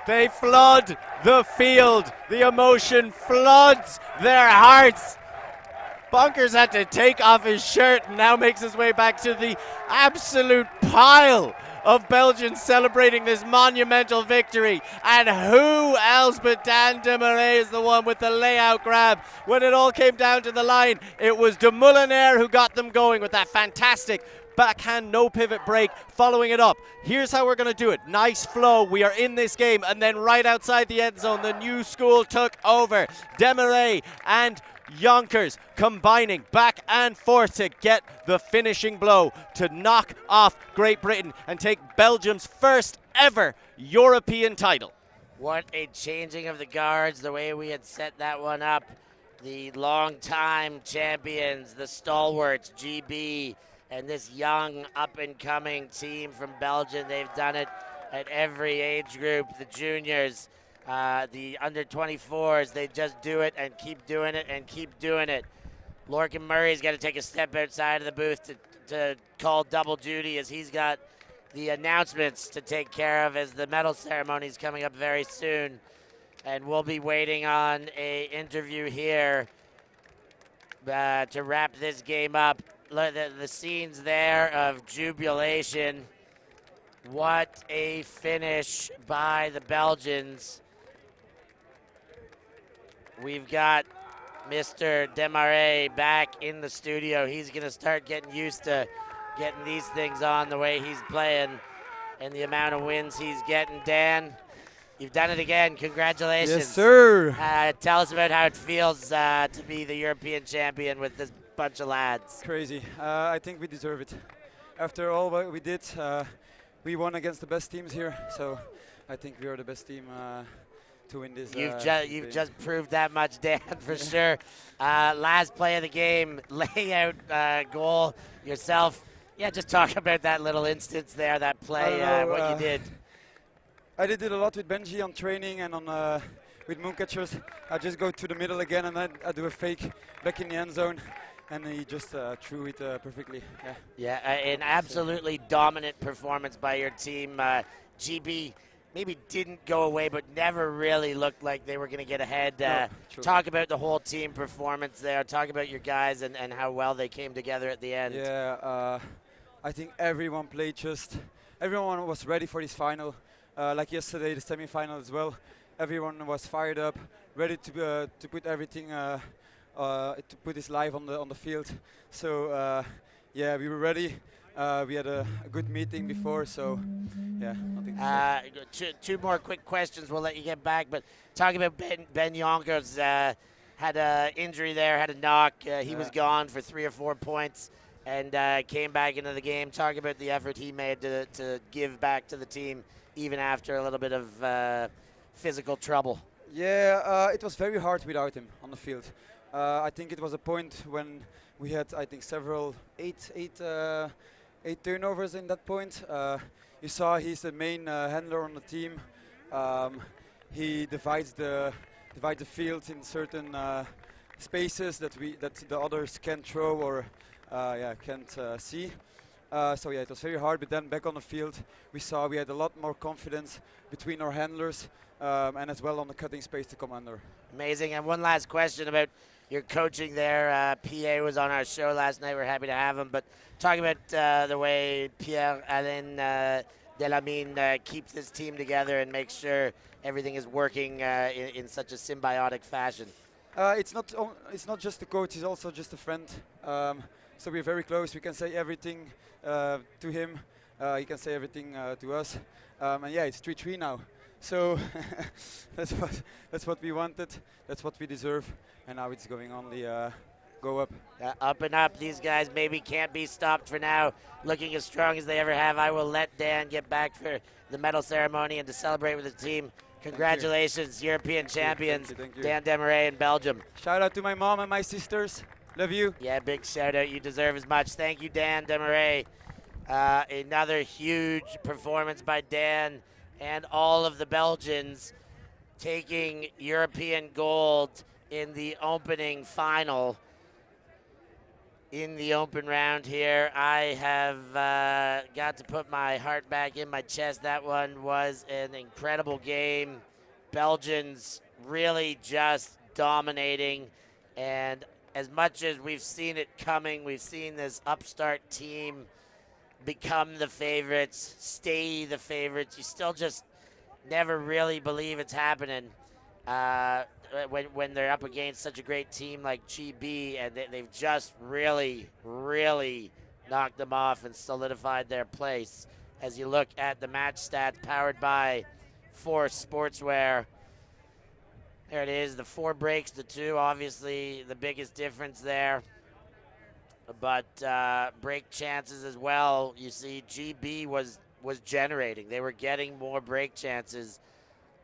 They flood the field. The emotion floods their hearts. Bunkers had to take off his shirt and now makes his way back to the absolute pile of Belgians celebrating this monumental victory. And who else but Dan Demarais is the one with the layout grab. When it all came down to the line, it was De Moulinari who got them going with that fantastic backhand no pivot break, following it up. Here's how we're going to do it. Nice flow. We are in this game. And then right outside the end zone, the new school took over. Demarais and Yonkers combining back and forth to get the finishing blow to knock off Great Britain and take Belgium's first ever European title. What a changing of the guards, the way we had set that one up. The long-time champions, the stalwarts, GB, and this young up-and-coming team from Belgium. They've done it at every age group, the juniors. The under-24s, they just do it and keep doing it and keep doing it. Lorcan Murray's got to take a step outside of the booth to call double duty, as he's got the announcements to take care of, as the medal ceremony is coming up very soon. And we'll be waiting on an interview here to wrap this game up. The scenes there of jubilation What a finish by the Belgians. We've got Mr. Demarais back in the studio. He's going to start getting used to getting these things on the way he's playing and the amount of wins he's getting. Dan, you've done it again. Congratulations. Yes, sir. Tell us about how it feels to be the European champion with this bunch of lads. Crazy. I think we deserve it. After all what we did, we won against the best teams here, so I think we are the best team to win this. You've just proved that much, Dan, for sure. Last play of the game, layout goal yourself. Yeah, just talk about that little instance there, that play, what you did. I did it a lot with Benji on training and on with mooncatchers. I just go to the middle again and I do a fake back in the end zone. And he just threw it perfectly. Yeah, an absolutely dominant performance by your team. GB maybe didn't go away, but never really looked like they were going to get ahead. Talk about the whole team performance there. Talk about your guys and how well they came together at the end. Yeah, I think everyone played everyone was ready for this final. Like yesterday, the semi-final as well. Everyone was fired up, ready to put everything. To put this live on the field. So yeah, we were ready. We had a good meeting before, so yeah, nothing to say. Two more quick questions. We'll let you get back. But talking about Ben Yonkers, had an injury there, had a knock. He was gone for 3 or 4 points and came back into the game. Talk about the effort he made to give back to the team even after a little bit of physical trouble. Yeah, it was very hard without him on the field. I think it was a point when we had, I think, eight turnovers in that point. You saw he's the main handler on the team. He divides the field in certain spaces that the others can't throw or can't see. So yeah, it was very hard. But then back on the field, we saw we had a lot more confidence between our handlers and as well on the cutting space to come under. Amazing. And one last question about your coaching there. PA was on our show last night. We're happy to have him. But talking about the way Pierre-Alain Delamine keeps this team together and makes sure everything is working in such a symbiotic fashion. It's not just the coach. He's also just a friend. So we're very close. We can say everything to him. He can say everything to us. And yeah, it's 3-3 now. So that's what we wanted. That's what we deserve. And now it's going on the go up. Up and up. These guys maybe can't be stopped for now. Looking as strong as they ever have. I will let Dan get back for the medal ceremony and to celebrate with the team. Congratulations, European champions, thank you. Dan Demarais in Belgium. Shout out to my mom and my sisters. Love you. Yeah, big shout out. You deserve as much. Thank you, Dan Demarais. Another huge performance by Dan and all of the Belgians taking European gold in the opening final. In the open round here, I have got to put my heart back in my chest. That one was an incredible game. Belgians really just dominating. And as much as we've seen it coming, we've seen this upstart team become the favorites, stay the favorites. You still just never really believe it's happening when they're up against such a great team like GB, and they've just really, really knocked them off and solidified their place. As you look at the match stats powered by Force Sportswear, there it is, the 4 breaks to 2, obviously the biggest difference there. But break chances as well. You see, GB was generating. They were getting more break chances,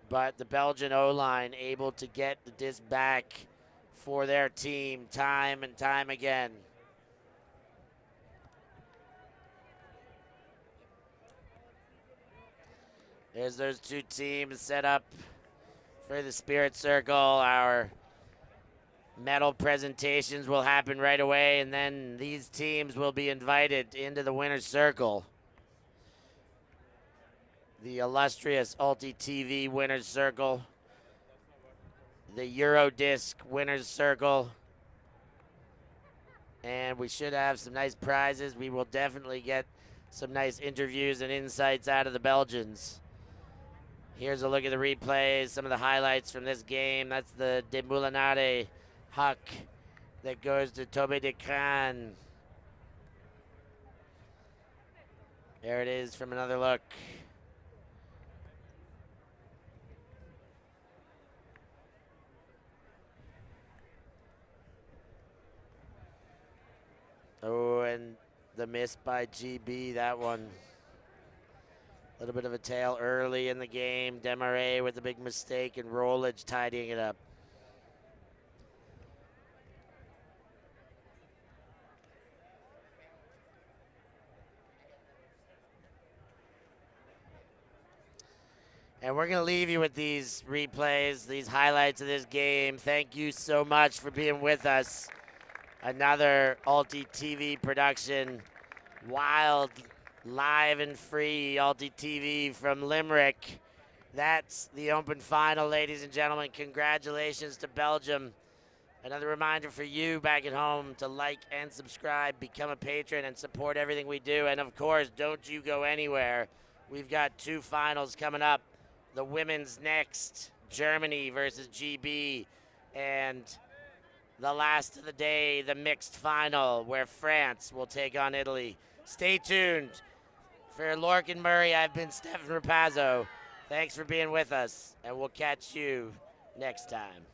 but the Belgian O-line able to get the disc back for their team time and time again. There's those 2 teams set up for the Spirit Circle. Our medal presentations will happen right away, and then these teams will be invited into the winner's circle. The illustrious ULTI.TV winner's circle, the Eurodisc winner's circle, and we should have some nice prizes. We will definitely get some nice interviews and insights out of the Belgians. Here's a look at the replays, some of the highlights from this game. That's the De Moulinare huck that goes to Toby de Craan. There it is from another look. Oh, and the miss by GB, that one. A little bit of a tail early in the game. Demarais with the big mistake and Rollage tidying it up. And we're going to leave you with these replays, these highlights of this game. Thank you so much for being with us. Another ULTI.TV production. Wild, live and free ULTI.TV from Limerick. That's the open final, ladies and gentlemen. Congratulations to Belgium. Another reminder for you back at home to like and subscribe, become a patron, and support everything we do. And, of course, don't you go anywhere. We've got 2 finals coming up. The women's next, Germany versus GB, and the last of the day, the mixed final, where France will take on Italy. Stay tuned. For Lorcan Murray, I've been Stefan Rapazzo. Thanks for being with us, and we'll catch you next time.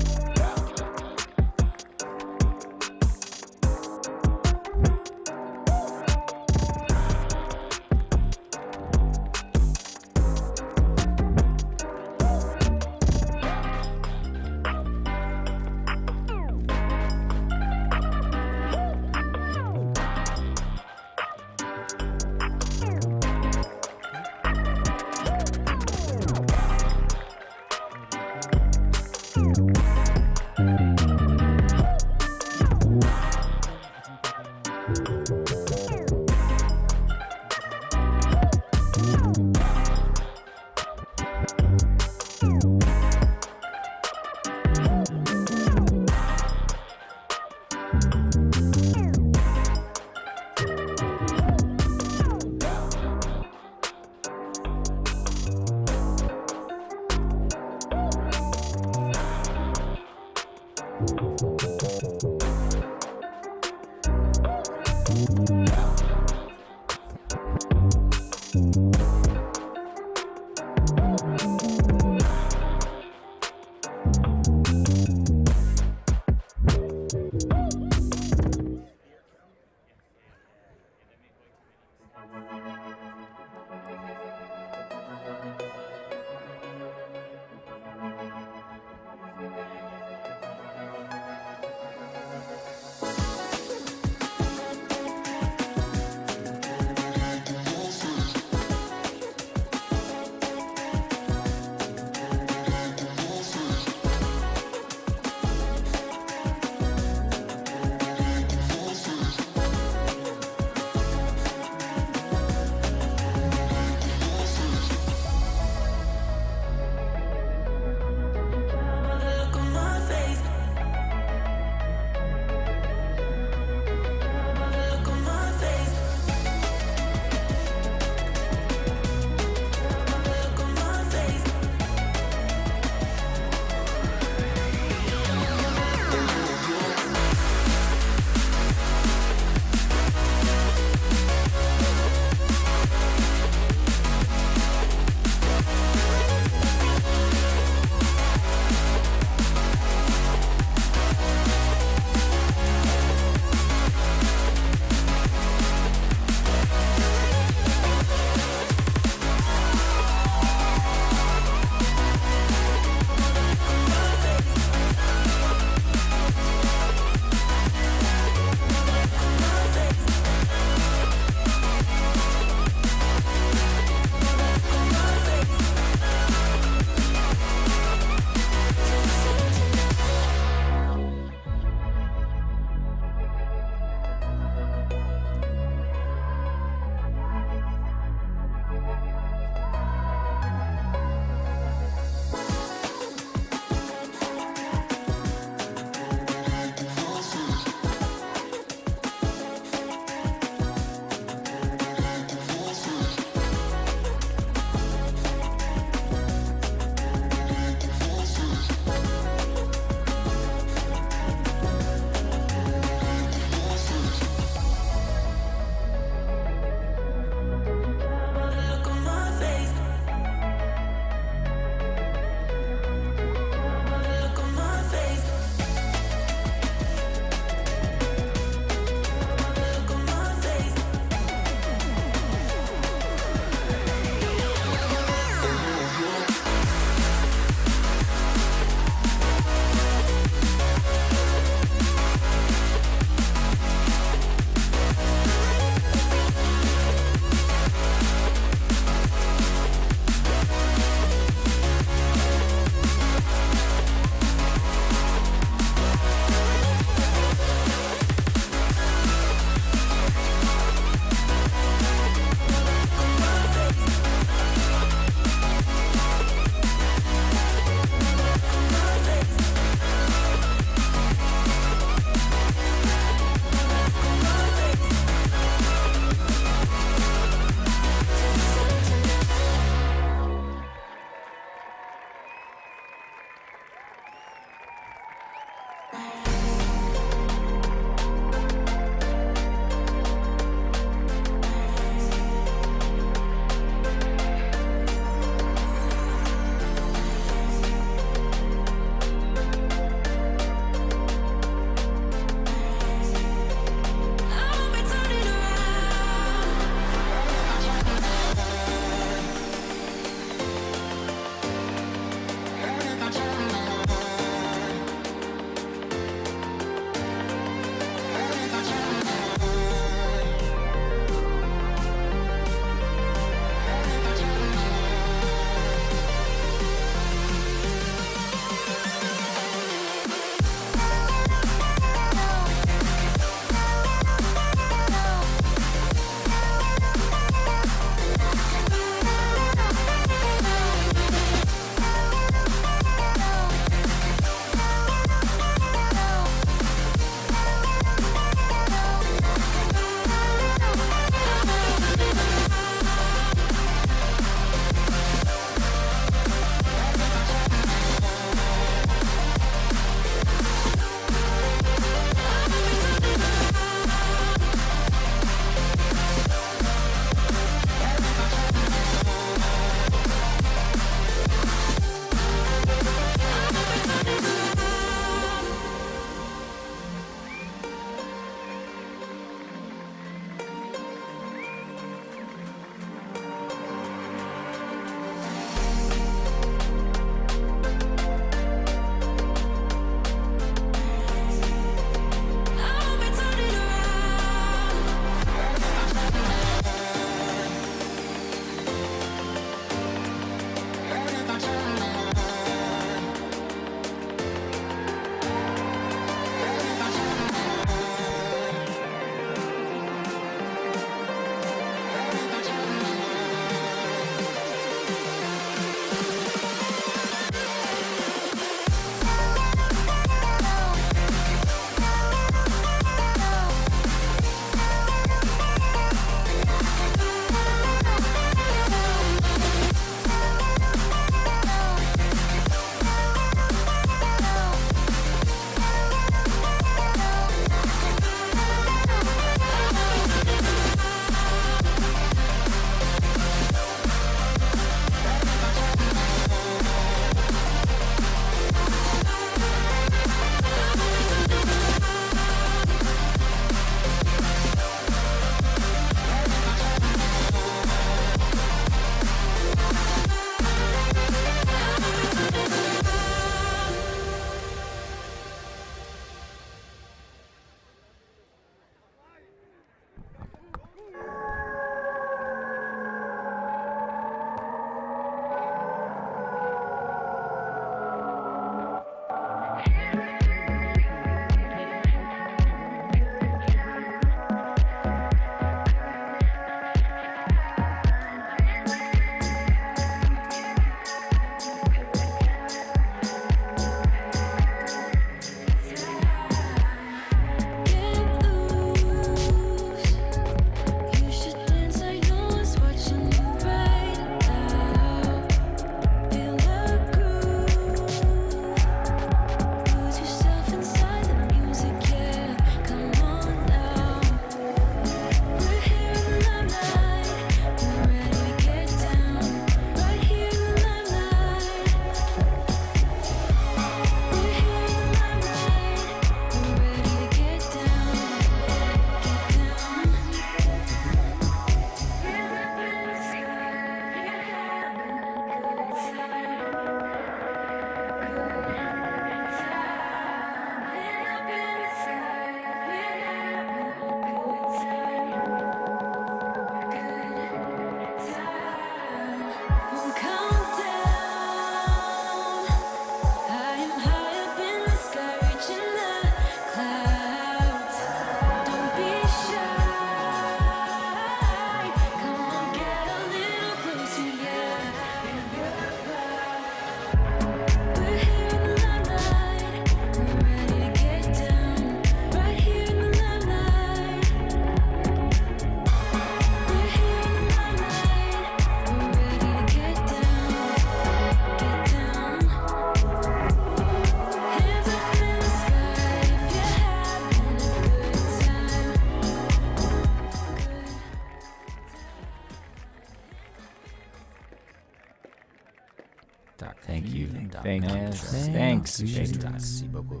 Thanks. Merci beaucoup.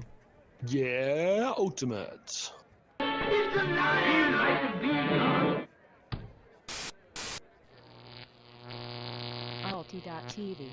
Yeah, Ultimate. ULTI.TV.